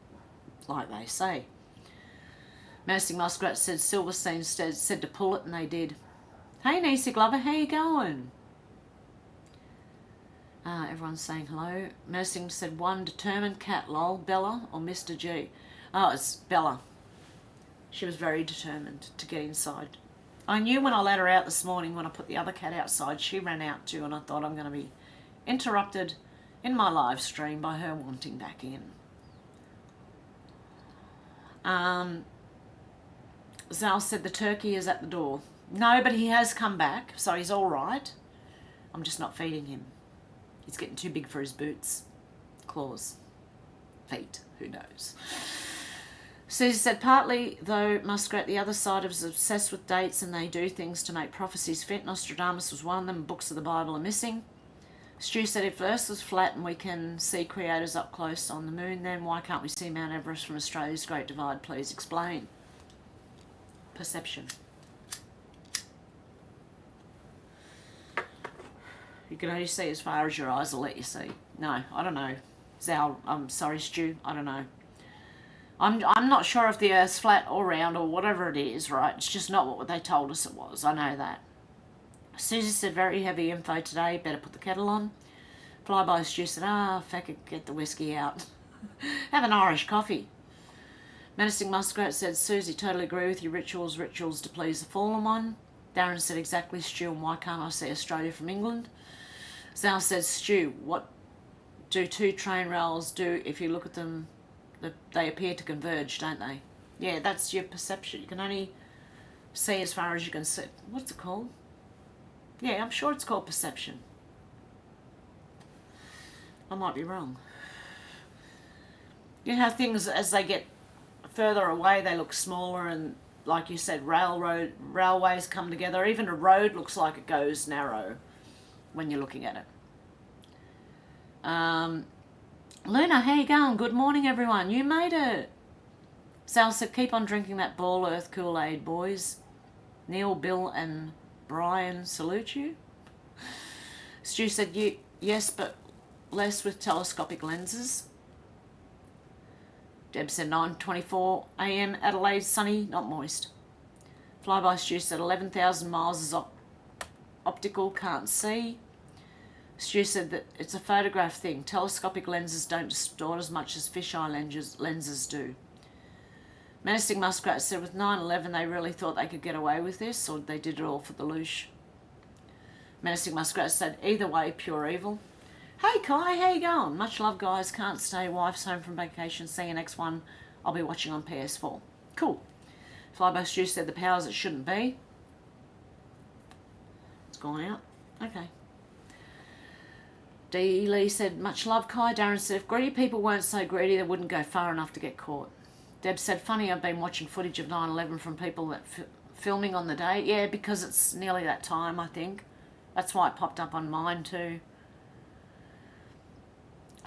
S2: like they say. Menacing Muskrat said Silverstein said to pull it, and they did. Hey, Nisa Glover, how you going? Everyone's saying hello. Menacing said one determined cat, lol, Bella or Mr. G? Oh, it's Bella. She was very determined to get inside. I knew when I let her out this morning, when I put the other cat outside, she ran out too, and I thought I'm going to be interrupted in my live stream by her wanting back in. Zal said the turkey is at the door. No, but he has come back, so he's all right. I'm just not feeding him. He's getting too big for his boots. Claws. Feet. Who knows? Susie said, partly, though, Muskrat, the other side is obsessed with dates and they do things to make prophecies fit. Nostradamus was one of them. Books of the Bible are missing. Stu said, if the Earth was flat and we can see creators up close on the moon, then why can't we see Mount Everest from Australia's Great Divide? Please explain. Perception. You can only see as far as your eyes will let you see. No, I don't know. Zal, I'm sorry, Stu, I don't know. I'm not sure if the Earth's flat or round or whatever it is, right? It's just not what they told us it was. I know that. Susie said, very heavy info today, better put the kettle on. Flyby Stu said, feck it, get the whiskey out. Have an Irish coffee. Menacing Muskrat said, Susie, totally agree with you, rituals to please the fallen one. Darren said, exactly, Stu, and why can't I see Australia from England? Zal said, Stu, what do two train rails do if you look at them? They appear to converge, don't they? Yeah, that's your perception. You can only see as far as you can see. What's it called? Yeah, I'm sure it's called perception. I might be wrong. You know how things, as they get further away, they look smaller, and like you said, railways come together. Even a road looks like it goes narrow when you're looking at it. Luna, how you going? Good morning, everyone. You made it. Sal said, keep on drinking that Ball Earth Kool-Aid, boys. Neil, Bill, and Brian salute you. Stu said, yes, but less with telescopic lenses. Deb said, 9:24 a.m. Adelaide, sunny, not moist. Flyby Stu said, 11,000 miles is optical, can't see. Stu said that it's a photograph thing. Telescopic lenses don't distort as much as fisheye lenses do. Menacing Muskrat said, with 9/11 they really thought they could get away with this, or they did it all for the loosh. Menacing Muskrat said, either way, pure evil. Hey Kai, how you going? Much love, guys. Can't stay. Wife's home from vacation. See you next one. I'll be watching on PS4. Cool. Flyby Stu said the powers it shouldn't be. It's gone out. Okay. D. Lee said, much love, Kai. Darren said, if greedy people weren't so greedy, they wouldn't go far enough to get caught. Deb said, funny, I've been watching footage of 9/11 from people that filming on the day. Yeah, because it's nearly that time, I think. That's why it popped up on mine too.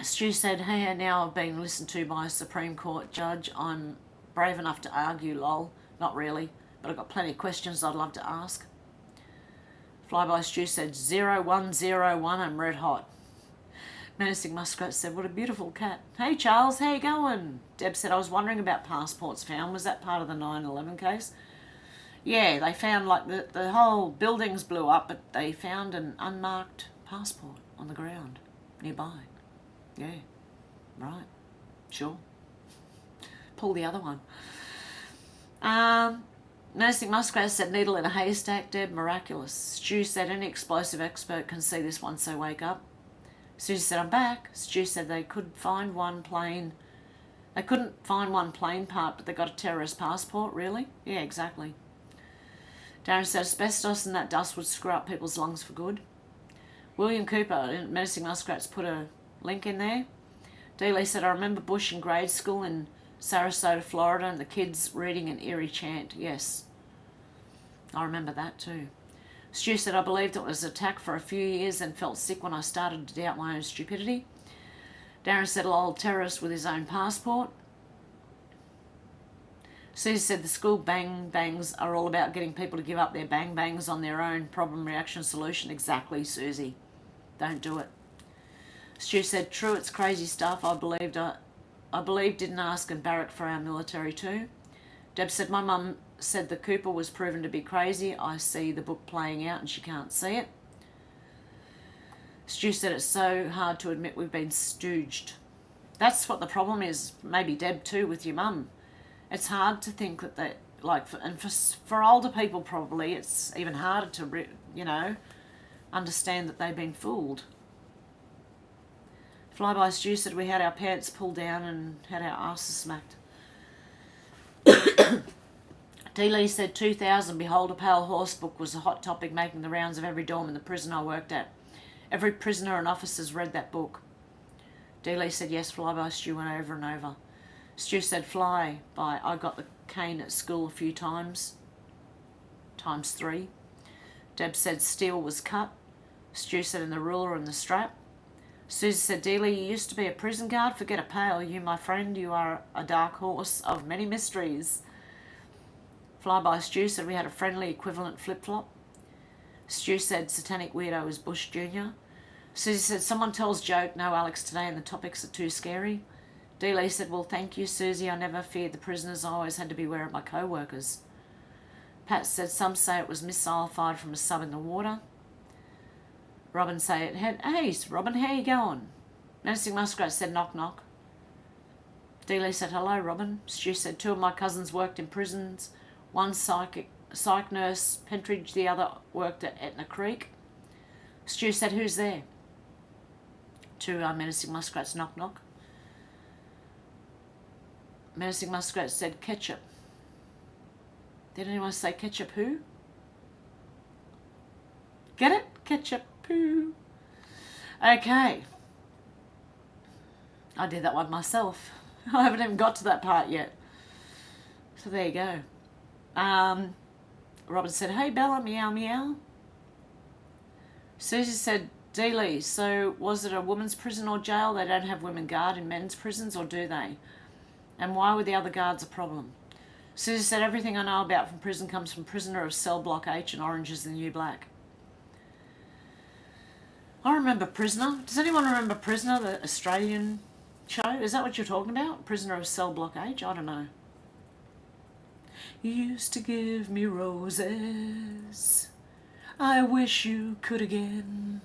S2: Stu said, hey, now I've been listened to by a Supreme Court judge. I'm brave enough to argue, lol. Not really, but I've got plenty of questions I'd love to ask. Flyby Stu said, 0101, I'm red hot. Menacing Muskrat said, what a beautiful cat. Hey Charles, how you going? Deb said, I was wondering about passports found. Was that part of the 9/11 case? Yeah, they found like the whole buildings blew up, but they found an unmarked passport on the ground nearby. Yeah, right, sure. Pull the other one. Menacing Muskrat said, needle in a haystack, Deb, miraculous. Stu said, any explosive expert can see this once they wake up. Susie said, I'm back. Stu said they couldn't find one plane part, but they got a terrorist passport. Really? Yeah, exactly. Darren said, asbestos and that dust would screw up people's lungs for good. William Cooper, Menacing Muskrat's put a link in there. D. Lee said, I remember Bush in grade school in Sarasota, Florida, and the kids reading an eerie chant. Yes, I remember that too. Stu said, I believed it was an attack for a few years and felt sick when I started to doubt my own stupidity. Darren said, old terrorist with his own passport. Susie said, the school bang bangs are all about getting people to give up their bang bangs on their own problem reaction solution. Exactly, Susie. Don't do it. Stu said, true, it's crazy stuff. I believe didn't ask and barrack for our military too. Deb said, my mum said the Cooper was proven to be crazy. I see the book playing out and she can't see it. Stu said, it's so hard to admit we've been stooged. That's what the problem is, maybe Deb too, with your mum. It's hard to think that they, like, for older people probably, it's even harder to, understand that they've been fooled. Flyby Stu said, we had our pants pulled down and had our asses smacked. D. Lee said 2000, Behold a Pale Horse book was a hot topic making the rounds of every dorm in the prison I worked at. Every prisoner and officers read that book. D. Lee said yes, Flyby Stu went over and over. Stu said fly by I got the cane at school a few times. Times 3. Deb said steel was cut. Stu said in the ruler and the strap. Susie said, Dealey, you used to be a prison guard. Forget a pail. You, my friend, you are a dark horse of many mysteries. Flyby Stu said, we had a friendly equivalent flip-flop. Stu said, satanic weirdo is Bush Jr. Susie said, someone tells joke, no Alex today, and the topics are too scary. Dealey said, well, thank you, Susie. I never feared the prisoners. I always had to beware of my co-workers. Pat said, some say it was missile fired from a sub in the water. Robin said, hey, Robin, how you going? Menacing Muskrat said, knock, knock. Dealey said, hello, Robin. Stu said, 2 of my cousins worked in prisons. One psych nurse, Pentridge, the other worked at Etna Creek. Stu said, who's there? 2 Menacing Muskrats, knock, knock. Menacing Muskrat said, ketchup. Did anyone say ketchup who? Get it? Ketchup who? Okay. I did that one myself. I haven't even got to that part yet. So there you go. Robin said, hey Bella, meow meow. Susie said, Dealey, so was it a women's prison or jail? They don't have women guard in men's prisons, or do they? And why were the other guards a problem? Susie said, everything I know about from prison comes from Prisoner of Cell Block H and Orange is the New Black. I remember Prisoner. Does anyone remember Prisoner, the Australian show? Is that what you're talking about? Prisoner of Cell Block H? I don't know. You used to give me roses. I wish you could again.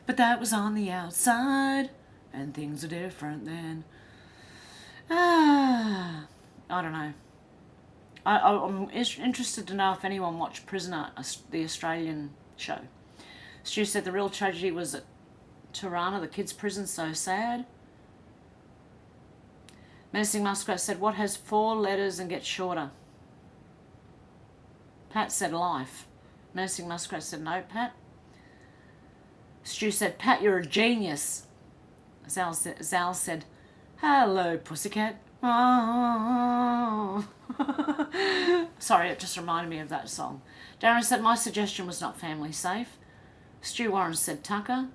S2: But that was on the outside, and things are different then. I don't know. I'm interested to know if anyone watched Prisoner, the Australian show. Stu said the real tragedy was at Tirana, the kids' prison, so sad. Menacing Muskrat said, what has 4 letters and gets shorter? Pat said life. Menacing Muskrat said no, Pat. Stu said, Pat, you're a genius. Zal said, hello, pussycat. Oh. Sorry, it just reminded me of that song. Darren said, my suggestion was not family safe. Stu Warren said Tucker.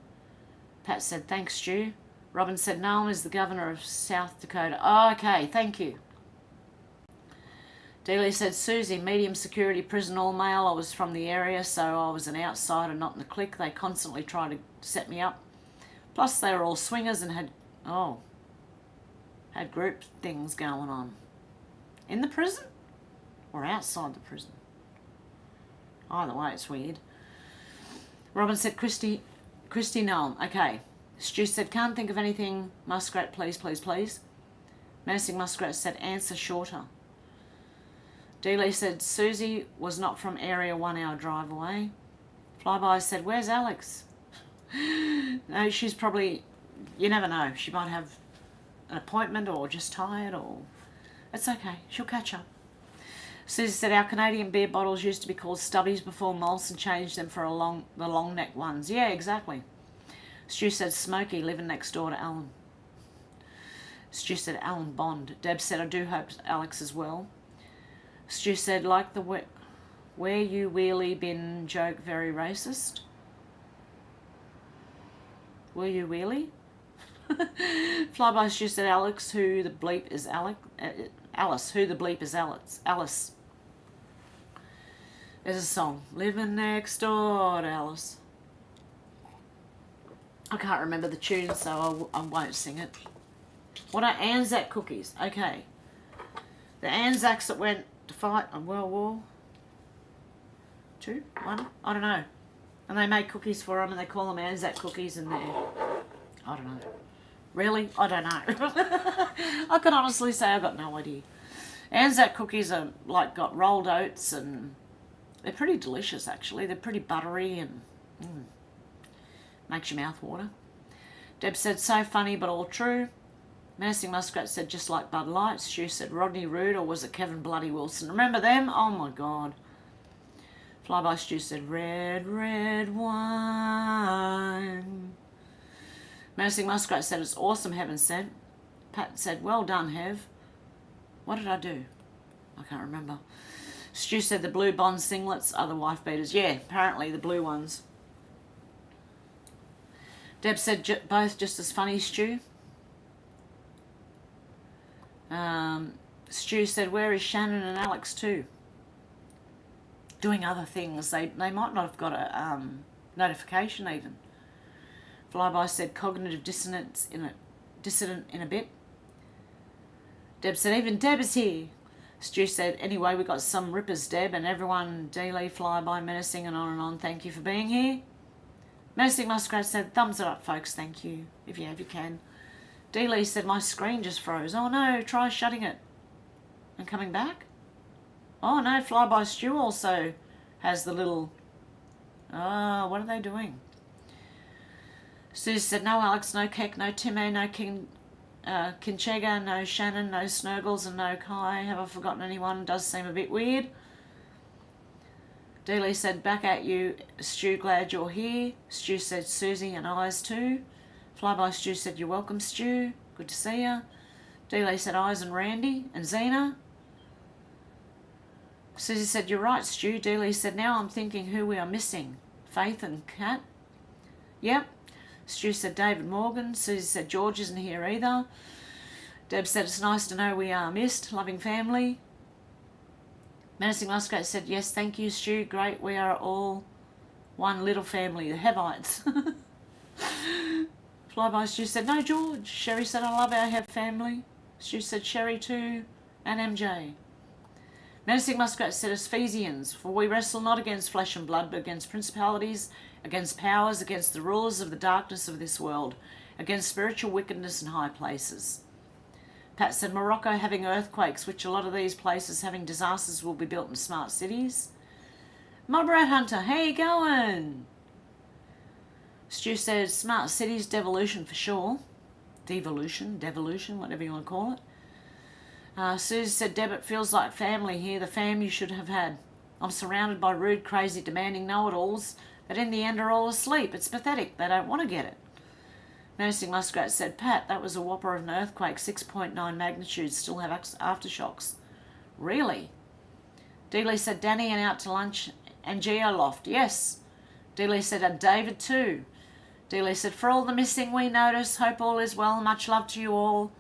S2: Pat said, thanks, Stu. Robin said, Nolan is the governor of South Dakota. Oh, okay, thank you. Dealey said, Susie, medium security prison, all male. I was from the area, so I was an outsider, not in the clique. They constantly tried to set me up. Plus, they were all swingers and had group things going on. In the prison or outside the prison? Either way, it's weird. Robin said, Christy Nolan. Okay. Stu said, can't think of anything. Muskrat, please, please, please. Menacing Muskrat said, answer shorter. Dealey said, Susie was not from area 1 hour drive away. Flyby said, where's Alex? No, she's probably, you never know. She might have an appointment or just tired, or it's okay. She'll catch up. Susie said, our Canadian beer bottles used to be called Stubbies before Molson changed them for the long neck ones. Yeah, exactly. Stu said, Smokey, living next door to Alan. Stu said, Alan Bond. Deb said, I do hope Alex as well. Stu said, like the where you wheelie bin joke, very racist. Were you wheelie? Flyby Stu said, Alex, who the bleep is Alex? Alice, who the bleep is Alice? Alice. There's a song, living next door to Alice. I can't remember the tune, so I won't sing it. What are Anzac cookies? Okay. The Anzacs that went to fight on World War II, I don't know. And they made cookies for them, and they call them Anzac cookies, and they're, I don't know. Really? I don't know. I can honestly say I got no idea. Anzac cookies are like got rolled oats, and they're pretty delicious actually. They're pretty buttery and makes your mouth water. Deb said, so funny but all true. Menacing Muskrat said, just like Bud Light. Stu said, Rodney Roode, or was it Kevin Bloody Wilson? Remember them? Oh my God. Flyby Stu said, red, red wine. Menacing Muskrat said, it's awesome, Heaven said. Pat said, well done, Hev. What did I do? I can't remember. Stu said, the blue Bond singlets are the wife beaters. Yeah, apparently the blue ones. Deb said both just as funny, Stu. Stu said, where is Shannon and Alex too? Doing other things. They might not have got a notification even. Flyby said cognitive dissonance dissident in a bit. Deb said, even Deb is here. Stu said, anyway, we got some rippers, Deb, and everyone, D-Lee, Flyby, Menacing, and on. Thank you for being here. Menacing Muskrat said, thumbs it up, folks, thank you, if you can. D-Lee said, my screen just froze. Oh no, try shutting it and coming back. Oh no, Flyby Stu also has the little, what are they doing? Susie said, no Alex, no Keck, no Timmy, no Kinchega, no Shannon, no Snurgles, and no Kai. Have I forgotten anyone? Does seem a bit weird. D-Lee said, back at you, Stu, glad you're here. Stu said, Susie and Eyes too. Flyby Stu said, you're welcome, Stu. Good to see you. D-Lee said, Eyes and Randy and Zena. Susie said, you're right, Stu. D-Lee said, now I'm thinking who we are missing. Faith and Kat. Yep. Stu said, David Morgan. Susie said, George isn't here either. Deb said, it's nice to know we are missed. Loving family. Menacing Muskrat said, yes, thank you, Stu. Great, we are all one little family, the Hevites. Flyby Stu said, no, George. Sherry said, I love our Hev family. Stu said, Sherry too, and MJ. Menacing Muskrat said, Ephesians, for we wrestle not against flesh and blood, but against principalities, against powers, against the rulers of the darkness of this world, against spiritual wickedness in high places. Pat said, Morocco having earthquakes, which a lot of these places having disasters will be built in smart cities. Mob Rat Hunter, how you going? Stu said, smart cities, devolution for sure. Devolution, whatever you want to call it. Susie said, Deb, it feels like family here, the fam you should have had. I'm surrounded by rude, crazy, demanding know-it-alls that in the end are all asleep. It's pathetic. They don't want to get it. Menacing Muskrat said, Pat, that was a whopper of an earthquake, 6.9 magnitude, still have aftershocks. Really? D-Lee said, Danny and out to lunch and Geoloft. Yes. D-Lee said, and David too. D-Lee said, for all the missing we notice, hope all is well, much love to you all.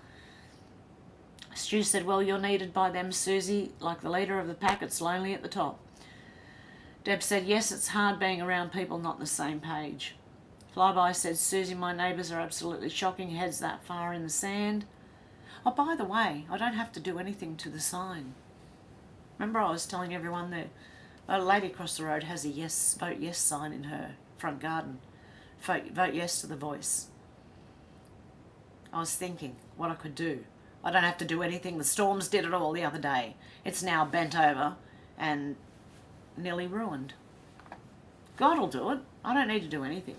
S2: Stu said, well, you're needed by them, Susie, like the leader of the pack, it's lonely at the top. Deb said, yes, it's hard being around people not on the same page. Flyby said, Susie, my neighbours are absolutely shocking, heads that far in the sand. Oh, by the way, I don't have to do anything to the sign. Remember I was telling everyone that a lady across the road has a yes, vote yes sign in her front garden. Vote yes to the voice. I was thinking what I could do. I don't have to do anything. The storms did it all the other day. It's now bent over and nearly ruined. God will do it. I don't need to do anything.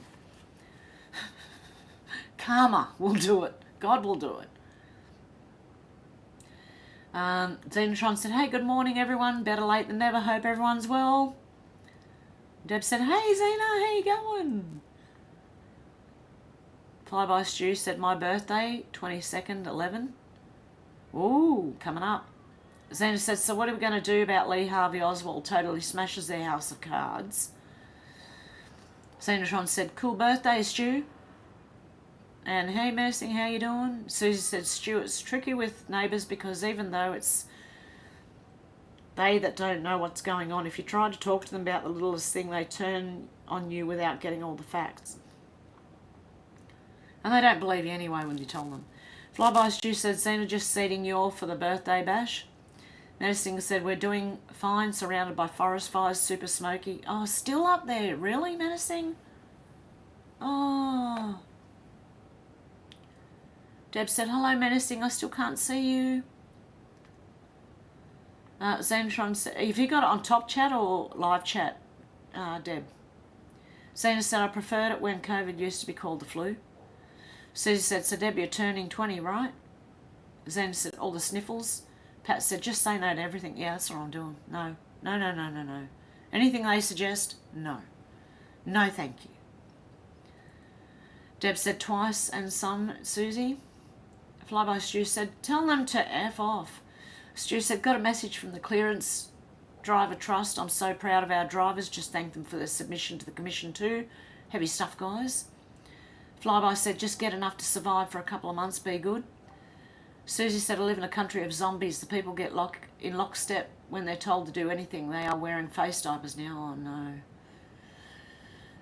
S2: Karma will do it. God will do it. Xenotron said, hey, good morning, everyone. Better late than never. Hope everyone's well. Deb said, hey, Zena, how you going? Flyby Stu said, my birthday, 22nd, 11. Ooh, coming up. Xena said, so what are we going to do about Lee Harvey Oswald totally smashes their house of cards? Xenotron said, cool birthday, Stu. And hey, Menacing, how you doing? Susie said, Stu, it's tricky with neighbours because even though it's they that don't know what's going on, if you try to talk to them about the littlest thing, they turn on you without getting all the facts. And they don't believe you anyway when you tell them. Flyby Stu said, Xena just seating you all for the birthday bash. Menacing said, we're doing fine, surrounded by forest fires, super smoky. Oh, still up there. Really, Menacing? Oh. Deb said, hello, Menacing, I still can't see you. Xenotron said, have you got it on top chat or live chat, Deb? Xena said, I preferred it when COVID used to be called the flu. Susie said, so Deb, you're turning 20, right? Xena said, all the sniffles. Pat said, just say no to everything. Yeah, that's what I'm doing. No. No. Anything they suggest, no. No, thank you. Deb said twice and some, Susie. Flyby Stu said, tell them to F off. Stu said, got a message from the Clearance Driver Trust. I'm so proud of our drivers. Just thank them for their submission to the commission too. Heavy stuff, guys. Flyby said, just get enough to survive for a couple of months, be good. Susie said, I live in a country of zombies. The people get in lockstep when they're told to do anything. They are wearing face diapers now. Oh no.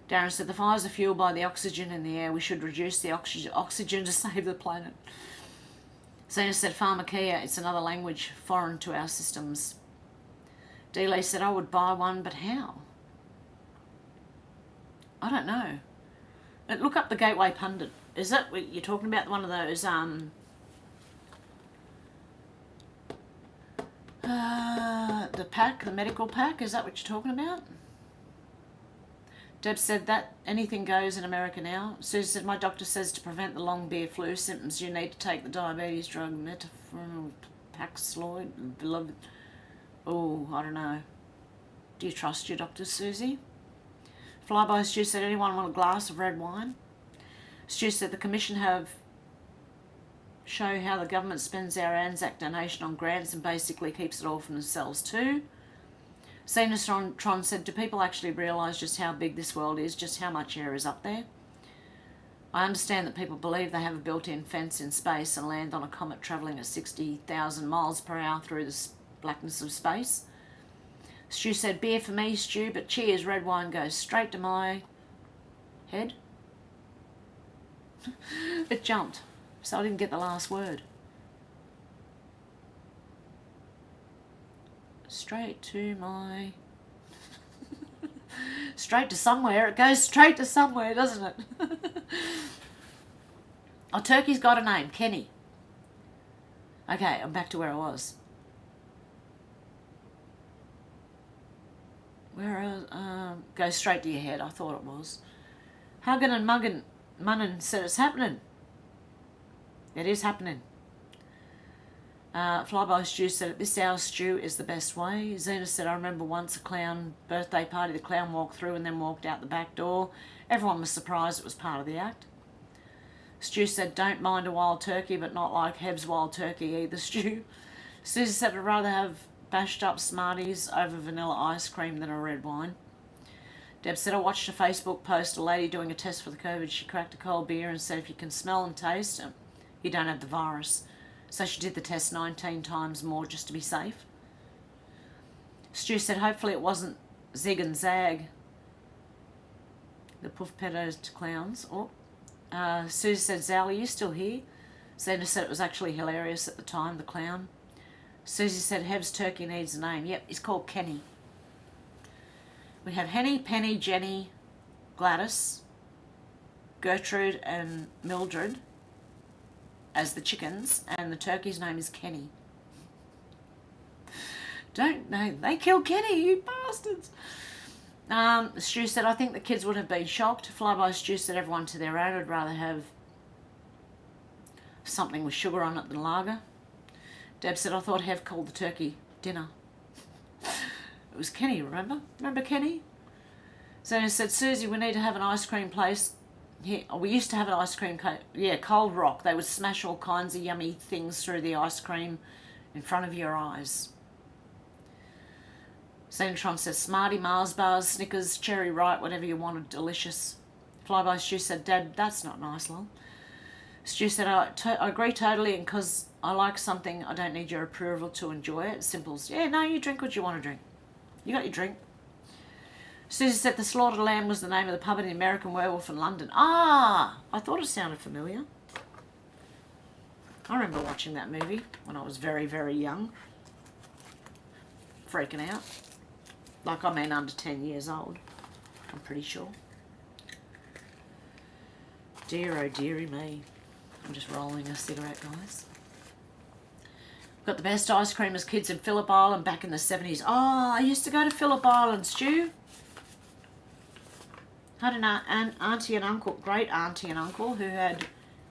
S2: Darren said, the fires are fueled by the oxygen in the air. We should reduce the oxygen to save the planet. Zena said, pharmakeia, it's another language foreign to our systems. D-Lee said, I would buy one, but how? I don't know. Look up the Gateway Pundit. Is that what you're talking about? One of those, the pack, the medical pack? Is that what you're talking about? Deb said that anything goes in America now. Susie said, my doctor says to prevent the long beer flu symptoms, you need to take the diabetes drug Paxlovid. Beloved. Oh, I don't know. Do you trust your doctor, Susie? Flyby Stu said, anyone want a glass of red wine? Stu said, the commission have show how the government spends our Anzac donation on grants and basically keeps it all for themselves too. Xenotron said, do people actually realise just how big this world is, just how much air is up there? I understand that people believe they have a built-in fence in space and land on a comet travelling at 60,000 miles per hour through the blackness of space. Stu said, beer for me, Stu, but cheers, red wine goes straight to my head. It jumped, so I didn't get the last word. Straight to my... straight to somewhere. It goes straight to somewhere, doesn't it? Oh, Turkey's got a name, Kenny. Okay, I'm back to where I was. Goes straight to your head, I thought it was. Hagen and Munnan said it's happening. It is happening. Flyby Stu said, at this hour, Stu is the best way. Zena said, I remember once a clown birthday party, the clown walked through and then walked out the back door. Everyone was surprised it was part of the act. Stu said, don't mind a wild turkey, but not like Heb's wild turkey either, Stu. Susie said, I'd rather have bashed up Smarties over vanilla ice cream than a red wine. Deb said, I watched a Facebook post, a lady doing a test for the COVID. She cracked a cold beer and said, if you can smell and taste it, you don't have the virus. So she did the test 19 times more just to be safe. Stu said, hopefully it wasn't Zig and Zag, the puff pedos to clowns. Susie said, Zal, are you still here? Zena said it was actually hilarious at the time, the clown. Susie said, Heb's turkey needs a name. Yep, he's called Kenny. We have Henny, Penny, Jenny, Gladys, Gertrude and Mildred as the chickens, and the turkey's name is Kenny. Don't know. They killed Kenny, you bastards. Stu said, I think the kids would have been shocked. Flyby Stu said, everyone to their own. I'd rather have something with sugar on it than lager. Deb said, I thought Hev called the turkey dinner. It was Kenny, remember? Remember Kenny? Zena said, Susie, we need to have an ice cream place. Here. Oh, we used to have an ice cream, Cold Rock. They would smash all kinds of yummy things through the ice cream in front of your eyes. Xenotron says, Smarty, Mars bars, Snickers, Cherry Ripe, whatever you wanted, delicious. Flyby Stu said, Dad, that's not nice, lol. Stu said, I agree totally, and because I like something, I don't need your approval to enjoy it. Simple as, yeah, no, you drink what you want to drink. You got your drink. Susie said the Slaughtered Lamb was the name of the pub in the American Werewolf in London. Ah, I thought it sounded familiar. I remember watching that movie when I was very, very young. Freaking out. Like, I mean, under 10 years old. I'm pretty sure. Dear, oh dearie me. I'm just rolling a cigarette, guys. Got the best ice cream as kids in Phillip Island back in the 70s. Oh, I used to go to Phillip Island, Stu. Had an auntie and uncle, great auntie and uncle, who had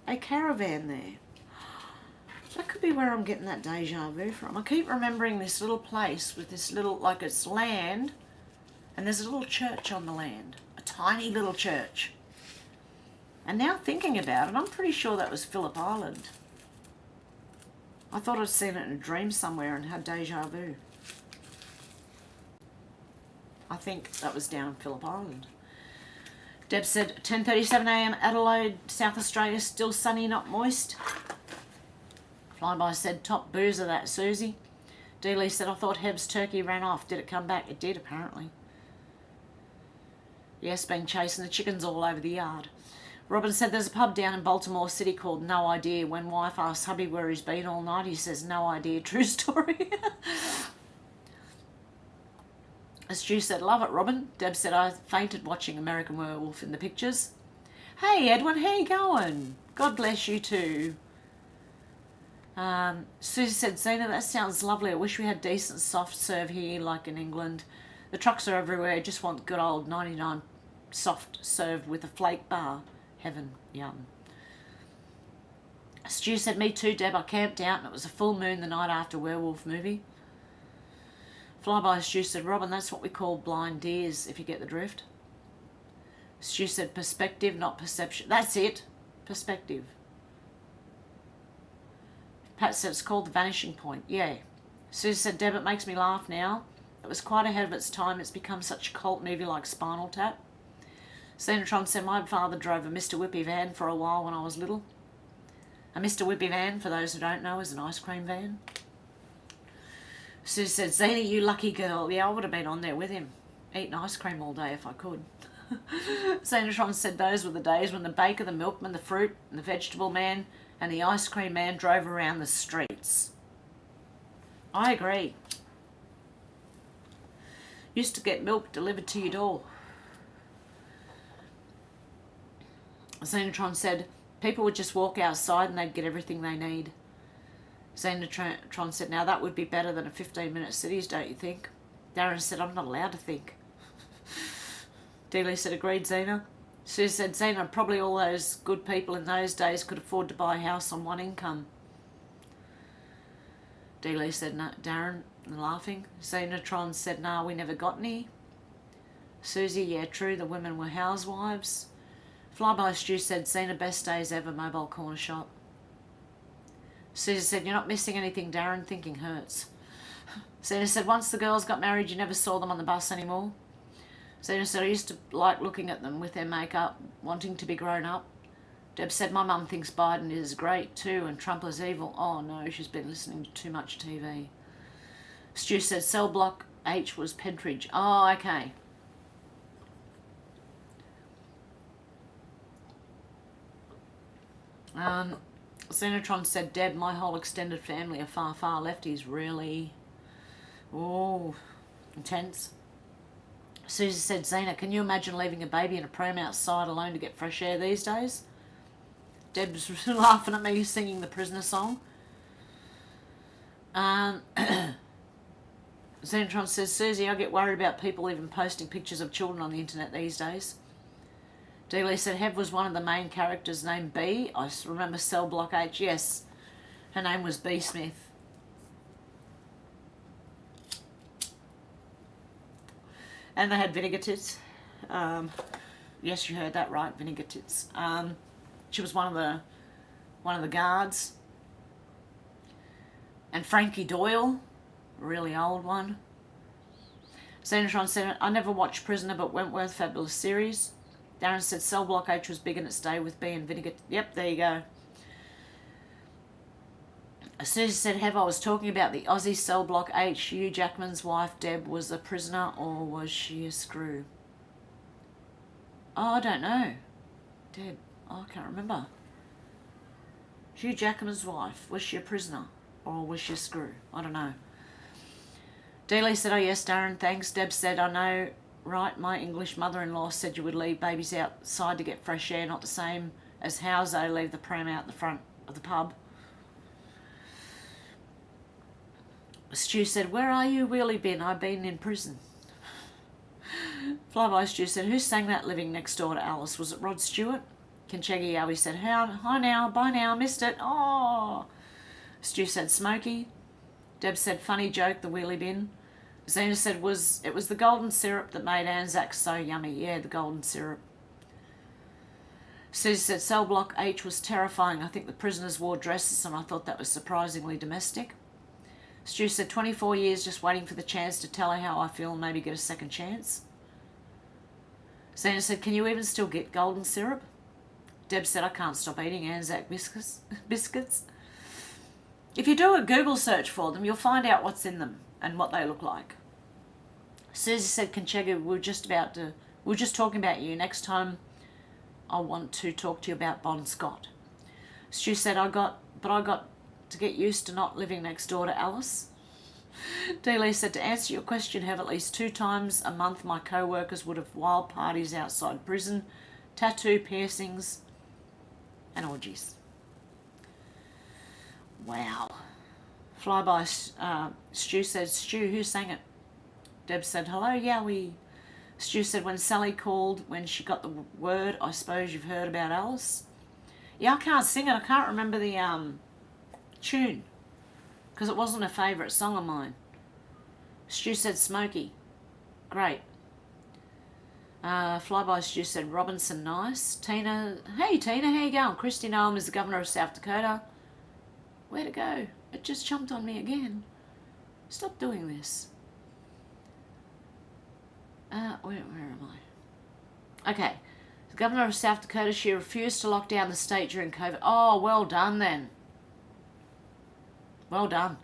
S2: a caravan there. That could be where I'm getting that deja vu from. I keep remembering this little place with this little, like it's land, and there's a little church on the land. A tiny little church. And now thinking about it, I'm pretty sure that was Phillip Island. I thought I'd seen it in a dream somewhere and had deja vu. I think that was down in Phillip Island. Deb said, 10:37 a.m. Adelaide, South Australia, still sunny, not moist. Flyby said, top boozer that, Susie. D-Lee said, I thought Heb's turkey ran off. Did it come back? It did, apparently. Yes, been chasing the chickens all over the yard. Robin said, there's a pub down in Baltimore City called No Idea. When wife asks hubby where he's been all night, he says, no idea, true story. Stu said, love it, Robin. Deb said, I fainted watching American Werewolf in the pictures. Hey, Edwin, how you going? God bless you too. Susie said, Zena, that sounds lovely. I wish we had decent soft serve here like in England. The trucks are everywhere. Just want good old 99 soft serve with a flake bar. Heaven, yum. Stu said, me too, Deb. I camped out and it was a full moon the night after Werewolf movie. Flyby Stu said, Robin, that's what we call blind deers, if you get the drift. Stu said, perspective, not perception. That's it. Perspective. Pat said, it's called the vanishing point. Yeah. Susie said, Deb, it makes me laugh now. It was quite ahead of its time. It's become such a cult movie like Spinal Tap. Xenotron said, my father drove a Mr. Whippy van for a while when I was little. A Mr. Whippy van, for those who don't know, is an ice cream van. Sue said, Zena, you lucky girl. Yeah, I would have been on there with him, eating ice cream all day if I could. Xenotron said those were the days when the baker, the milkman, the fruit, and the vegetable man, and the ice cream man drove around the streets. I agree. Used to get milk delivered to your door. Xenotron said, people would just walk outside and they'd get everything they need. Xenotron said, now that would be better than a 15-minute cities, don't you think? Darren said, I'm not allowed to think. Dealey said, agreed, Xena. Sue said, Xena, probably all those good people in those days could afford to buy a house on one income. Dealey said, no, Darren, laughing. Xenotron said, nah, we never got any. Susie, yeah, true, the women were housewives. Flyby Stu said, Xena, best days ever, mobile corner shop. Susie said, you're not missing anything, Darren, thinking hurts. Xena said, once the girls got married, you never saw them on the bus anymore. Xena said, I used to like looking at them with their makeup, wanting to be grown up. Deb said, my mum thinks Biden is great too and Trump is evil. Oh no, she's been listening to too much TV. Stu said, cell block H was Pentridge. Oh, okay. Xenotron said, Deb, my whole extended family are far, far lefties. Really? Oh, intense. Susie said, Xena, can you imagine leaving a baby in a pram outside alone to get fresh air these days? Deb's laughing at me singing the Prisoner song. Xenotron says, Susie, I get worried about people even posting pictures of children on the internet these days. Dealey said, Hev was one of the main characters named B. I remember Cell Block H. Yes, her name was B. Smith. And they had vinegar tits. Yes, you heard that right, vinegar tits. She was one of the guards. And Frankie Doyle, a really old one. Xenotron said, I never watched Prisoner, but Wentworth, fabulous series. Darren said, Cell Block H was big in its day with B and vinegar. Yep, there you go. Susie said, Hev, I was talking about the Aussie Cell Block H. Hugh Jackman's wife, Deb, was a prisoner, or was she a screw? Oh, I don't know. Deb, oh, I can't remember. Hugh Jackman's wife, was she a prisoner, or was she a screw? I don't know. Dealey said, oh yes, Darren, thanks. Deb said, I know, right, my English mother-in-law said you would leave babies outside to get fresh air, not the same as Howzo leave the pram out the front of the pub. Stu said, where are you, Wheelie Bin? I've been in prison. Flyby Stu said, who sang that living next door to Alice? Was it Rod Stewart? Kincheggy Yowie said, hi now, bye now, missed it. Oh. Stu said, Smokey. Deb said, funny joke, the Wheelie Bin. Xena said, it was the golden syrup that made Anzac so yummy. Yeah, the golden syrup. Susie said, Cell Block H was terrifying. I think the prisoners wore dresses and I thought that was surprisingly domestic. Stu said, 24 years just waiting for the chance to tell her how I feel and maybe get a second chance. Zena said, can you even still get golden syrup? Deb said, I can't stop eating Anzac biscuits. If you do a Google search for them, you'll find out what's in them and what they look like. Susie said, Conchega, we're just talking about you. Next time I want to talk to you about Bon Scott. Stu said, I got to get used to not living next door to Alice. Dealey said, to answer your question, Hev, at least 2 times a month my co-workers would have wild parties outside prison, tattoo piercings, and orgies. Wow. Flyby Stu said, Stu, who sang it? Deb said, hello, Yowie. Stu said, when Sally called, when she got the word, I suppose you've heard about Alice? Yeah, I can't sing it. I can't remember the tune because it wasn't a favourite song of mine. Stu said, Smokey. Great. Flyby Stu said, Robinson, nice. Tina, hey Tina, how you going? Christy Noam is the Governor of South Dakota. Where'd it go? It just jumped on me again. Stop doing this. Where am I? Okay. The Governor of South Dakota, she refused to lock down the state during COVID. Oh, well done then. Well done.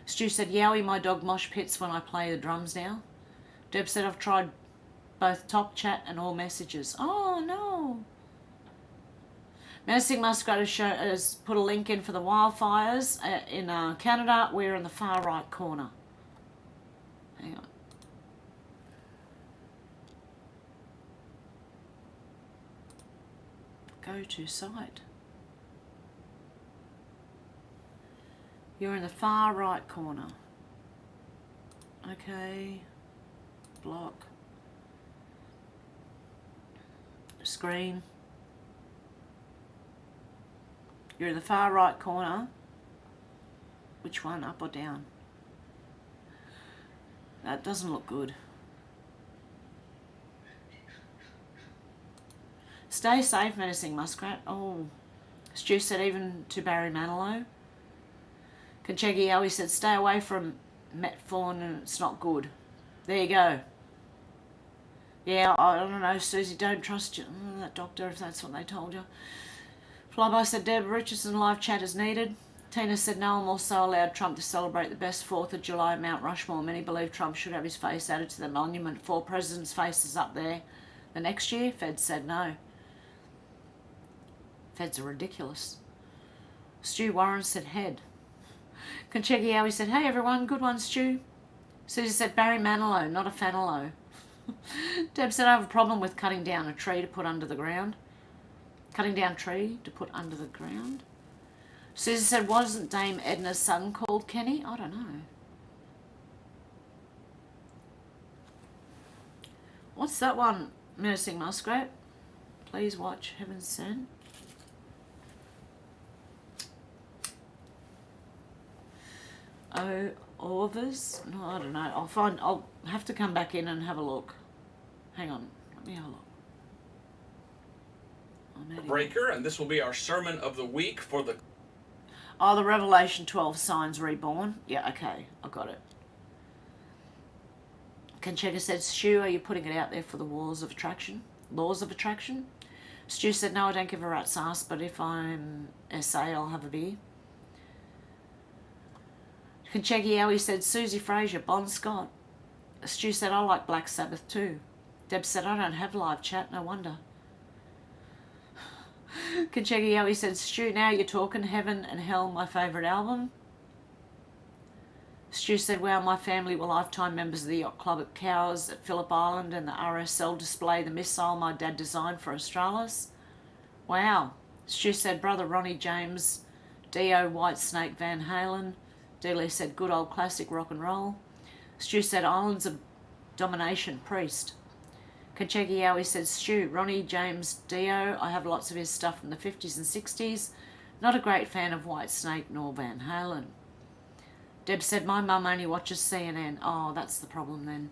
S2: Stu said, Yowie, my dog mosh pits when I play the drums now. Deb said, I've tried both top chat and all messages. Oh, no. Menacing Muskrat has put a link in for the wildfires in Canada. We're in the far right corner. Hang on. Go to site. You're in the far right corner. Okay. Block. Screen. You're in the far right corner. Which one, up or down? That doesn't look good. Stay safe, Menacing Muskrat. Oh, Stu said even to Barry Manilow. Conchegi Yowie said stay away from metformin and it's not good. There you go. Yeah, I don't know, Susie, don't trust that doctor if that's what they told you. Flyby said Deb Richardson live chat is needed. Tina said no, I'm also allowed Trump to celebrate the best 4th of July at Mount Rushmore. Many believe Trump should have his face added to the monument. 4 presidents' faces up there. The next year, Feds said no. Feds are ridiculous. Stu Warren said head. Conchegi Yowie said, hey everyone, good one, Stu. Susie said Barry Manilow, not a Fanilow. Deb said I have a problem with cutting down a tree to put under the ground. Cutting down tree to put under the ground? Susie said, wasn't Dame Edna's son called Kenny? I don't know. What's that one, Menacing Muskrat? Please watch Heaven's Sent. Oh, Orvers? No, I don't know. I'll have to come back in and have a look. Hang on. Let me have a look.
S11: Breaker, and this will be our sermon of the week for the...
S2: Oh, the Revelation 12 signs reborn. Yeah, okay. I got it. Conchega said, Stu, are you putting it out there for the laws of attraction? Laws of attraction? Stu said, no, I don't give a rat's ass, but if I'm SA, I'll have a beer. Conchegi Yowie said, Susie Fraser, Bon Scott. Stu said, I like Black Sabbath too. Deb said, I don't have live chat, no wonder. Conchegi Yowie said, Stu, now you're talking. Heaven and Hell, my favourite album. Stu said, wow, my family were lifetime members of the yacht club at Cowes at Phillip Island and the RSL display, the missile my dad designed for Australis. Wow. Stu said, brother Ronnie James, Dio, White Snake, Van Halen. Dealey said, good old classic rock and roll. Stu said, Islands of Domination, Priest. Conchegi Yowie said, Stu, Ronnie James Dio, I have lots of his stuff from the 50s and 60s. Not a great fan of White Snake nor Van Halen. Deb said, my mum only watches CNN. Oh, that's the problem then.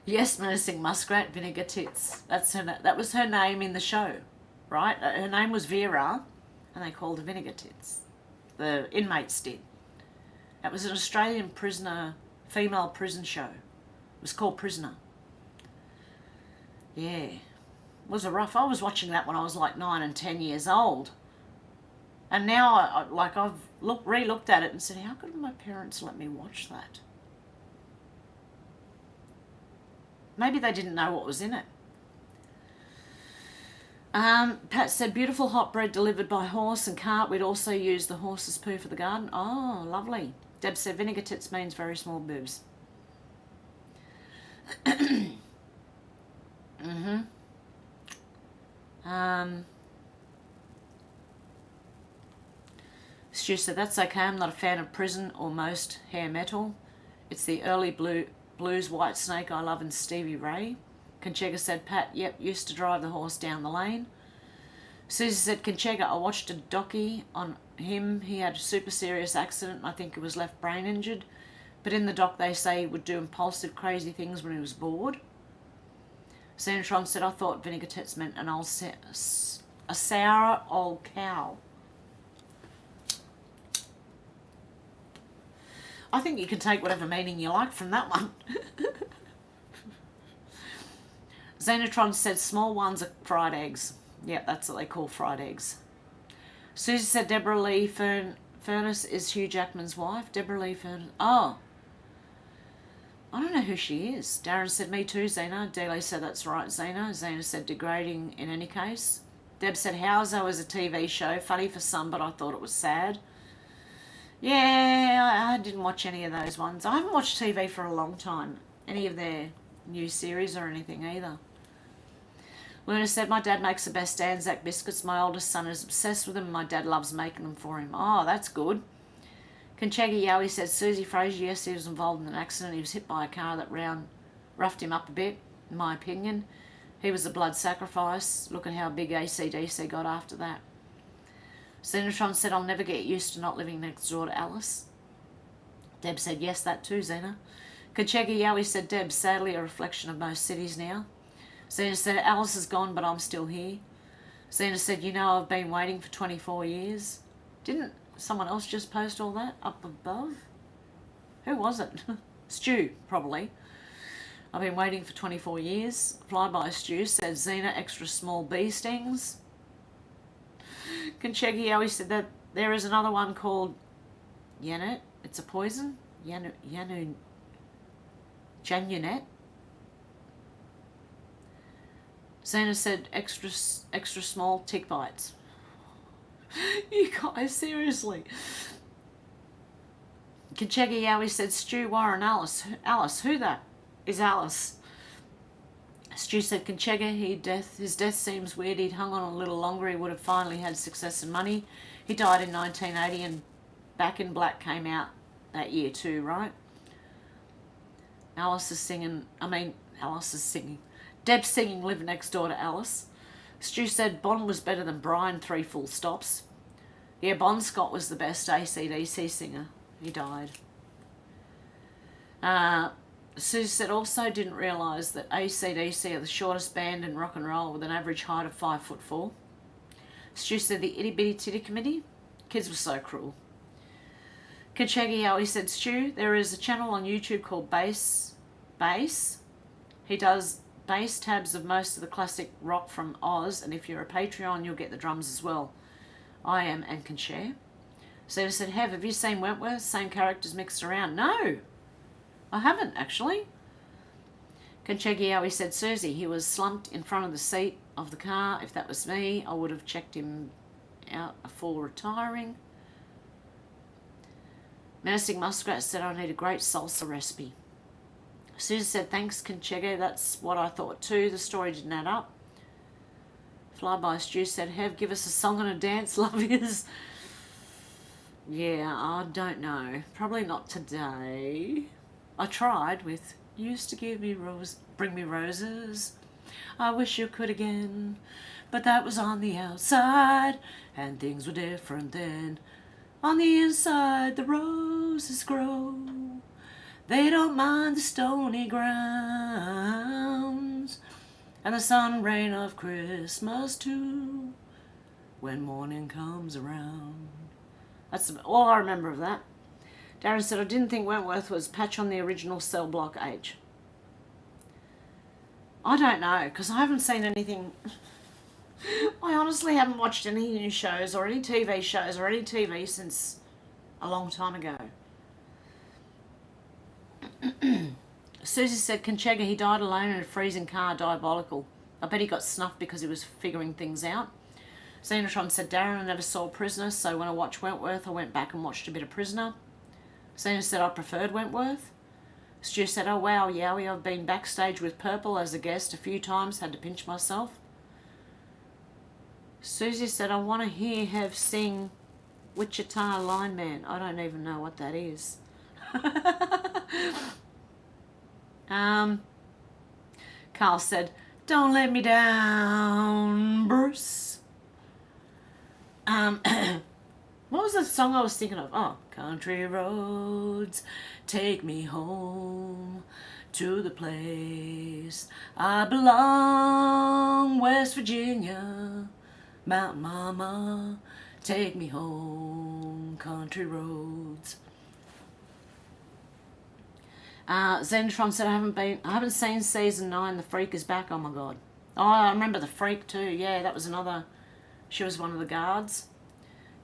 S2: Yes, Menacing Muskrat, Vinegar Tits. That was her name in the show, right? Her name was Vera, and they called her Vinegar Tits. The inmates did. That was an Australian prisoner, female prison show. It was called Prisoner. Yeah, it was a rough. I was watching that when I was like 9 and 10 years old. And now, I've re-looked at it and said, how could my parents let me watch that? Maybe they didn't know what was in it. Pat said, beautiful hot bread delivered by horse and cart. We'd also use the horse's poo for the garden. Oh, lovely. Deb said, vinegar tits means very small boobs. Stu said, that's okay. I'm not a fan of prison or most hair metal. It's the early blues White Snake I love and Stevie Ray. Conchega said, Pat, yep, used to drive the horse down the lane. Susie said, Conchega, I watched a docky on him. He had a super serious accident. I think he was left brain injured. But in the doc they say he would do impulsive, crazy things when he was bored. Xenotron said, I thought vinegar tits meant an old a sour old cow. I think you can take whatever meaning you like from that one. Xenotron said, small ones are fried eggs. Yep, that's what they call fried eggs. Susie said, Deborah Lee Furness is Hugh Jackman's wife. Deborah Lee Furness. Oh. I don't know who she is. Darren said, me too, Zena. Dealey said, that's right, Zena. Zena said, degrading in any case. Deb said, Howzo is a TV show. Funny for some, but I thought it was sad. Yeah, I didn't watch any of those ones. I haven't watched TV for a long time. Any of their new series or anything either. Luna said, my dad makes the best Anzac biscuits. My oldest son is obsessed with them. My dad loves making them for him. Oh, that's good. Conchega Yowie said, Susie Frazier, yes, he was involved in an accident. He was hit by a car that roughed him up a bit, in my opinion. He was a blood sacrifice. Look at how big AC/DC got after that. Xenotron said, I'll never get used to not living next door to Alice. Deb said, yes, that too, Xena. Conchega Yowie said, Deb, sadly a reflection of most cities now. Xena said, Alice is gone, but I'm still here. Xena said, you know, I've been waiting for 24 years. Didn't someone else just post all that up above? Who was it? Stu, probably. I've been waiting for 24 years. Flyby Stu said, Xena, extra small bee stings. Conchega Yowie said that there is another one called Yanet. It's a poison. Janunet. Xena said extra small tick bites. You guys, seriously. Conchega Yowie said, Stu, Warren, Alice. Alice, who that is Alice? Stu said, Conchega, his death seems weird. He'd hung on a little longer. He would have finally had success and money. He died in 1980 and Back in Black came out that year too, right? Alice is singing. Deb's singing Live Next Door to Alice. Stu said Bon was better than Brian, 3 full stops. Yeah, Bon Scott was the best AC/DC singer. He died. Susie said also didn't realise that AC/DC are the shortest band in rock and roll with an average height of 5'4". Stu said the Itty Bitty Titty Committee. Kids were so cruel. Conchega Yowie said, Stu, there is a channel on YouTube called Bass. He does bass tabs of most of the classic rock from Oz, and if you're a Patreon, you'll get the drums as well. I am and can share. Zeta said, have you seen Wentworth? Same characters mixed around. No, I haven't actually. Conchega Yowie said, Susie, he was slumped in front of the seat of the car. If that was me, I would have checked him out before retiring. Menacing Muskrat said, I need a great salsa recipe. Susie said, thanks, Conchega. That's what I thought too. The story didn't add up. Flyby Stu said, Hev, give us a song and a dance, love yous. Yeah, I don't know. Probably not today. I tried with, used to give me bring me roses. I wish you could again. But that was on the outside, and things were different then. On the inside, the roses grow. They don't mind the stony grounds, and the sun rain of Christmas too, when morning comes around. That's all I remember of that. Darren said, I didn't think Wentworth was patch on the original cell block H. I don't know, because I haven't seen anything. I honestly haven't watched any news shows or any TV shows or any TV since a long time ago. Susie said, Conchega, he died alone in a freezing car, diabolical. I bet he got snuffed because he was figuring things out. Xenotron said, Darren, I never saw Prisoner, so when I watched Wentworth, I went back and watched a bit of Prisoner. Xena said, I preferred Wentworth. Stu said, oh wow, Yowie, I've been backstage with Purple as a guest a few times, had to pinch myself. Susie said, I want to hear Hev sing Wichita Lineman. I don't even know what that is. Carl said, don't let me down, Bruce. What was the song I was thinking of? Oh, country roads, take me home to the place I belong, West Virginia, Mountain Mama, take me home, country roads. Zentron said, I haven't seen season 9, The Freak is back. Oh my god. Oh, I remember The Freak too. Yeah, that was another, she was one of the guards.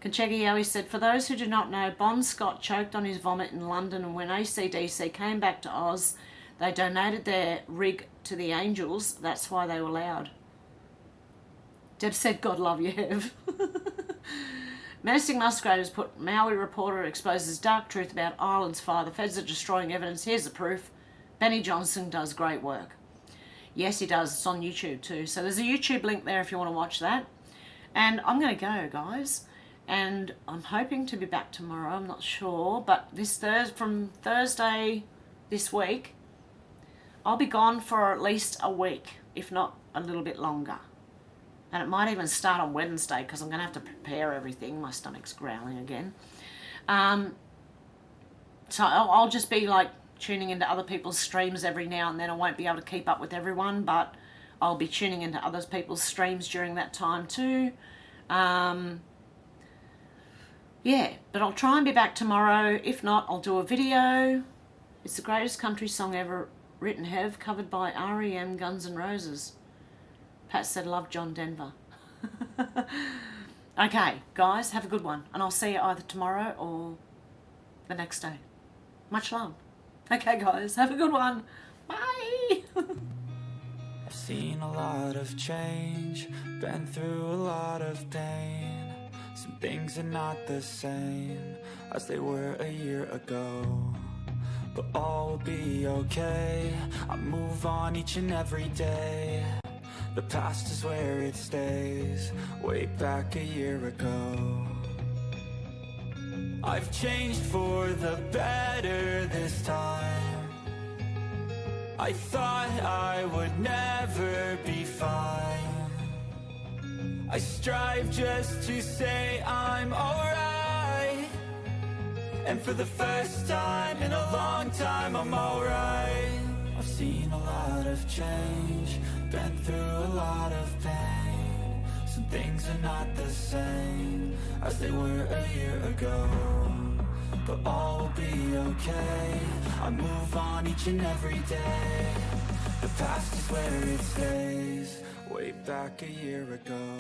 S2: Conchega Yowie said, for those who do not know, Bon Scott choked on his vomit in London, and when ACDC came back to Oz, they donated their rig to the Angels. That's why they were loud. Deb said, God love you, Hev. Menacing Musgrave has put Maui reporter exposes dark truth about Ireland's fire. The feds are destroying evidence. Here's the proof. Benny Johnson does great work. Yes, he does. It's on YouTube too. So there's a YouTube link there if you want to watch that. And I'm going to go, guys. And I'm hoping to be back tomorrow. I'm not sure. But from Thursday this week, I'll be gone for at least a week, if not a little bit longer. And it might even start on Wednesday because I'm going to have to prepare everything. My stomach's growling again. So I'll just be like tuning into other people's streams every now and then. I won't be able to keep up with everyone, but I'll be tuning into other people's streams during that time too. Yeah, but I'll try and be back tomorrow. If not, I'll do a video. It's the greatest country song ever written, Hev, covered by R.E.M., Guns N' Roses. Pat said, love John Denver. Okay, guys, have a good one. And I'll see you either tomorrow or the next day. Much love. Okay, guys, have a good one. Bye.
S1: I've seen a lot of change, been through a lot of pain. Some things are not the same as they were a year ago, but all will be okay. I move on each and every day. The past is where it stays, way back a year ago. I've changed for the better this time. I thought I would never be fine. I strive just to say I'm alright. And for the first time in a long time, I'm alright. I've seen a lot of change, been through a lot of pain. Some things are not the same as they were a year ago, but all will be okay. I move on each and every day. The past is where it stays, way back a year ago.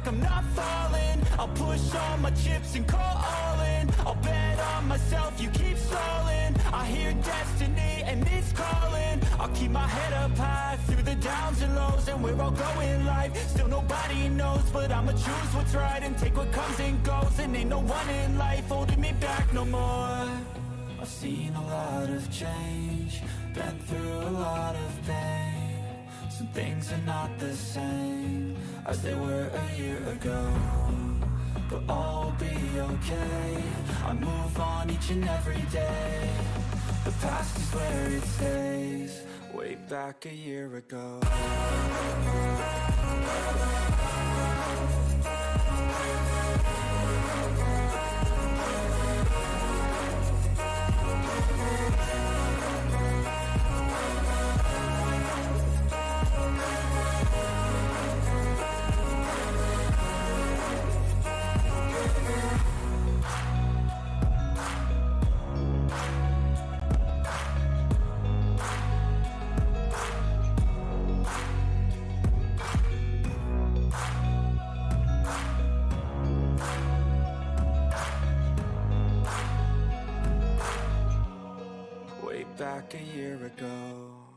S1: I'm not falling. I'll push all my chips and call all in. I'll bet on myself, you keep stalling. I hear destiny and it's calling. I'll keep my head up high through the downs and lows, and we're all going life. Still nobody knows, but I'ma choose what's right and take what comes and goes. And ain't no one in life holding me back no more. I've seen a lot of change, been through a lot of pain. Some things are not the same as they were a year ago, but all will be okay. I move on each and every day. The past is where it stays, way back a year ago. back a year ago.